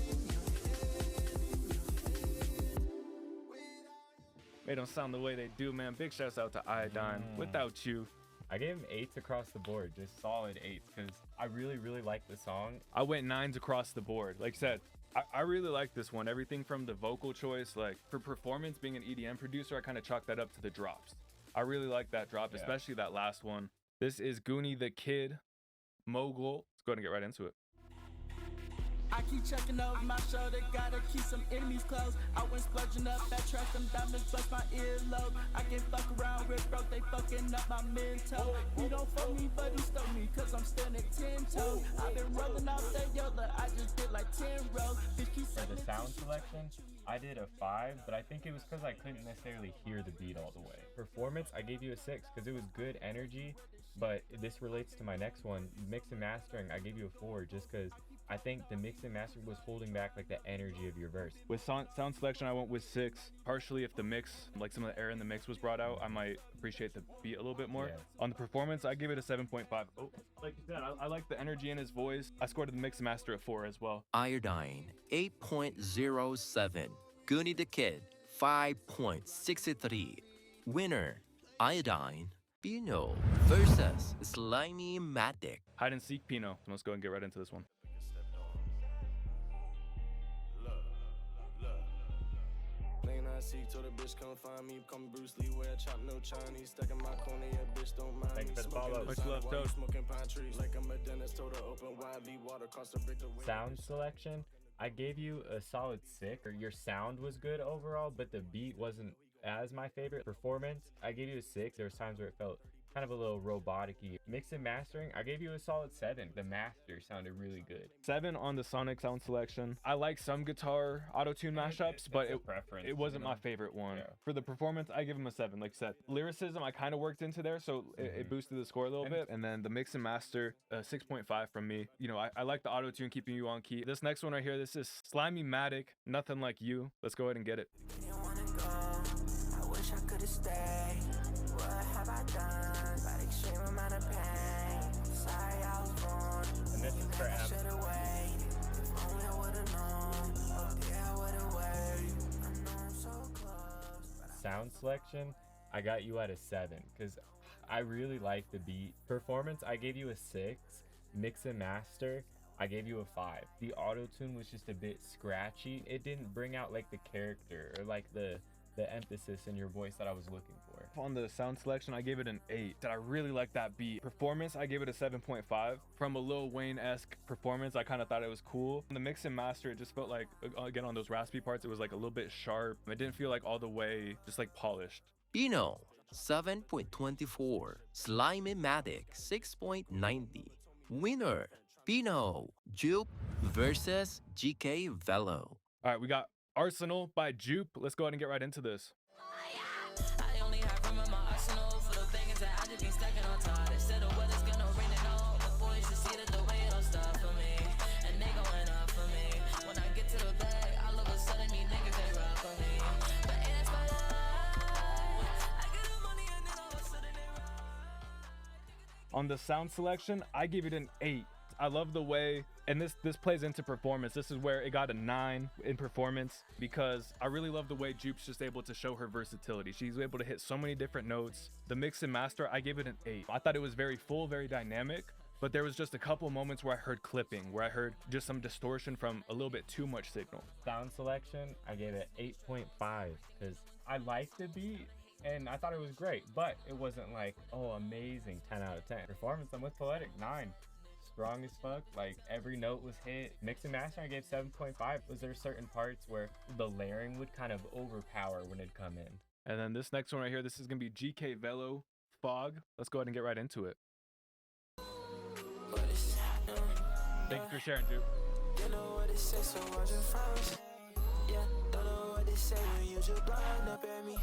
Made them sound the way they do, man. Big shouts out to Iodine. Without You. I gave him 8s across the board, just solid 8s, because I really, really like the song. I went 9s across the board. Like I said, I really like this one. Everything from the vocal choice, like for performance, being an EDM producer, I kind of chalk that up to the drops. I really like that drop, especially that last one. This is Goonie the Kid, Mogul. Let's go ahead and get right into it. I keep checking over my shoulder, gotta keep some enemies close. I went splurging up that track, them diamonds bust my earlobe. I can't fuck around with broke, they fucking up my mental. You don't fuck me, but you stole me, cause I'm standing 10 toes. I've been rolling out that Yoda, I just did like 10 rows. For the sound selection, I did a 5, but I think it was because I couldn't necessarily hear the beat all the way. Performance, I gave you a 6 because it was good energy, but this relates to my next one. Mix and mastering, I gave you a 4 just because I think the mix and master was holding back like the energy of your verse. With sound selection, I went with 6. Partially, if the mix, like some of the air in the mix was brought out, I might appreciate the beat a little bit more. Yeah. On the performance, I give it a 7.5. Oh, like you said, I like the energy in his voice. I scored the mix and master at 4 as well. Iodine 8.07. Goonie the Kid 5.63. Winner Iodine. Pino versus Slimy Matic. Hide and seek Pino. Let's go and get right into this one. Seek till the bitch come find me. Come Bruce Lee, where I chop no Chinese. Stuck in my corner, yeah, bitch, don't mind Thank me. you for the follow. Much love, Toad. Smoking pine trees. Like I'm a dentist, told her open wide, leave water across the brick. Sound selection, I gave you a solid 6. Your sound was good overall, but the beat wasn't as my favorite. Performance, I gave you a 6. There was times where it felt kind of a little robotic-y. Mix and mastering, I gave you a solid 7. The master sounded really good. 7 on the sonic sound selection. I like some guitar auto-tune mashups, but it wasn't my favorite one. Yeah. For the performance, I give him a 7. Like I said, lyricism I kind of worked into there, so it boosted the score a little bit. And then the mix and master, 6.5 from me. You know, I like the auto-tune keeping you on key. This next one right here, this is Slimy Matic, Nothing Like You. Let's go ahead and get it. I wish I could've stayed. What have I done? Got extreme amount of pain. Sorry I was born. And this is for I should've waited. If only I would've known. Oh dear, I would've waited. I know I'm so close. Sound selection, I got you at a 7 because I really like the beat. Performance, I gave you a 6. Mix and master, I gave you a 5. The auto-tune was just a bit scratchy. It didn't bring out like the character or like the emphasis in your voice that I was looking for. On the sound selection, I gave it an 8. I really like that beat. Performance, I gave it a 7.5. From a Lil Wayne-esque performance, I kind of thought it was cool. The mix and master, it just felt like, again, on those raspy parts, it was like a little bit sharp. It didn't feel like all the way just like polished. Pino 7.24. Slimy Matic 6.90. Winner Pino Jupe versus GK Velo. All right, we got Arsenal by Jupe. Let's go ahead and get right into this. I only have room in my arsenal for the bangers that I just been stacking on top. Instead of what it's gonna rain and all the boys to see that the way don't stop for me, and they going up for me. When I get to the bag, all of a sudden these niggas they rock for me. But it is my life. I get the money and then all of a sudden they rock. On the sound selection, I give it an 8. I love the way, and this plays into performance. This is where it got a 9 in performance because I really love the way Jupe's just able to show her versatility. She's able to hit so many different notes. The mix and master, I gave it an 8. I thought it was very full, very dynamic, but there was just a couple moments where I heard clipping, where I heard just some distortion from a little bit too much signal. Sound selection, I gave it 8.5 because I liked the beat and I thought it was great, but it wasn't like, oh, amazing, 10 out of 10. Performance, I'm with Poetic, 9. Strong as fuck, like every note was hit. Mix and master, I gave 7.5. Was there certain parts where the layering would kind of overpower when it'd come in? And then this next one right here, this is gonna be GK Velo Fog. Let's go ahead and get right into it. Thank you for sharing, Jupe. You know what it says, so watch it first. Yeah, don't know what they say when you just blind up at me.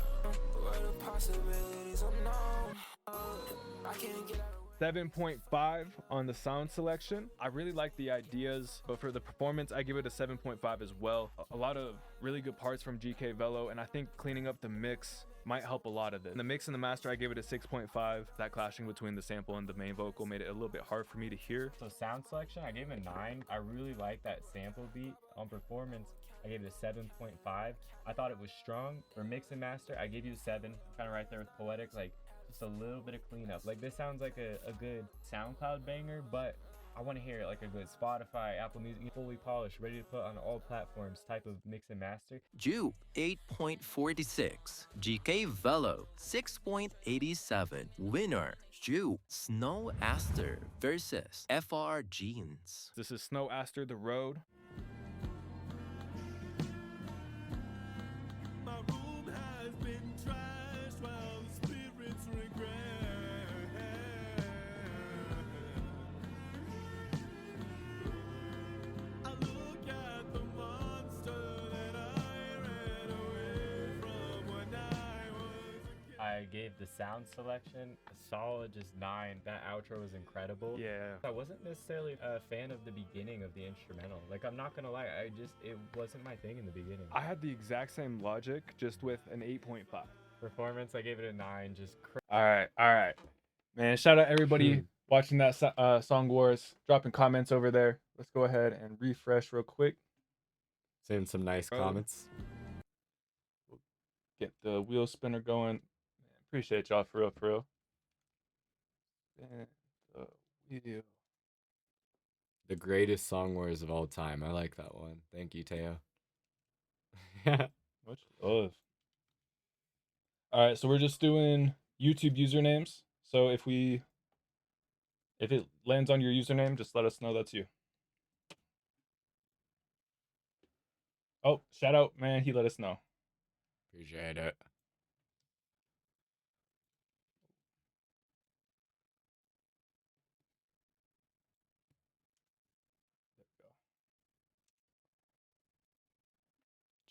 Where the possibilities unknown. I can't get out of 7.5 on the sound selection. I really like the ideas, but for the performance, I give it a 7.5 as well. A lot of really good parts from GK Velo, and I think cleaning up the mix might help a lot of it. In the mix and the master, I gave it a 6.5. That clashing between the sample and the main vocal made it a little bit hard for me to hear. So sound selection, I gave it a 9. I really like that sample beat. On performance, I gave it a 7.5. I thought it was strong. For mix and master, I gave you a 7. Kind of right there with Poetic, like just a little bit of cleanup. Like this sounds like a good SoundCloud banger, but I want to hear it like a good Spotify, Apple Music, fully polished, ready to put on all platforms type of mix and master. Jupe 8.46. GK Velo 6.87. Winner Jupe Snow Aster versus FR Jeans. This is Snow Aster, The Road. My room has been trashed while spirits regret. I look at the monster that I ran away from when I was a kid. I gave the sound selection a solid just 9. That outro was incredible. Yeah. I wasn't necessarily a fan of the beginning of the instrumental. Like, I'm not gonna lie, it wasn't my thing in the beginning. I had the exact same logic, just with an 8.5. Performance, I gave it a 9. Just All right. Man, shout out everybody watching that Song Wars, dropping comments over there. Let's go ahead and refresh real quick. saying some nice comments. Get the wheel spinner going. Man, appreciate y'all for real. Ew. The greatest song wars of all time. I like that one. Thank you, Teo. Much love. All right, so we're just doing YouTube usernames. So if it lands on your username, just let us know that's you. Oh, shout out, man. He let us know. Appreciate it.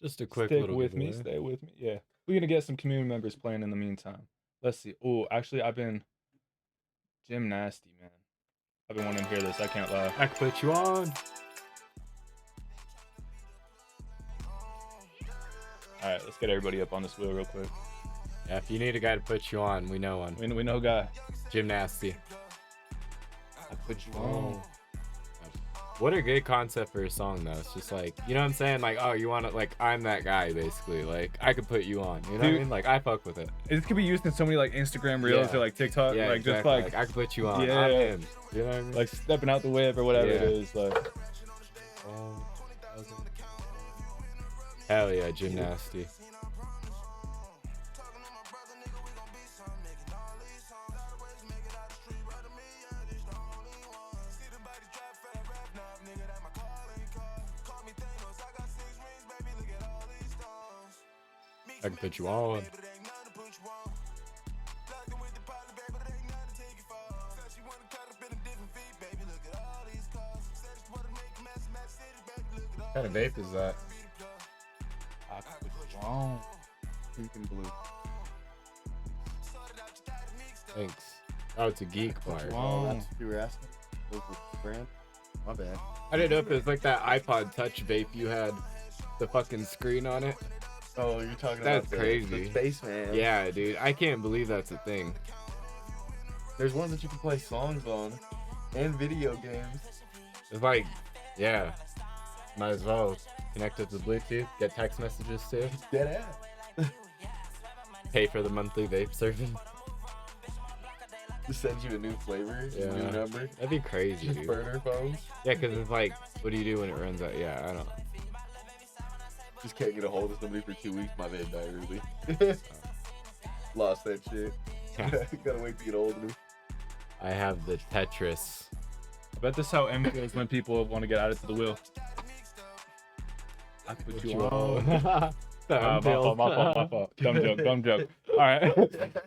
Just a quick Stick little with me. giveaway. Stay with me. Yeah. We're going to get some community members playing in the meantime. Let's see. Oh, actually, I've been Jim Nasty, man. I've been wanting to hear this. I can't lie. I can put you on. All right, let's get everybody up on this wheel real quick. Yeah, if you need a guy to put you on, we know one. We know a guy. Jim Nasty. I put you on. What a good concept for a song, though. It's just like, you know what I'm saying? Like, oh, you want to, like, I'm that guy, basically. Like, I could put you on. You know what I mean? Like, I fuck with it. This could be used in so many, like, Instagram Reels or, like, TikTok. Yeah, like, exactly. just, like, I could put you on. Yeah. I'm him. You know what I mean? Like, stepping out the whip or whatever it is. Like, hell yeah, Jim Nasty. I can put you on. What kind of vape is that? I could put you on. Pink and blue. Thanks. Oh, it's a geek bar. Oh, that's what you were asking? What was the brand? My bad. I didn't know if it was like that iPod Touch vape you had the fucking screen on it. Oh, you're talking That's about crazy. the Spaceman. Yeah, dude. I can't believe that's a thing. There's ones that you can play songs on and video games. It's like, yeah. Might as well connect it to Bluetooth, get text messages too. Dead ass. Pay for the monthly vape serving. Just send you a new flavor, a new number. That'd be crazy, Just dude. burner phones. Yeah, because it's like, what do you do when it runs out? Yeah, I don't. Just can't get a hold of somebody for 2 weeks. My man died early. Lost that shit. Gotta wait to get hold of me. I have the Tetris. I bet this is how M feels when people want to get added to the wheel. I put you on. My fault. Dumb joke. All right.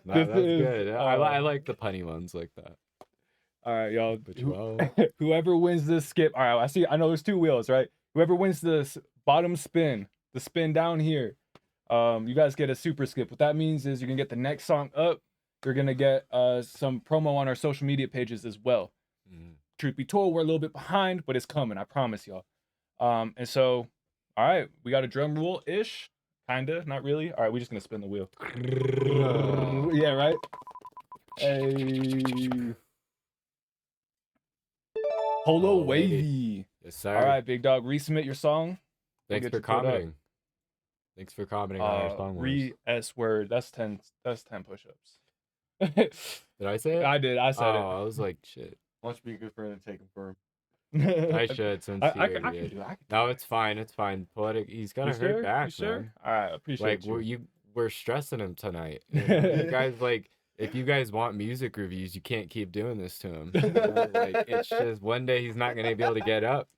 No, that's good. I like the punny ones like that. All right, y'all. Put you on. Whoever wins this skip. All right, I know there's two wheels, right? Whoever wins this bottom spin, the spin down here, you guys get a super skip. What that means is you're gonna get the next song up. You're gonna get some promo on our social media pages as well. Truth be told, we're a little bit behind, but it's coming. I promise y'all. And so, all right, we got a drum roll ish, kinda, not really. All right, we're just gonna spin the wheel. Yeah, right. Hey. Polo Wavy. Yes, sir. All right, big dog, resubmit your song. Thanks for commenting. Thanks for commenting on our song. S word. That's 10 push-ups. Did I say it? I did. I said it. Oh, I was like, shit. Why don't you be a good friend and take him for him? I should since I he can already do did. it. No, it's fine. It's fine. Poetic. He's got You to hurt sure? back, You sure? man. All right, appreciate Like you. we're stressing him tonight. You know? You guys like. If you guys want music reviews, you can't keep doing this to him. You know? Like it's just one day he's not gonna be able to get up.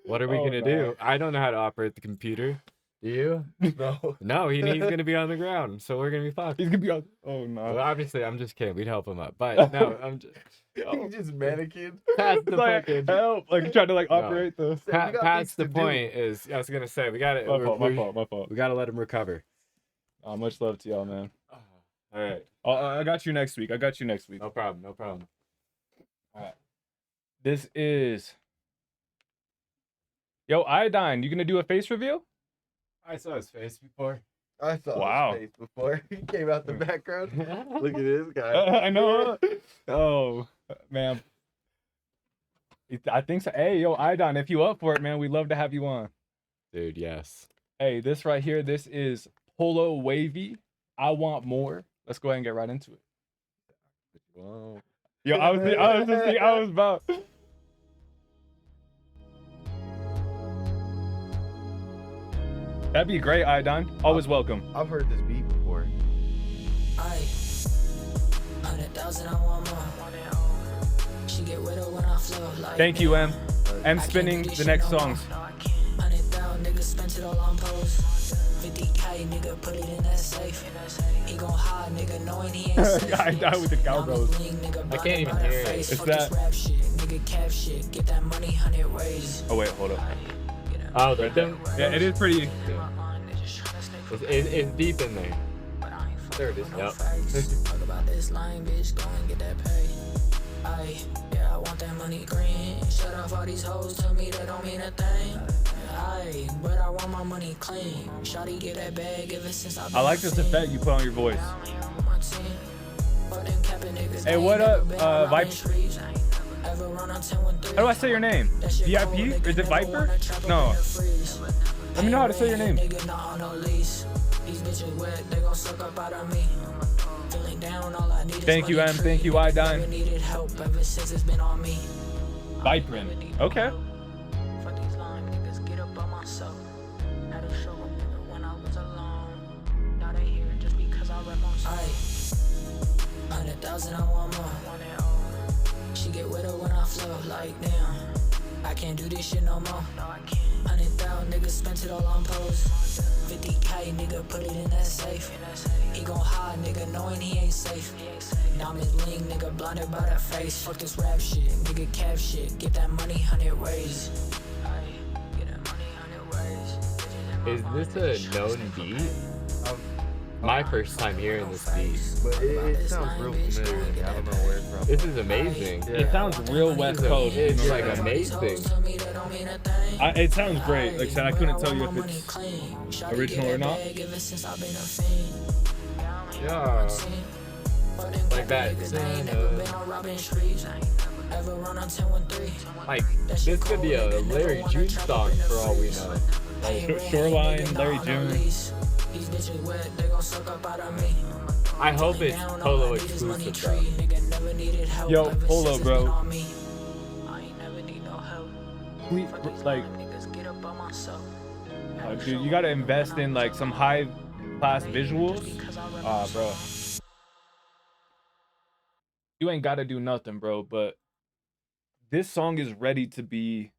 What are we gonna do? I don't know how to operate the computer. Do you? No. No, he's gonna be on the ground, so we're gonna be fucked. He's gonna be on. Oh no. Well, obviously, I'm just kidding. We'd help him up, but no, I'm just. You just mannequin. Past the Like, fucking. help! Like trying to like operate the. Past the point is, I was gonna say we got it. My fault. We gotta let him recover. Much love to y'all, man. All right. I got you next week. No problem. All right. This is. Yo, Iodine, you gonna do a face reveal? I saw his face before. I saw his face before. He came out the background. Look at this guy. I know. Oh, man. I think so. Hey, yo, Iodine, if you up for it, man, we'd love to have you on. Dude, yes. Hey, this right here, this is Polo Wavy. I Want More. Let's go ahead and get right into it. Wow. Yo, I was about. That'd be great, Iodine. Always welcome. I've heard this beat before. 100,000, I want more. She get with her when I flow. Like Thank you, M. M spinning the next songs. 100,000 niggas spent it all on pose. 50K nigga put it in that safe. He gon' hide nigga knowing he ain't safe. I die with the cowgirls. I can't even hear it. It's that. Rap shit, nigga cap shit. Get that money 100 ways. Oh wait, hold up. Oh, the Yeah, it is pretty. It's deep in there. There it is. Yep. Talk about this lying bitch, go and get that pay. Yeah, I want that money green. Shut off all these hoes, tell me that don't mean a thing. But I want my money clean. Shawty get that bag ever since I've been I like this effect you put on your voice. Hey, what up, Viper? How do I say your name? VIP? Is it Viper? No. Let me know how to say your name. These bitches wet, they gon' suck up out of me. Feeling down, all I need is Thank you, money M. tree. Thank you, Iodine. Needed help ever since it's been on me. Viprin. Okay. For these lying niggas, get up on myself. Had a show a nigga when I was alone. Now they here just because I rap on song. 100,000, I want more. She get with her when I flow. Like damn, I can't do this shit no more. 100,000 niggas spent it all on pose. 50K nigga put it in that safe. He gon' hide nigga knowing he ain't safe. Diamond bling nigga blinded by that face. Fuck this rap shit, nigga cap shit. Get that money 100 ways. Get that money 100 ways. Is this a known beat? My first time hearing this beat. But it sounds real familiar to me. I don't know where it's from. This is amazing. It sounds real West Coast. It's like amazing. It sounds great. Like I said, I couldn't tell you if it's original or not. Yeah. Like that. Like this could be a Larry June song for all we know. Shoreline, Larry June. I hope it's Polo exclusive though. Yo, Polo, bro. Like, dude, you gotta invest in like some high class visuals. Bro. You ain't gotta do nothing, bro, but this song is ready to be,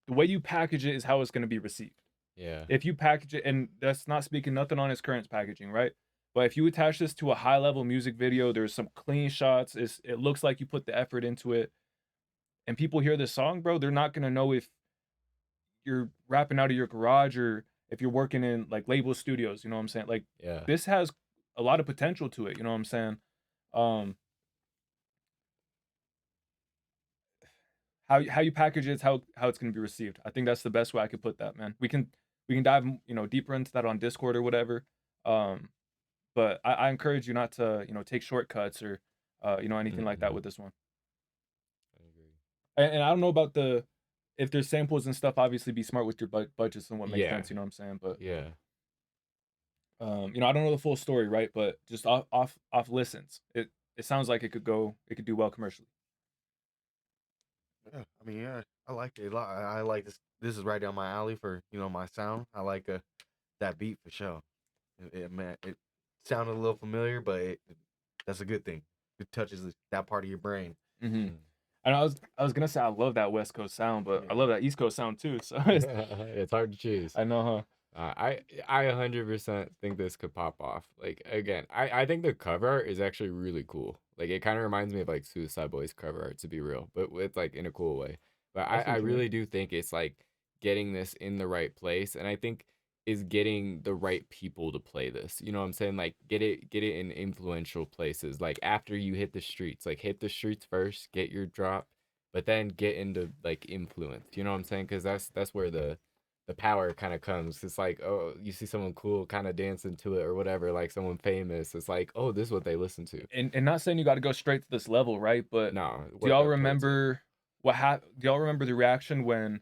the way you package it is how it's gonna be received. Yeah. If you package it, and that's not speaking nothing on its current packaging, right? But if you attach this to a high level music video, there's some clean shots. It looks like you put the effort into it. And people hear this song, bro, they're not gonna know if you're rapping out of your garage or if you're working in like label studios, you know what I'm saying? Like, yeah, this has a lot of potential to it, you know what I'm saying? How you package it is how it's gonna be received. I think that's the best way I could put that, man. We can dive, you know, deeper into that on Discord or whatever. But I encourage you not to, you know, take shortcuts or you know, anything like that with this one. I agree. And I don't know about if there's samples and stuff, obviously be smart with your budgets and what makes sense, you know what I'm saying? But yeah. You know, I don't know the full story, right? But just off listens, it sounds like it could do well commercially. Yeah, I mean, yeah, I like it a lot. I like this. This is right down my alley for, you know, my sound. I like that beat for sure. It sounded a little familiar, but that's a good thing. It touches that part of your brain. Mm-hmm. And I was gonna say I love that West Coast sound, but I love that East Coast sound too. So it's hard to choose. I know, huh? I 100% think this could pop off. Like again, I think the cover art is actually really cool. Like it kind of reminds me of like Suicide Boys cover art, to be real, but it's like in a cool way. But I really do think it's like getting this in the right place, and I think is getting the right people to play this. You know what I'm saying? Like get it in influential places. Like after you hit the streets, like hit the streets first, get your drop, but then get into like influence. You know what I'm saying? Because that's where the power kind of comes. It's like, oh, you see someone cool kind of dancing to it or whatever, like someone famous. It's like, oh, this is what they listen to. And not saying you got to go straight to this level, right? But no. Do y'all remember what happened? Do y'all remember the reaction when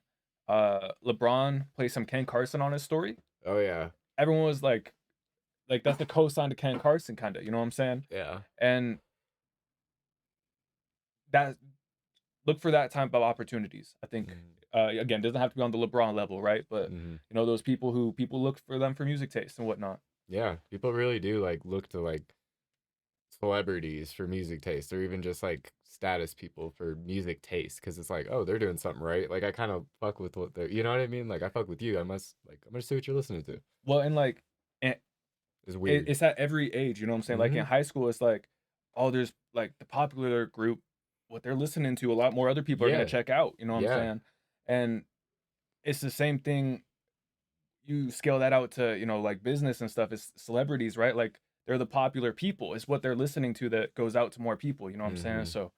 LeBron played some Ken Carson on his story? Oh yeah. Everyone was like that's the cosign to Ken Carson, kind of. You know what I'm saying? Yeah. And that look for that type of opportunities. I think again, doesn't have to be on the LeBron level, right? But you know, those people who people look for them for music taste and whatnot. Yeah, people really do like look to like celebrities for music taste, or even just like status people for music taste, because it's like, oh, they're doing something right. Like I kind of fuck with what they're, you know what I mean? Like I fuck with you. I must like I'm gonna see what you're listening to. Well, and like, and It's weird. it's at every age. You know what I'm saying? Like in high school, it's like, oh, there's like the popular group, what they're listening to, a lot more other people are gonna Yeah. check out. You know what Yeah. I'm saying? And it's the same thing. You scale that out to, you know, like business and stuff. It's celebrities, right? Like they're the popular people. It's what they're listening to that goes out to more people. You know what I'm saying? So,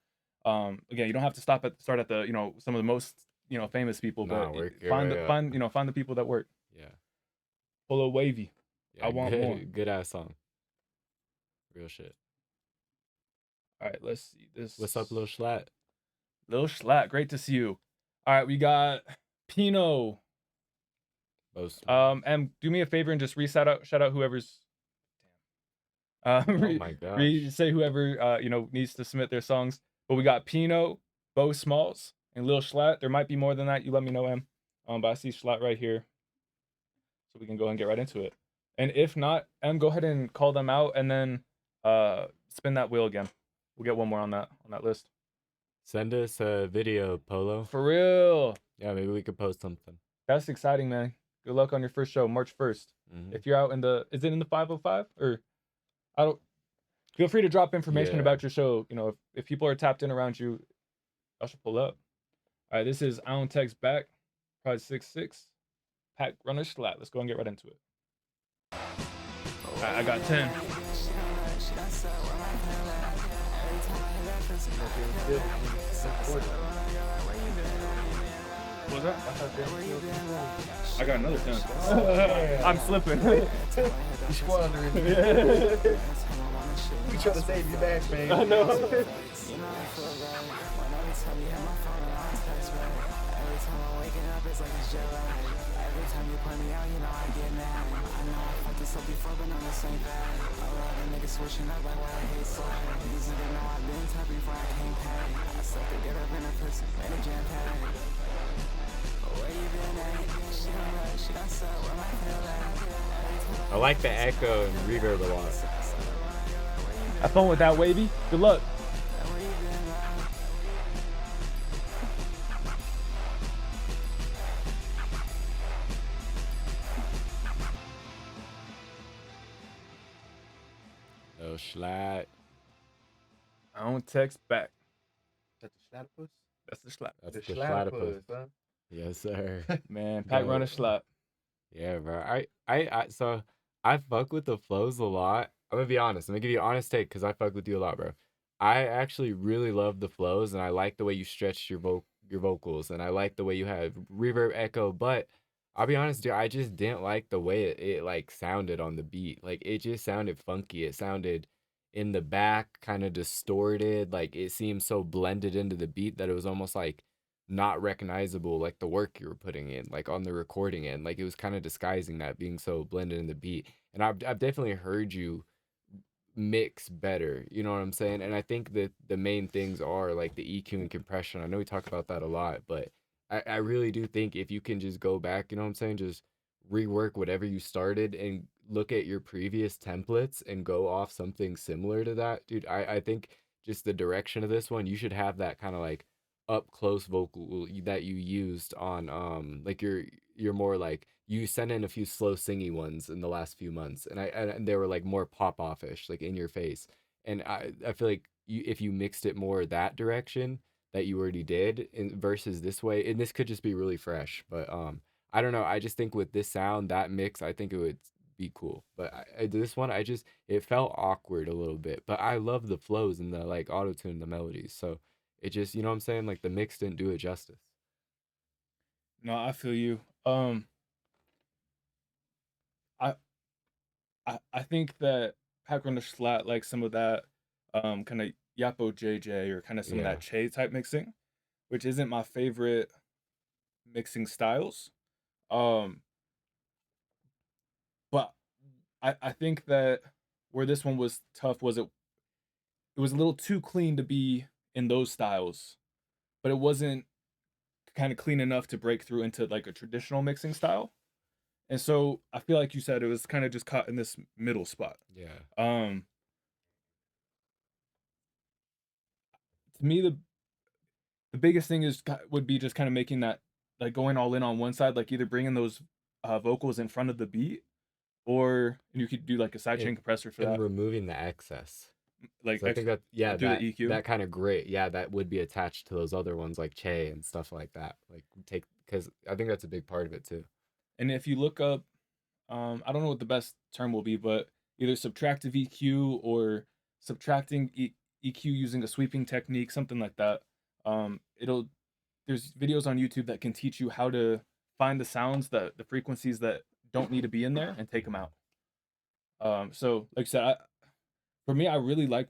again, you don't have to start at the, you know, some of the most, you know, famous people, Nah, but work your find way the up. find the people that work. Yeah. Polo Wavy. Yeah, I want more. good ass song. Real shit. All right, let's see this. What's up, Lil Schlatt? Lil Schlatt, great to see you. All right, we got Pino. And do me a favor and just shout out whoever's. Oh my gosh. Say whoever you know needs to submit their songs. But we got Pino, Bo Smalls, and Lil Schlatt. There might be more than that. You let me know, M. But I see Schlatt right here, so we can go ahead and get right into it. And if not, M, go ahead and call them out, and then spin that wheel again. We'll get one more on that list. Send us a video, Polo. For real. Yeah, maybe we could post something. That's exciting, man. Good luck on your first show, March 1st. If you're out in the, is it in the 505 or? I don't. Feel free to drop information about your show. You know, if people are tapped in around you, I should pull up. All right, this is I don't text back, probably 6'6", Pack Runner Schlatt. Let's go and get right into it. All right, I got 10. What was that? I got another 10. I'm slipping. You squandering. We trying to save your back, man. I know. I like the echo and reverb a lot. Have fun with that, Wavy. Good luck. Oh, Schlatt. I don't text back. That's the Schlattopus? That's the Schlatt. That's The the Schlattopus, Schlattopus. huh? Yes, sir. Man, Pack Runner Schlatt. Yeah, bro. So I fuck with the flows a lot. I'm gonna be honest. I'm gonna give you an honest take because I fuck with you a lot, bro. I actually really love the flows, and I like the way you stretched your vocals, and I like the way you have reverb, echo. But I'll be honest, dude, I just didn't like the way it like sounded on the beat. Like it just sounded funky. It sounded in the back kind of distorted. Like it seemed so blended into the beat that it was almost like not recognizable, like the work you were putting in, like on the recording end. Like it was kind of disguising that being so blended in the beat. And I've definitely heard you mix better, you know what I'm saying? And I think that the main things are like the EQ and compression. I know we talk about that a lot, but I really do think if you can just go back, you know what I'm saying, just rework whatever you started and look at your previous templates and go off something similar to that, dude. I think just the direction of this one, you should have that kind of like up close vocal that you used on like you're more like you sent in a few slow singy ones in the last few months, and they were like more pop offish, like in your face. And I feel like if you mixed it more that direction that you already did versus this way, and this could just be really fresh, but I don't know. I just think with this sound, that mix, I think it would be cool. But this one, it felt awkward a little bit. But I love the flows and the like auto tune, the melodies. So it just, you know what I'm saying? Like the mix didn't do it justice. No, I feel you. I think that Pack Runner Schlatt, like some of that kind of Yapo JJ or kind of some of that Che type mixing, which isn't my favorite mixing styles. But I think that where this one was tough was it was a little too clean to be in those styles, but it wasn't kind of clean enough to break through into like a traditional mixing style. And so I feel like you said it was kind of just caught in this middle spot. Yeah. To me, the biggest thing would be just kind of making that, like, going all in on one side, like either bringing those vocals in front of the beat, or you could do like a sidechain compressor for and that. removing the excess. Like, So I think that do the EQ. that kind of great. Yeah, that would be attached to those other ones like Che and stuff like that. Like because I think that's a big part of it too. And if you look up, I don't know what the best term will be, but either subtractive EQ or subtracting EQ using a sweeping technique, something like that. There's videos on YouTube that can teach you how to find the sounds, the frequencies that don't need to be in there, and take them out. So like I said, for me, I really like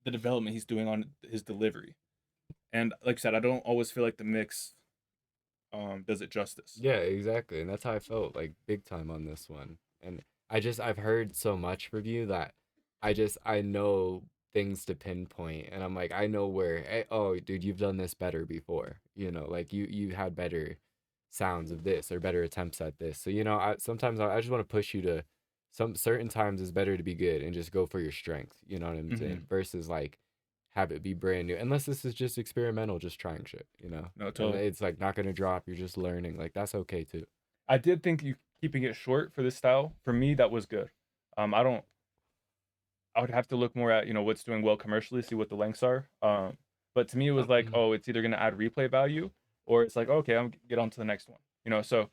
the development he's doing on his delivery. And like I said, I don't always feel like the mix does it justice. Yeah, exactly. And that's how I felt, like, big time on this one. And I've heard so much from you that I know things to pinpoint, and I'm like, I know where, hey, oh dude, you've done this better before, you know, like you had better sounds of this or better attempts at this. So, you know, sometimes I just want to push you to, some certain times it's better to be good and just go for your strength, you know what I'm saying, versus like have it be brand new, unless this is just experimental, just trying shit, you know. No, totally. And it's like not gonna drop, you're just learning, like that's okay too. I did think you keeping it short for this style, for me, that was good. I would have to look more at, you know, what's doing well commercially, see what the lengths are. But to me, it was like, oh, it's either going to add replay value, or it's like, okay, I'm get on to the next one. You know, so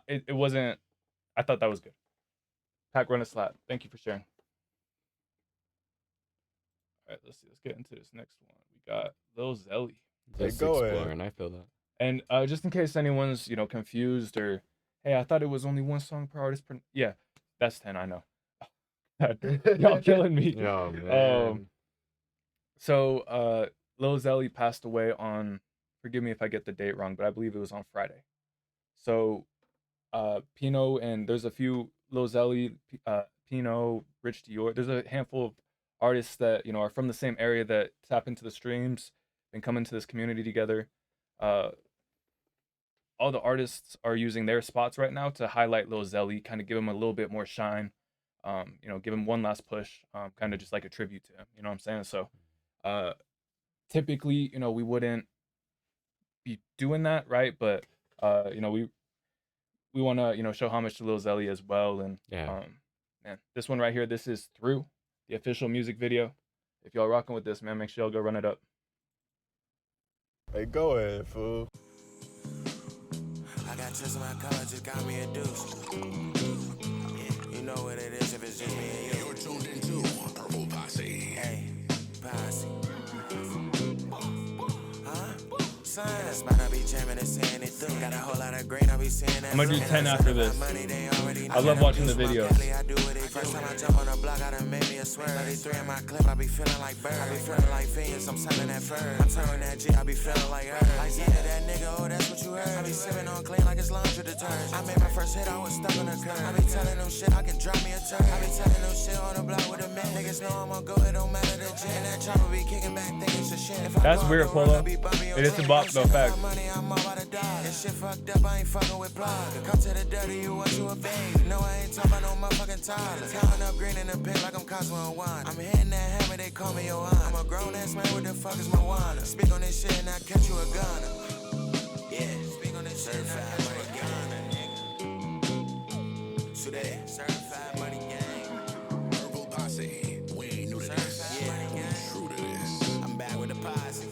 it wasn't. I thought that was good. Pack, run a slap. Thank you for sharing. All right, let's see. Let's get into this next one. We got Lil Zelly. Just exploring, I feel that. And just in case anyone's, you know, confused, or hey, I thought it was only one song per artist. Yeah, that's 10. I know. Y'all killing me. Oh, man. So Lil Zelly passed away on, forgive me if I get the date wrong, but I believe it was on Friday. So Pino, and there's a few Lil Zelly, Pino, Rich Dior. There's a handful of artists that, you know, are from the same area that tap into the streams and come into this community together. All the artists are using their spots right now to highlight Lil Zelly, kind of give him a little bit more shine. You know, give him one last push, kind of just like a tribute to him. You know what I'm saying? So typically, you know, we wouldn't be doing that, right? But you know, we want to, you know, show homage to Lil Zelly as well. And yeah, man, this one right here, this is Through, the official music video. If y'all rocking with this, man, make sure y'all go run it up. Hey, go ahead, fool. I got just my color, just got me a deuce. You know what it is if it's just me and you. You're tuned into Purple Posse. Hey, Posse. Son, that's about to be jamming and saying it through. Got a whole lot of green, I'll be seeing that. I'm gonna do 10 after this. I love watching the videos. First time I jump on the block, I done made me a swear. 33 in my clip, I be feeling like bird. I be feeling like fiends, I'm selling that fur. I'm turning that G, I be feeling like her. Like, yeah, that nigga, oh, that's what you heard. I be sipping on clean like it's laundry detergent. I made my first hit, I was stuck on the curb. I be telling them shit, I can drop me a turn. I be telling them shit on the block with a man. Niggas know I'm gonna go, it don't matter the gin. That chopper be kicking back, thinking it's a shit. That's weird, Polo. It is a box, though, facts. I'm all about to die. This shit fucked up, I ain't fucking with plug. Come to the dirty, you want you a babe. No, I ain't talking about no motherfucking Tyler. Counting up green in the pit like I'm Cosmo and Wine. I'm hitting that hammer, they call me Johan. I'm a grown ass man, what the fuck is my wine? Speak on this shit and I catch you a gunner. Yeah, speak on this shit and I catch you a gunner, nigga. Today, certified money gang. Purple Posse, we ain't new to this. True to this. I'm back with the posse.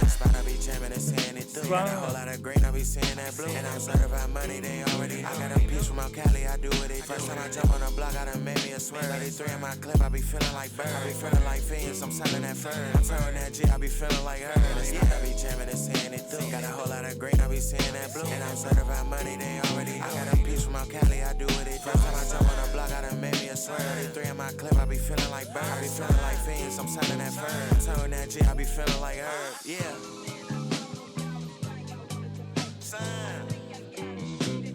Spot I be jamming and saying it through. Got a whole lot of green, I be seeing that blue. And I'm certified money, they already know. I got a piece from out Cali, I do what it. First time I jump on the block, I done made me a swear. 33 in my clip, I be feeling like bird. I be feeling like fiends, I'm selling that fur. I'm turning that G, I be feeling like her. Spot I be jamming and saying it through. Got a whole lot of green, I be seeing that blue. And I'm certified money, they already know. I got a piece from out Cali, I do what it. First time I jump on the block, I done made me a swear. 33 in my clip, I be feeling like bird. I be feeling like fiends, I'm selling that fur. I'm turning that G, I be feeling like her. Yeah. Son.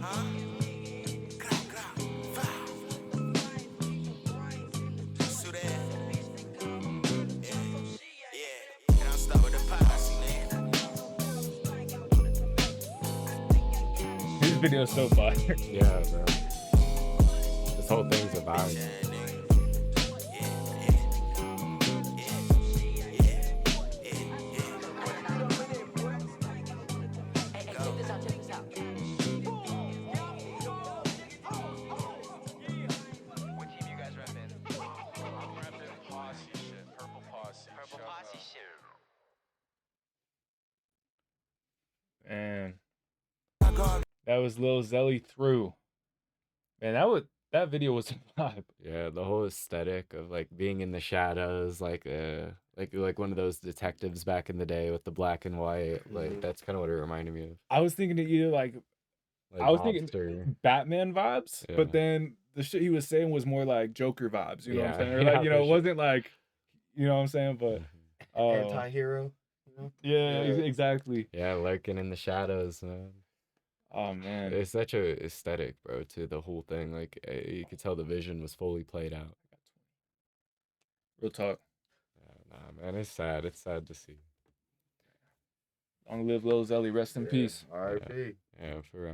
Huh? video is so fire. Yeah, bro. This whole thing's a vibe. And that was Lil Zelly through. Man, that video was a vibe. Yeah, the whole aesthetic of like being in the shadows, like one of those detectives back in the day with the black and white. Like that's kind of what it reminded me of. I was thinking either like I was thinking Batman vibes, Yeah. but then the shit he was saying was more like Joker vibes. You know what I'm Yeah, saying? Or yeah, like, you know, for it sure. wasn't like, you know what I'm saying? But Anti-hero. You know? yeah, exactly. Yeah, lurking in the shadows, man. Oh man, It's such a aesthetic, bro, to the whole thing. Like you could tell the vision was fully played out. real talk. Yeah, nah, man, it's sad. It's sad to see. Long live Lil Zelly, rest in peace. R.I.P. Yeah, for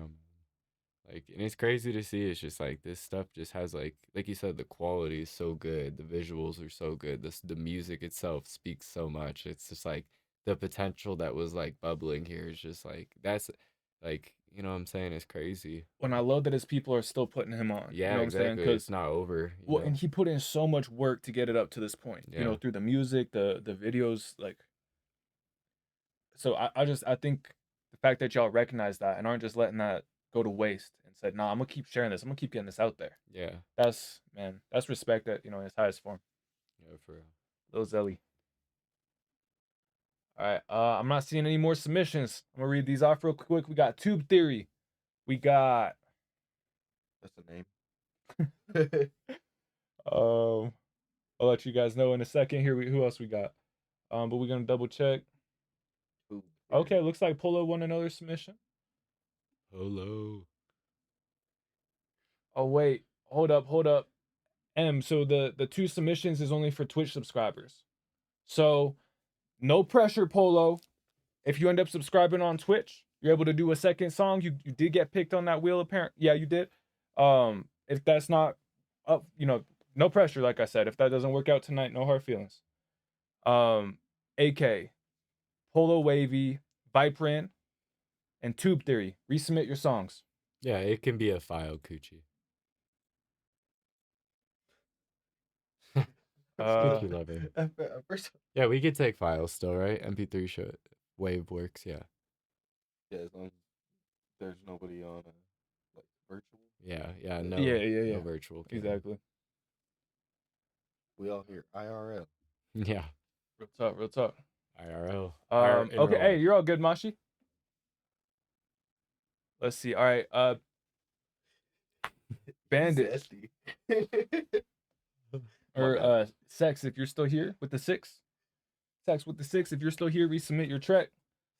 like, and it's crazy to see. It's just like this stuff just has like you said, the quality is so good, the visuals are so good, the music itself speaks so much. It's just like the potential that was like bubbling here is just like that's like, you know what I'm saying, it's crazy. When I love that his people are still putting him on. Yeah, you know what exactly. I'm saying? It's not over. you Well, know? and he put in so much work to get it up to this point. You know, Yeah. through the music, the videos, like. So I think the fact that y'all recognize that and aren't just letting that go to waste and said, nah, I'm gonna keep sharing this. I'm gonna keep getting this out there. Yeah, That's respect at, you know, in its highest form. yeah, for real. Lil Zelly. All right, I'm not seeing any more submissions. I'm gonna read these off real quick. We got Tube Theory. We got That's the name. I'll let you guys know in a second here. Who else we got? But we're gonna double check. Okay, looks like Polo won another submission. Hello. Oh wait, hold up. So the 2 submissions is only for Twitch subscribers. So no pressure, Polo. If you end up subscribing on Twitch, you're able to do a second song. You did get picked on that wheel, apparent. Yeah, you did. If that's not up, you know, no pressure. Like I said, if that doesn't work out tonight, no hard feelings. AK, Polo Wavy, Viprant, and Tube Theory. Resubmit your songs. Yeah, it can be a file, Coochie. Coochie lover. Yeah, we could take files still, right? MP3 show wave works, yeah. Yeah, as long as there's nobody on like virtual. Yeah, no. Yeah. No virtual. Exactly. We all hear IRL. Yeah. Real talk. IRL. Okay, hey, you're all good, Mashi. Let's see. All right, Bandit or Sex, if you're still here with the 6. Sex with the 6, if you're still here, resubmit your track.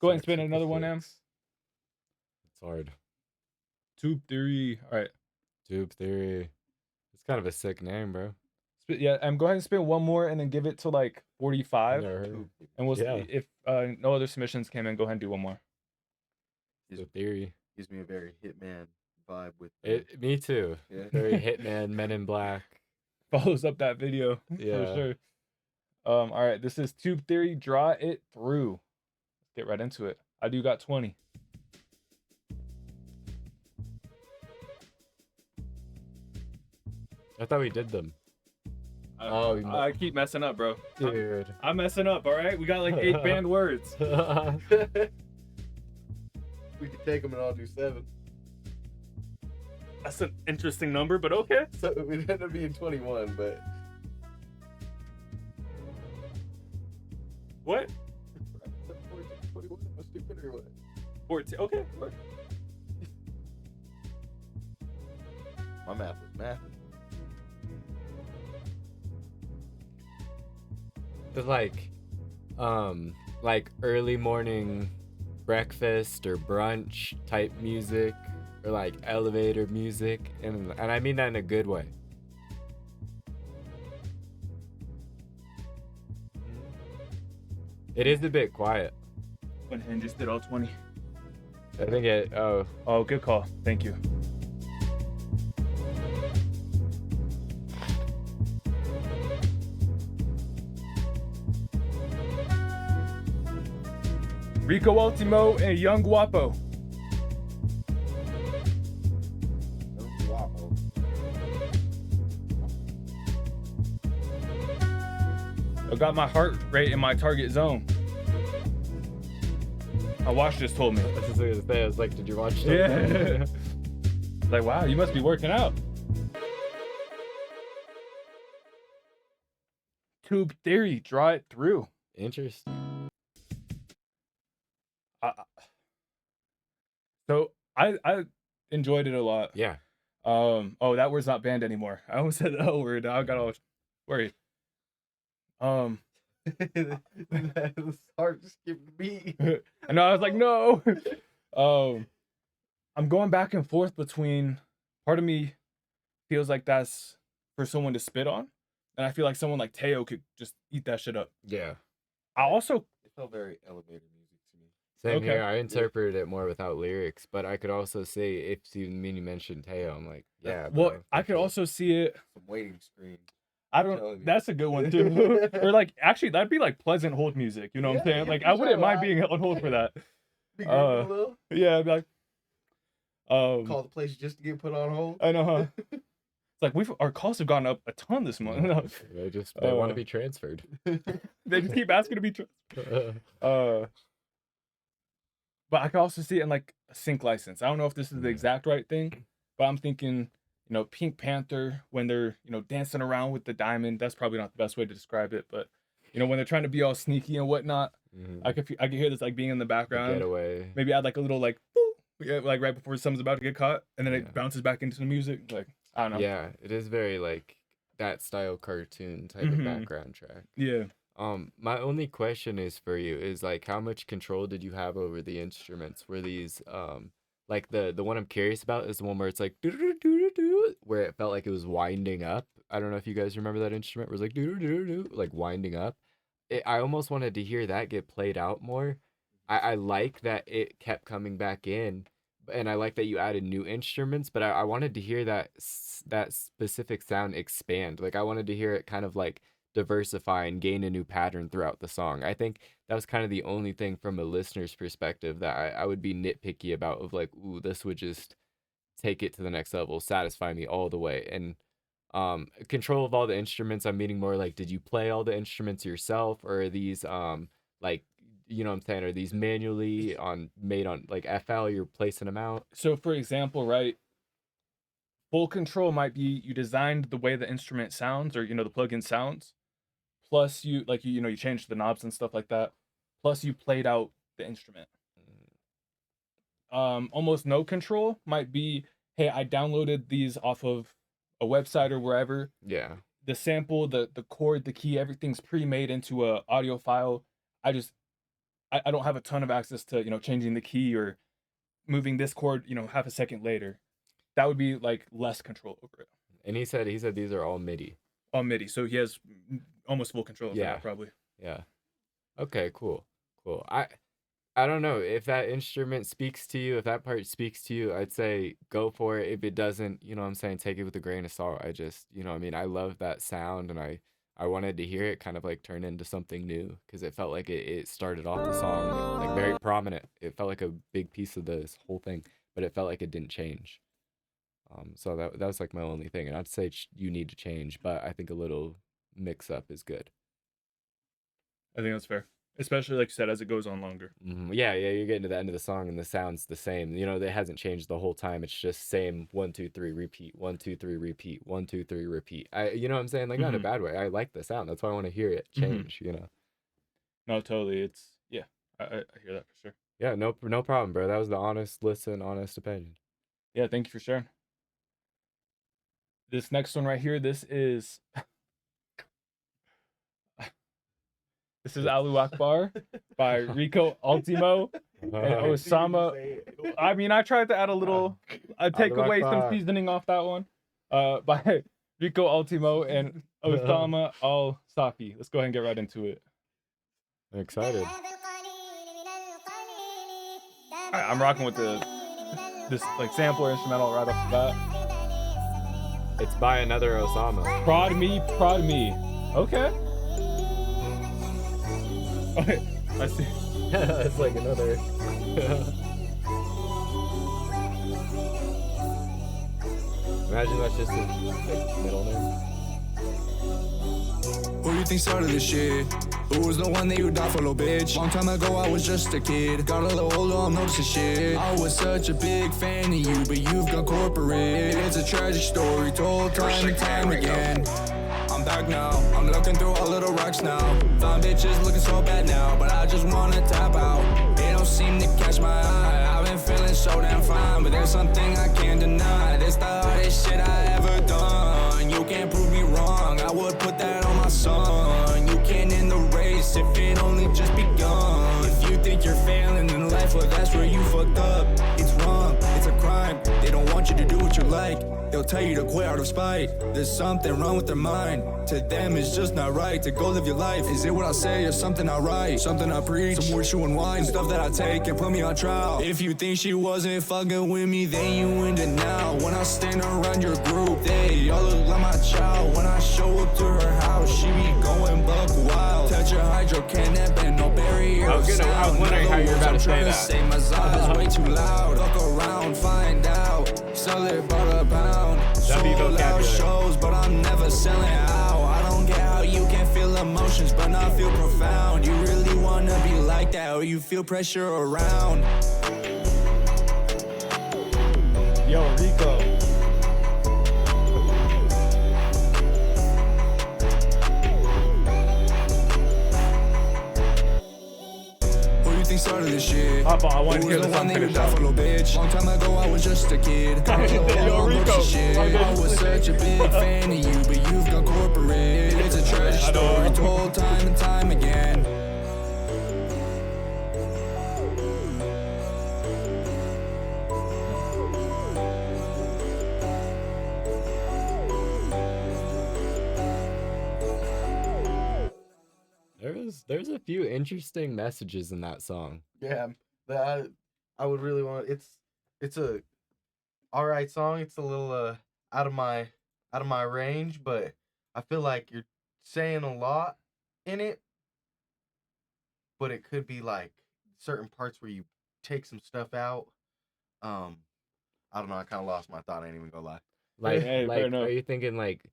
Go ahead and spin another one, Am. It's hard. Tube Theory. All right. Tube Theory. It's kind of a sick name, bro. Yeah, go ahead and spin one more and then give it to like 45. And we'll see if no other submissions came in. Go ahead and do one more. Tube Theory. Gives me a very Hitman vibe with it. Me too. Yeah. Very Hitman, Men in Black. Follows up that video Yeah. for sure. All right, this is Tube Theory. Draw it through. Let's get right into it. I do got 20. I thought we did them. I keep messing up, bro. Dude. I'm messing up, all right? We got like 8 banned words. We could take them and all do 7. That's an interesting number, but okay. So it would end up being 21, but What? 21. Am I stupid or what? 14. Okay. My math was math. It's like early morning breakfast or brunch type music, or like elevator music, and I mean that in a good way. It is a bit quiet. Went ahead and just did all 20. I think it. Oh, good call. Thank you. Rico Ultimo and Young Guapo. I got my heart rate in my target zone. My watch just told me. This is what I was gonna say. I was like, did you watch it? Yeah. Like, wow, you must be working out. Tube Theory, draw it through. Interesting. So I enjoyed it a lot. Yeah. Oh, that word's not banned anymore. I almost said the L word. I got all worried. That was hard to skip the beat. I know, I was like, no. I'm going back and forth between, part of me feels like that's for someone to spit on, and I feel like someone like Teo could just eat that shit up. Yeah. I also, It felt very elevator music to me. Same Okay. here. I interpreted it more without lyrics, but I could also say if you mentioned Teo, I'm like, yeah. well, bro, I for could sure. also see it. Some waiting screen. I telling don't. you. That's a good one too. Or like, actually, that'd be like pleasant hold music. You know what I'm Yeah, saying? yeah, Like, for I wouldn't sure. mind being on hold for that. Be grouping a little. Yeah, I'd be like, Call the place just to get put on hold. I know, huh? It's like our calls have gone up a ton this month. No. They want to be transferred. They just keep asking to be. But I could also see it in like a sync license. I don't know if this is the exact right thing, but I'm thinking, Pink Panther when they're dancing around with the diamond. That's probably not the best way to describe it, but when they're trying to be all sneaky and whatnot, I could hear this like being in the background. Getaway. Maybe add like a little like, boop, yeah, like right before someone's about to get caught, and then it bounces back into the music. Like, I don't know. Yeah, it is very like that style cartoon type of background track. Yeah. My only question is for you is like how much control did you have over the instruments? Were these like the one I'm curious about is the one where it's like doo-doo-doo-doo-doo, where it felt like it was winding up. I don't know if you guys remember that instrument where it's like doo-doo-doo-doo, like winding up. I almost wanted to hear that get played out more. I like that it kept coming back in, and I like that you added new instruments, but I wanted to hear that specific sound expand. Like I wanted to hear it kind of like diversify and gain a new pattern throughout the song. I think that was kind of the only thing from a listener's perspective that I would be nitpicky about of like, ooh, this would just take it to the next level, satisfy me all the way. And control of all the instruments, I'm meaning more like, did you play all the instruments yourself, or are these like, you know what I'm saying, are these manually made on like FL, you're placing them out? So for example, right, full control might be you designed the way the instrument sounds, or the plugin sounds, plus you you changed the knobs and stuff like that, plus you played out the instrument. Almost no control might be, hey, I downloaded these off of a website or wherever. Yeah. The sample, the chord, the key, everything's pre-made into a audio file. I don't have a ton of access to changing the key or moving this chord half a second later. That would be like less control over it. And he said these are all MIDI. All MIDI, so he has almost full control over that, probably. Yeah. Okay, cool. I don't know if that instrument speaks to you, if that part speaks to you, I'd say go for it. If it doesn't, you know what I'm saying, take it with a grain of salt. I just, I love that sound, and I wanted to hear it kind of like turn into something new, because it felt like it started off the song like very prominent. It felt like a big piece of this whole thing, but it felt like it didn't change. So that was like my only thing, and I'd say you need to change, but I think a little mix up is good. I think that's fair, especially like you said, as it goes on longer. Yeah, you're getting to the end of the song and the sound's the same. It hasn't changed the whole time. It's just same 1 2 3 repeat, 1 2 3 repeat, 1 2 3 repeat. You know what I'm saying? Like not in a bad way. I like the sound. That's why I want to hear it change. No, totally. It's I hear that for sure. Yeah, no problem, bro. That was the honest opinion. Yeah, thank you for sharing. This next one right here, this is Alu Akbar by Rico Ultimo and Osama. I mean, I tried to add a little, take away some seasoning off that one. By Rico Ultimo and Osama Al Safi. Let's go ahead and get right into it. I'm excited. I'm rocking with this like sampler instrumental right off the bat. It's by another Osama. Prod me. Okay. Okay, I see. It's like another. Imagine that's just his like, middle name. Who you think started this shit? Who was the one that you died for, little bitch? Long time ago, I was just a kid. Got a little older, I'm noticing shit. I was such a big fan of you, but you've gone corporate. It's a tragic story told time and time again. I'm back now, I'm looking through all of the rocks now. Found bitches looking so bad now, but I just wanna tap out. They don't seem to catch my eye. I've been feeling so damn fine, but there's something I can't deny. This the hardest shit I ever done. You can't prove me wrong, I would put that on my son. You can't end the race if it only just begun. If you think you're failing in life, well that's where you fucked up. It's wrong, it's a crime. They don't want you to do what you like. They'll tell you to quit out of spite. There's something wrong with their mind. To them it's just not right to go live your life. Is it what I say or something I write? Something I preach, some words you unwind. Stuff that I take and put me on trial. If you think she wasn't fucking with me, then you end it now. When I stand around your group, they all look like my child. When I show up to her house, she be going buck wild. Touch your hydro cannon and no barrier of sound. I was wondering how you're about to say that. Say my Zion's way too loud. Fuck around, find out. Sell it by the pound. Sold out shows, but I'm never selling out. I don't get how you can feel emotions, but not feel profound. You really wanna be like that, or you feel pressure around. Yo, Rico. Started this shit. Hop on, I want to hear the song finish out. Bitch. Long time ago, I was just a kid. Yo, Rico. I was such a big fan of you, but you've gone corporate. It's a tragic story told time and time again. There's a few interesting messages in that song. Yeah, that I would really want. It's a all right song. It's a little out of my range, but I feel like you're saying a lot in it. But it could be like certain parts where you take some stuff out. I don't know. I kind of lost my thought. I ain't even gonna lie. Like, Hey, fair enough. are you thinking like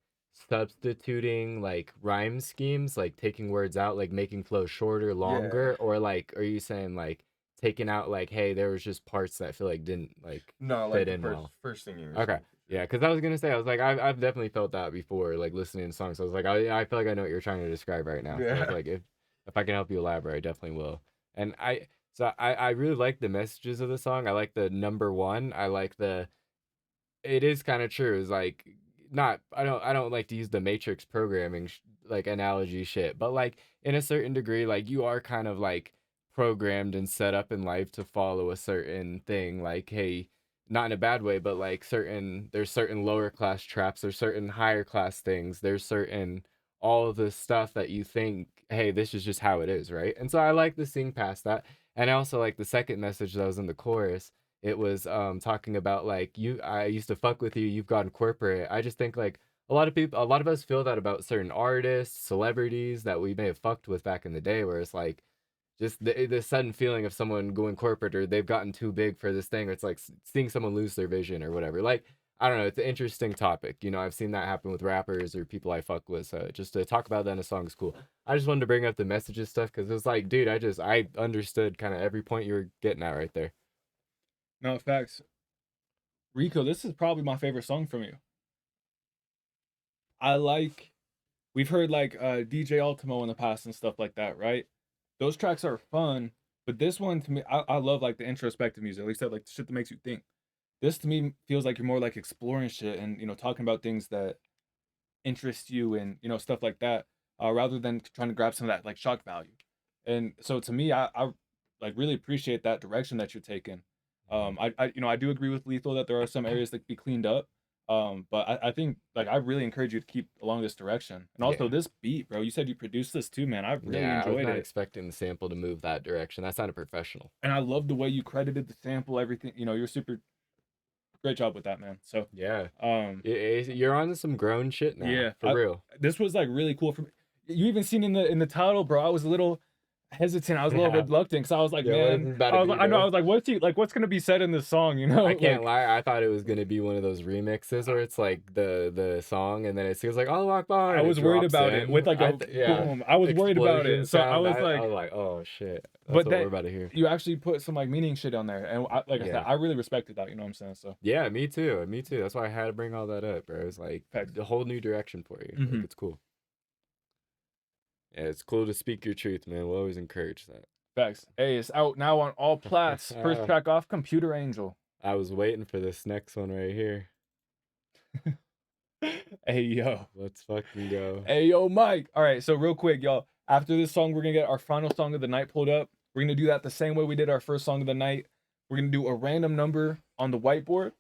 substituting like rhyme schemes, like taking words out, like making flow shorter, longer, or like are you saying like taking out like, hey, there was just parts that I feel like didn't like No, fit like in well? first thing you were Okay. saying. Yeah, because I was gonna say, I was like, I've definitely felt that before, like listening to songs. So I was like, I feel like I know what you're trying to describe right now. So I was Yeah. like, if I can help you elaborate, I definitely will. And I really like the messages of the song. I like the number one. I like it is kind of true. It's like not I don't like to use the Matrix programming like analogy shit, but like in a certain degree, like you are kind of like programmed and set up in life to follow a certain thing. Like, hey, not in a bad way, but like there's certain lower class traps, there's certain higher class things, there's certain all of the stuff that you think, hey, this is just how it is, right? And so I like to sing past that. And I also like the second message that was in the chorus. It was talking about like I used to fuck with you, you've gone corporate. I just think like a lot of us feel that about certain artists, celebrities that we may have fucked with back in the day, where it's like just the sudden feeling of someone going corporate or they've gotten too big for this thing, or it's like seeing someone lose their vision or whatever. Like, I don't know, it's an interesting topic. You know, I've seen that happen with rappers or people I fuck with. So just to talk about that in a song is cool. I just wanted to bring up the messages stuff because it was like, dude, I understood kind of every point you were getting at right there. No, facts. Rico, this is probably my favorite song from you. We've heard like DJ Ultimo in the past and stuff like that, right? Those tracks are fun, but this one to me, I love like the introspective music. At least that like shit that makes you think. This to me feels like you're more like exploring shit and talking about things that interest you and stuff like that, rather than trying to grab some of that like shock value. And so to me, I like really appreciate that direction that you're taking. I do agree with Lethal that there are some areas that could be cleaned up. But I think like I really encourage you to keep along this direction. And also this beat, bro. You said you produced this too, man. I really I was enjoyed not it. expecting the sample to move that direction. That sounded professional. And I love the way you credited the sample, everything. You know, you're super great job with that, man. So yeah, you're on to some grown shit now. Yeah, for real. This was like really cool for me. You even seen in the title, bro. I was a little hesitant. I was a little reluctant because I was like, man, I was like, what's gonna be said in this song? You know, I can't lie. I thought it was gonna be one of those remixes where it's like the song and then it feels like Allah Akbar. I was worried about it with like boom. I was worried about it, so I was like, oh shit. That's but what we're about to hear. You actually put some like meaning shit on there, and I said, I really respected that. You know what I'm saying? So yeah, me too. That's why I had to bring all that up, bro. It's like a whole new direction for you. Like, it's cool. Yeah, it's cool to speak your truth, man. We'll always encourage that. Facts. Hey, it's out now on all plats. First track off, Computer Angel. I was waiting for this next one right here. Hey, yo. Let's fucking go. Hey, yo, Mike. All right, so real quick, y'all. After this song, we're going to get our final song of the night pulled up. We're going to do that the same way we did our first song of the night. We're going to do a random number on the whiteboard.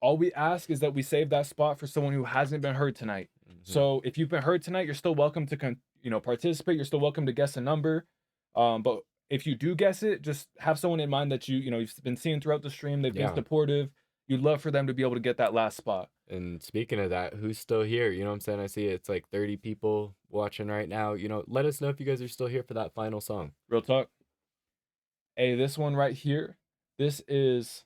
All we ask is that we save that spot for someone who hasn't been heard tonight. So if you've been heard tonight, you're still welcome to participate. You're still welcome to guess a number. But if you do guess it, just have someone in mind that you've been seeing throughout the stream. They've been supportive. You'd love for them to be able to get that last spot. And speaking of that, who's still here? You know what I'm saying? I see it's like 30 people watching right now. Let us know if you guys are still here for that final song. Real talk. Hey, this one right here. This is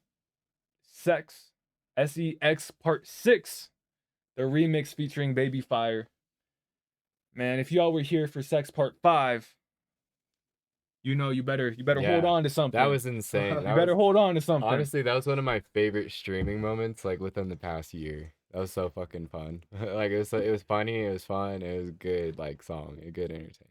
Sex, SEX Part 6. The remix featuring Baby Fire. Man, if y'all were here for Sex Part 5, you better hold on to something. That was insane. You better hold on to something. Honestly, that was one of my favorite streaming moments, like within the past year. That was so fucking fun. Like it was funny, it was fun, it was a good like song, a good entertainment.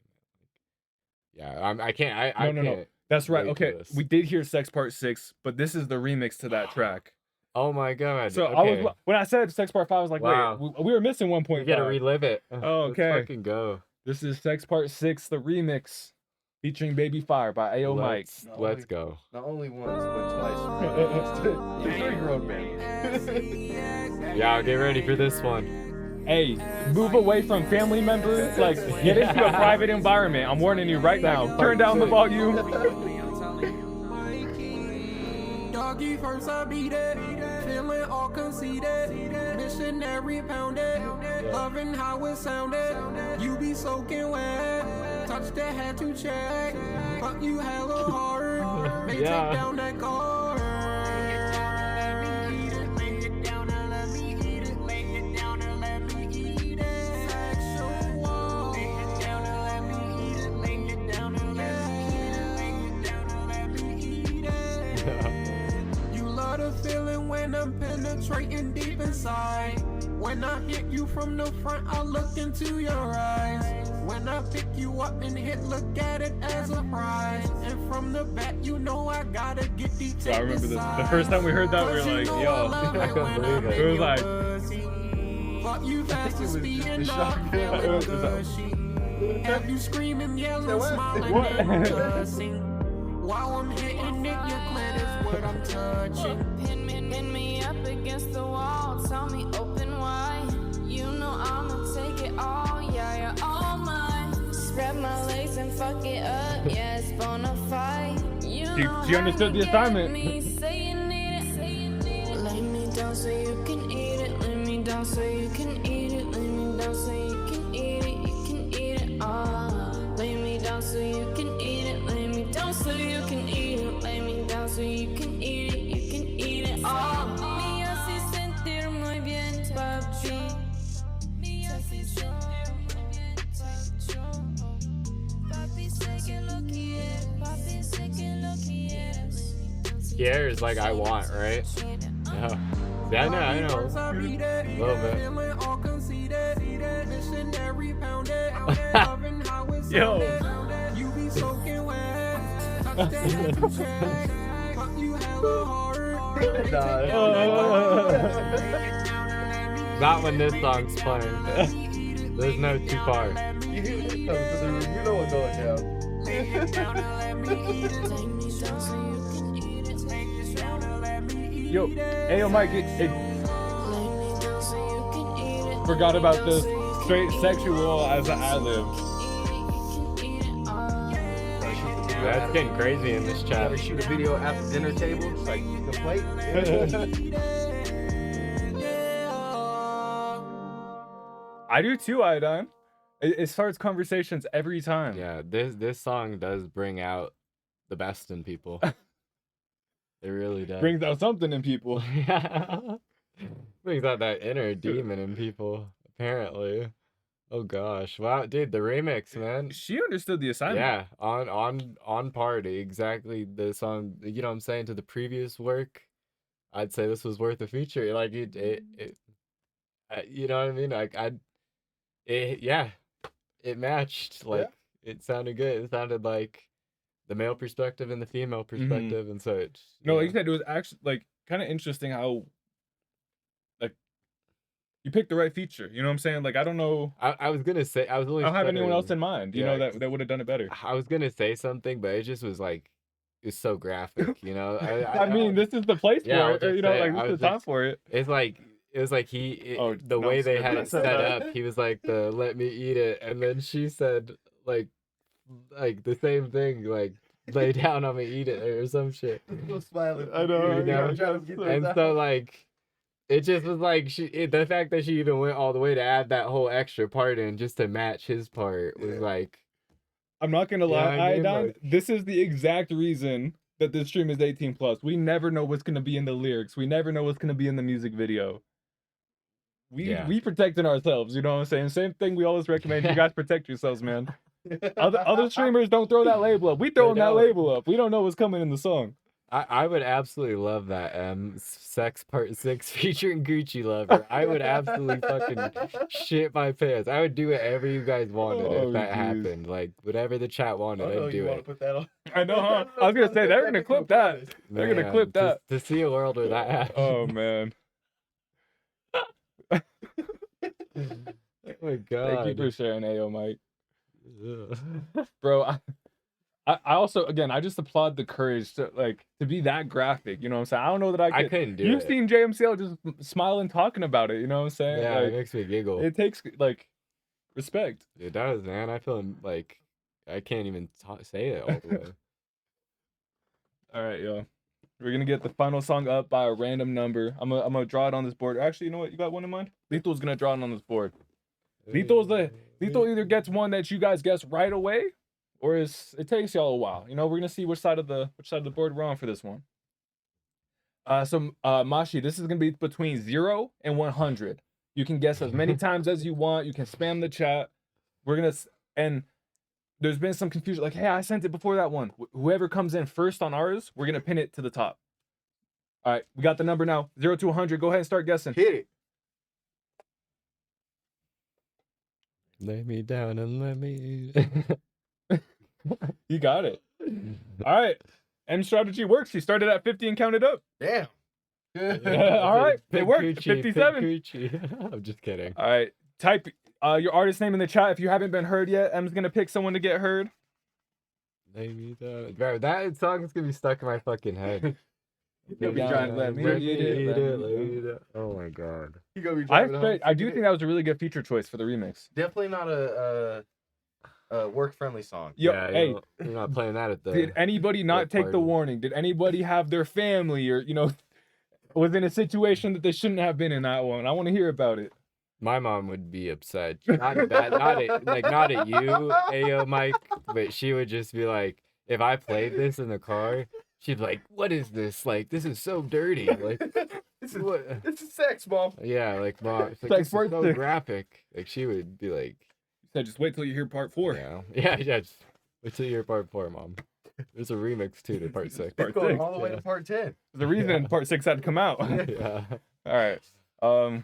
Yeah, I can't. No. That's right. Okay, we did hear Sex Part 6, but this is the remix to that track. Oh my god! So okay. When I said Sex Part 5, I was like, wow. wait, we were missing 1.5. You gotta relive it. Oh, okay. Let's fucking go. This is Sex Part 6, the remix, featuring Baby Fire by AO Mike. Let's go. Not only once, but twice. 3-year-old man. Yeah, get ready for this one. Hey, move away from family members. Like, get into a private environment. I'm warning you right now. Turn down the volume. Doggy first I beat it, feeling all conceited, missionary pounded, loving how it sounded, you be soaking wet, touch the head to check, but you hella hard, may take down that guard. Feeling when I'm penetrating deep inside. When I hit you from the front, I look into your eyes. When I pick you up and hit, look at it as a prize. And from the back, I gotta get deep. So I remember this. The first time we heard that, we were like, yo, I couldn't believe it. It was like, but you fast to speed and not feeling gushy. Have you screaming, yelling, smiling, and cussing. While I'm hitting it, your clit is what I'm touching. Pin me up against the wall, tell me open wide. You know I'ma take it all, yeah, you're all mine. Spread my legs and fuck it up, yeah, it's bonafide. She understood the assignment. Say you need it. Lay me down so you can eat it. Lay me down so you can eat it. Lay me down so you can eat it. You can eat it all. Lay me down so you can eat it. Lay me down so you can eat it. Lay me down so you can eat it. You can eat it all. Me hace sentir muy bien, papi. Me hace sentir muy bien, papi. Sé que lo quieres. Papi, sé que lo quieres. Here is like I want, right? Yeah. Yeah, I know. A little bit. Yo. Not when this song's playing. There's no too far. You know what's going down. Yo, hey, yo, Mike, Forgot about the straight sexual as an ad-lib. That's getting crazy in this chat. Gotta shoot a video at the dinner table. It's like the plate. I do too, Iodine. It starts conversations every time. Yeah, this song does bring out the best in people. It really does. Brings out something in people. Yeah. Brings out that inner demon in people, apparently. Oh gosh. Wow, dude, the remix, man. She understood the assignment. Yeah, on party. Exactly the song, you know what I'm saying, to the previous work. I'd say this was worth a feature. Like it you know what I mean? Like it matched. Like it sounded good. It sounded like the male perspective and the female perspective, and so it. No, like you said, it was actually like kind of interesting how like you picked the right feature. You know what I'm saying? Like I don't know. I was gonna say I don't have anyone else in mind. You know that would have done it better. I was gonna say something, but it just was like it's so graphic. You know. I mean, this is the place for it. You know, like this is the time for it. It's like. It was like the way they had it set up, he was like let me eat it, and then she said like the same thing, like lay down, I'm gonna eat it or some shit. Still smiling. I know. You know? And so like it just was like the fact that she even went all the way to add that whole extra part in just to match his part was like. I'm not gonna lie, Iodine. Like, this is the exact reason that this stream is 18+. We never know what's gonna be in the lyrics. We never know what's gonna be in the music video. We protecting ourselves, you know what I'm saying? Same thing we always recommend. You guys protect yourselves, man. Other streamers don't throw that label up. We throwing that label up. We don't know what's coming in the song. I would absolutely love that Sex Part 6 featuring Gucci Lover. I would absolutely fucking shit my pants. I would do whatever you guys wanted if that happened. Like whatever the chat wanted, I'd do it. Put that on. I know, huh? I was gonna say they're gonna clip that. They're gonna clip that. To see a world where that happens. Oh man. Oh my god. Thank you for sharing, AO Mike. Bro, I also, again, I just applaud the courage to be that graphic. You know what I'm saying? I don't know that I couldn't do it. You've seen JMCL just smiling talking about it. You know what I'm saying? Yeah, it makes me giggle. It takes respect. It does, man. I feel like I can't even say it all the way. All right, yo. We're gonna get the final song up by a random number. I'm gonna draw it on this board. Actually, you know what? You got one in mind? Lethal's gonna draw it on this board. Lethal either gets one that you guys guess right away, or it takes y'all a while. You know, we're gonna see which side of the board we're on for this one. So Mashi, this is gonna be between 0 and 100. You can guess as many times as you want. You can spam the chat. And there's been some confusion, like, hey, I sent it before that one. Whoever comes in first on ours, we're gonna pin it to the top. All right, we got the number now, 0 to 100. Go ahead and start guessing. Hit it. Lay me down and let me. You got it. All right. M strategy works. She started at 50 and counted up. Damn. All right. It worked. 57. I'm just kidding. All right. Type your artist name in the chat if you haven't been heard yet. M's gonna pick someone to get heard. Lay me down. Bro, that song is gonna be stuck in my fucking head. You'll be trying to let me eat it. Oh my god. I do think that was a really good feature choice for the remix. Definitely not a work-friendly song. Yo, Yeah, hey, you're not playing that at the. did anybody not take the warning? Did anybody have their family or was in a situation that they shouldn't have been in that one? I want to hear about it. My mom would be upset. Not at you, Ayo Mike, but she would just be like, if I played this in the car, she'd be like, "What is this? Like, this is so dirty. Like, this is sex, mom." Yeah, like, mom, it's like, Sex this is part so 6. graphic. Like, she would be like, said, just wait till you hear part 4. Yeah. Just wait till you hear part 4, mom. There's a remix too to part 6. It's going all the way to part 10. The reason part 6 had to come out. Yeah. All right. All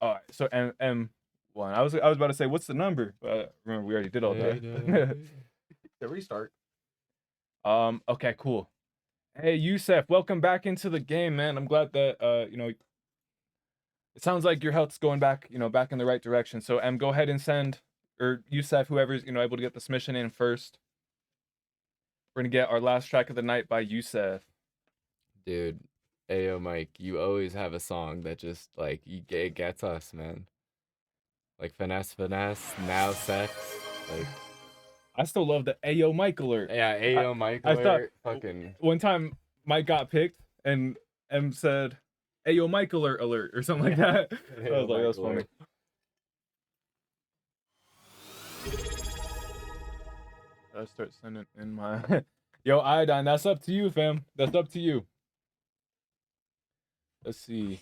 right. So M1. I was about to say, what's the number? But remember, we already did all that. The restart. Okay, cool. Hey, Yusef, welcome back into the game, man. I'm glad that it sounds like your health's going back, back in the right direction. So go ahead and send, or Yusef, whoever's able to get the submission in first. We're gonna get our last track of the night by Yusef. Dude, Ayo Mike, you always have a song that just like it gets us, man. like finesse, now sex, like I still love the Ayo Mike alert. yeah, Ayo Mike I thought alert, fucking one time Mike got picked and M said Ayo Mike alert or something like that. I was like, that's funny. I start sending in my yo Iodine. That's up to you, fam. That's up to you. Let's see.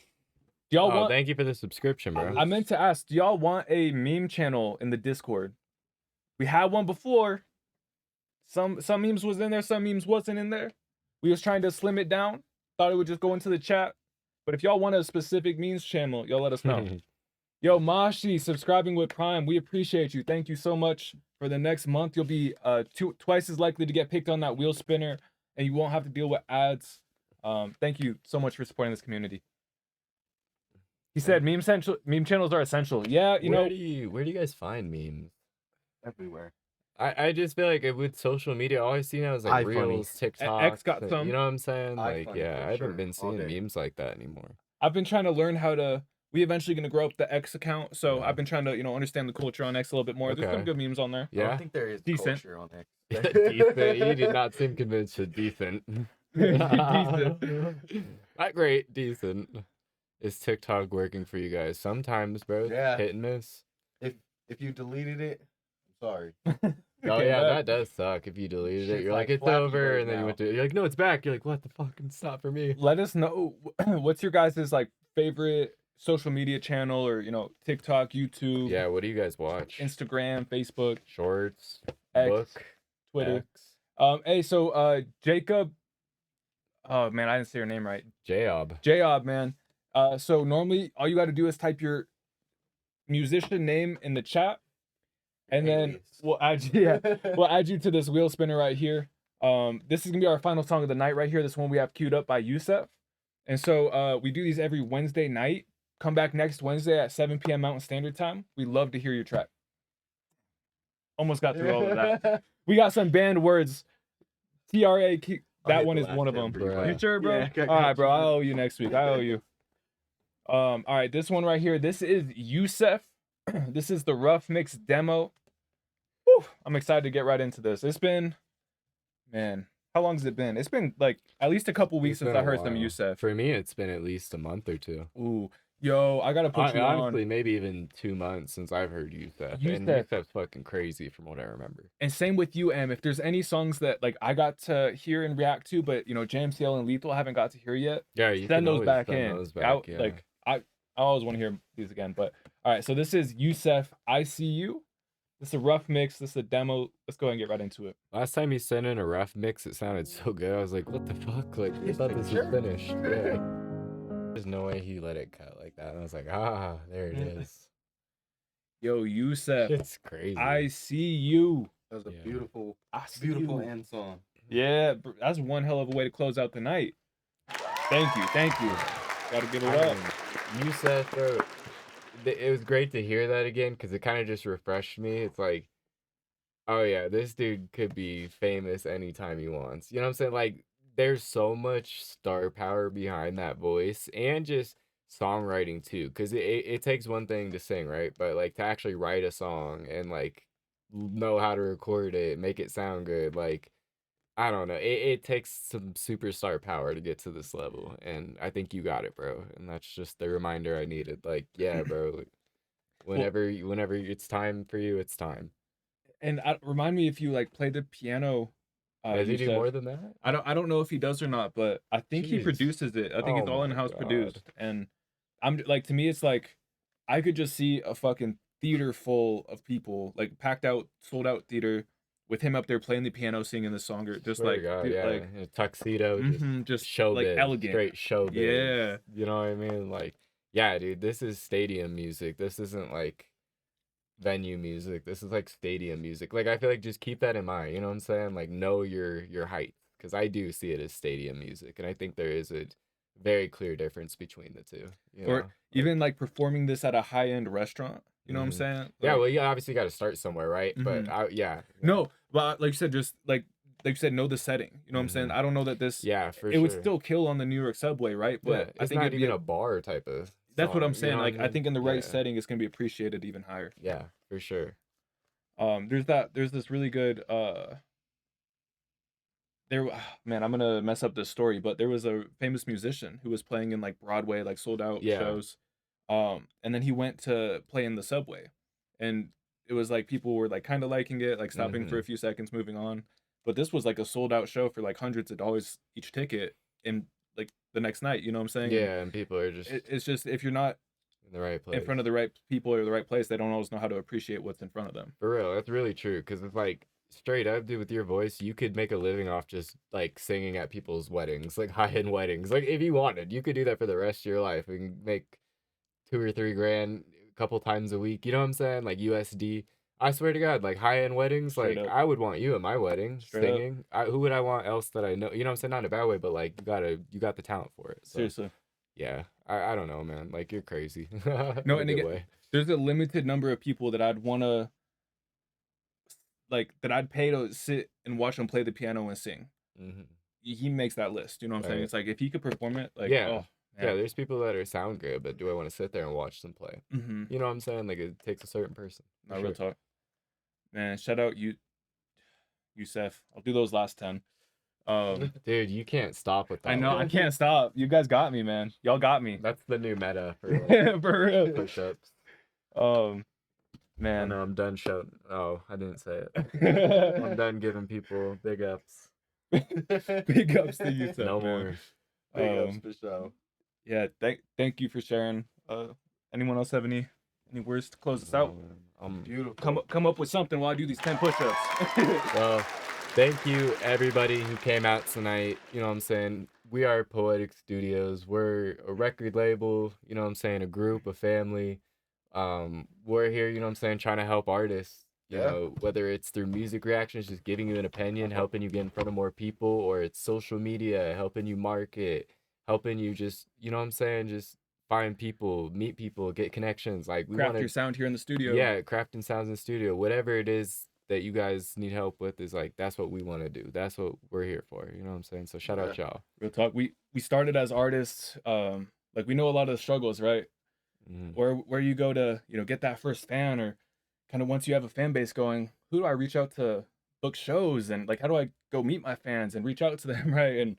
Do y'all want? Thank you for the subscription, bro. I meant to ask. Do y'all want a meme channel in the Discord? We had one before. Some memes was in there. Some memes wasn't in there. We was trying to slim it down. Thought it would just go into the chat. But if y'all want a specific memes channel, y'all let us know. Yo, Mashi, subscribing with Prime. We appreciate you. Thank you so much. For the next month, you'll be twice as likely to get picked on that wheel spinner, and you won't have to deal with ads. Thank you so much for supporting this community. He said meme channels are essential. Yeah, you know. Where do you guys find memes? Everywhere. I just feel like with social media, all I see now is like Reels, TikTok. X got some. You know what I'm saying? Like, iFunny, I haven't been seeing memes like that anymore. I've been trying to learn how to. We eventually gonna grow up the X account, so I've been trying to understand the culture on X a little bit more. There's some good memes on there. Yeah, I think there is decent culture on X. Decent. You did not seem convinced of decent. Decent. Not great. Decent. Is TikTok working for you guys? Sometimes, bro. Yeah. Hit and miss. If you deleted it, I'm sorry. Oh yeah, that does suck. If you deleted it, you're like it's over, and then you went to. You're like, no, it's back. You're like, what the fuck? It's not for me. Let us know what's your guys' like favorite social media channel, or TikTok, YouTube. Yeah, what do you guys watch? Instagram, Facebook, Shorts, X, book, Twitter. X. Hey, so Jacob. Oh man, I didn't say your name right. Jayob, man. So normally all you got to do is type your musician name in the chat, and then we'll add you. Yeah, we'll add you to this wheel spinner right here. This is gonna be our final song of the night right here. This one we have queued up by Yusef, and so we do these every Wednesday night. Come back next Wednesday at 7 p.m. Mountain Standard Time. We love to hear your track. Almost got through all of that. We got some banned words. TRA. That one is one of them. You sure, bro? Yeah, all right, bro. I owe you next week. I owe you. All right, this one right here. This is Yusef. This is the rough mix demo. Whew, I'm excited to get right into this. It's been, man, how long has it been? It's been like at least a couple weeks since I heard some Yusef. For me, it's been at least a month or two. Ooh, yo, I gotta put you honestly, on. maybe even 2 months since I've heard Yusef. And Yusef's fucking crazy from what I remember. And same with you, Em. If there's any songs that like I got to hear and react to, but JMCL and Lethal haven't got to hear yet, yeah, you send those back send in. Those back, yeah. Like I always want to hear these again. But all right, so this is Yusef. I See You. This is a rough mix. This is a demo. Let's go ahead and get right into it. Last time you sent in a rough mix, it sounded so good. I was like, what the fuck? Like, I thought this was finished. Yeah. There's no way he let it cut like that. And I was like, there it is. Yo, Yusef. It's crazy. I See You. That was a beautiful you. end song. Yeah, that's one hell of a way to close out the night. Thank you. Gotta give it up. Yusef, bro. It was great to hear that again because it kind of just refreshed me. It's like, oh yeah, this dude could be famous anytime he wants. You know what I'm saying? Like, there's so much star power behind that voice and just songwriting too. Because it takes one thing to sing, right? But like to actually write a song and like know how to record it, make it sound good. Like, I don't know. It takes some superstar power to get to this level, and I think you got it, bro. And that's just the reminder I needed. Like, yeah, bro. Like, whenever it's time for you, it's time. And remind me if you like play the piano. Does he do more than that? I don't know if he does or not, but I think he produces it. I think it's all in-house produced. And I'm like, to me, it's like I could just see a fucking theater full of people, like packed out, sold out theater, with him up there playing the piano, singing the song, or just like, God, dude, yeah, like in a tuxedo, just show like elegant, straight show. Yeah, you know what I mean? Like, yeah, dude, this is stadium music. This isn't like venue music. This is like stadium music. Like, I feel like just keep that in mind. You know what I'm saying? Like, know your height, because I do see it as stadium music, and I think there is a very clear difference between the two. Or even like performing this at a high-end restaurant. You know what I'm saying? Like, yeah, well, you obviously got to start somewhere, right? But yeah. No, but like you said, just like you said, know the setting. You know what I'm saying? I don't know that this. Yeah, for it sure. would still kill on the New York subway, right? But yeah, I think not it'd even be a bar type of That's what I'm song, you saying. know what Like, I mean? think in the right Yeah. setting, it's gonna be appreciated even higher. Yeah, for sure. There's this really good man, I'm gonna mess up this story, but there was a famous musician who was playing in like Broadway, like sold out Yeah. shows. And then he went to play in the subway, and it was like people were like kind of liking it, like stopping for a few seconds, moving on. But this was like a sold out show for like hundreds of dollars each ticket, and like the next night, you know what I'm saying? Yeah, and people are just It's just if you're not in the right place. in front of the right people or the right place, they don't always know how to appreciate what's in front of them. For real, that's really true. Because it's like straight up, dude, with your voice, you could make a living off just like singing at people's weddings, like high end weddings. Like if you wanted, you could do that for the rest of your life and make 2 or 3 grand a couple times a week. You know what I'm saying? Like USD. I swear to God, like high end weddings, Straight like up. I would want you at my wedding Straight up. singing. Who would I want else that I know? You know what I'm saying? Not in a bad way, but like you got the talent for it. So, Seriously. yeah, I don't know, man. Like you're crazy. No, In a and good again, way. there's a limited number of people that I'd wanna that I'd pay to sit and watch him play the piano and sing. He makes that list. You know what I'm saying? Right. It's like if he could perform it, like Yeah. oh Yeah, man. there's people that are sound good, but do I want to sit there and watch them play? Mhm. You know what I'm saying? Like it takes a certain person. No, for real sure. talk. Man, shout out Seth. I'll do those last 10. Dude, you can't stop with that. I know, I can't stop. You guys got me, man. Y'all got me. That's the new meta for like, For real. push-ups. Man. I know I'm done shouting. Oh, I didn't say it. I'm done giving people big ups. Big ups to you, Seth. No man. more. Big ups for sure. Yeah, thank you for sharing. Anyone else have any words to close us out? Beautiful. Come up with something while I do these 10 push-ups. Well, thank you everybody who came out tonight. You know what I'm saying? We are Poetic Studios. We're a record label, you know what I'm saying, a group, a family. We're here, you know what I'm saying, trying to help artists. You know, whether it's through music reactions, just giving you an opinion, helping you get in front of more people, or it's social media, helping you market, helping you just, you know what I'm saying, just find people, meet people, get connections. Like we Craft want your sound here in the studio. Yeah, crafting sounds in the studio. Whatever it is that you guys need help with is like that's what we want to do. That's what we're here for. You know what I'm saying? So shout out y'all. Real talk. We started as artists. Like we know a lot of the struggles, right? Where you go to, you know, get that first fan, or kind of once you have a fan base going, who do I reach out to book shows, and like how do I go meet my fans and reach out to them, right? And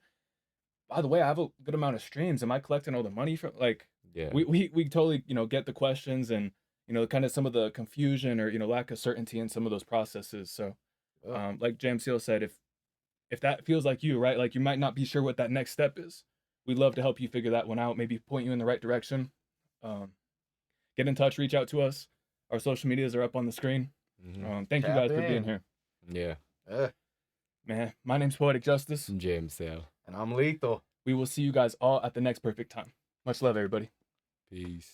by the way, I have a good amount of streams. Am I collecting all the money from like? Yeah. We totally, you know, get the questions and, you know, kind of some of the confusion or, you know, lack of certainty in some of those processes. So like JMCL said, if that feels like you, right, like you might not be sure what that next step is, we'd love to help you figure that one out, maybe point you in the right direction. Get in touch, reach out to us. Our social medias are up on the screen. Thank you guys for being here. Yeah. Man, my name's Poetic Justus. I'm JMCL. And I'm Lethal. We will see you guys all at the next perfect time. Much love, everybody. Peace.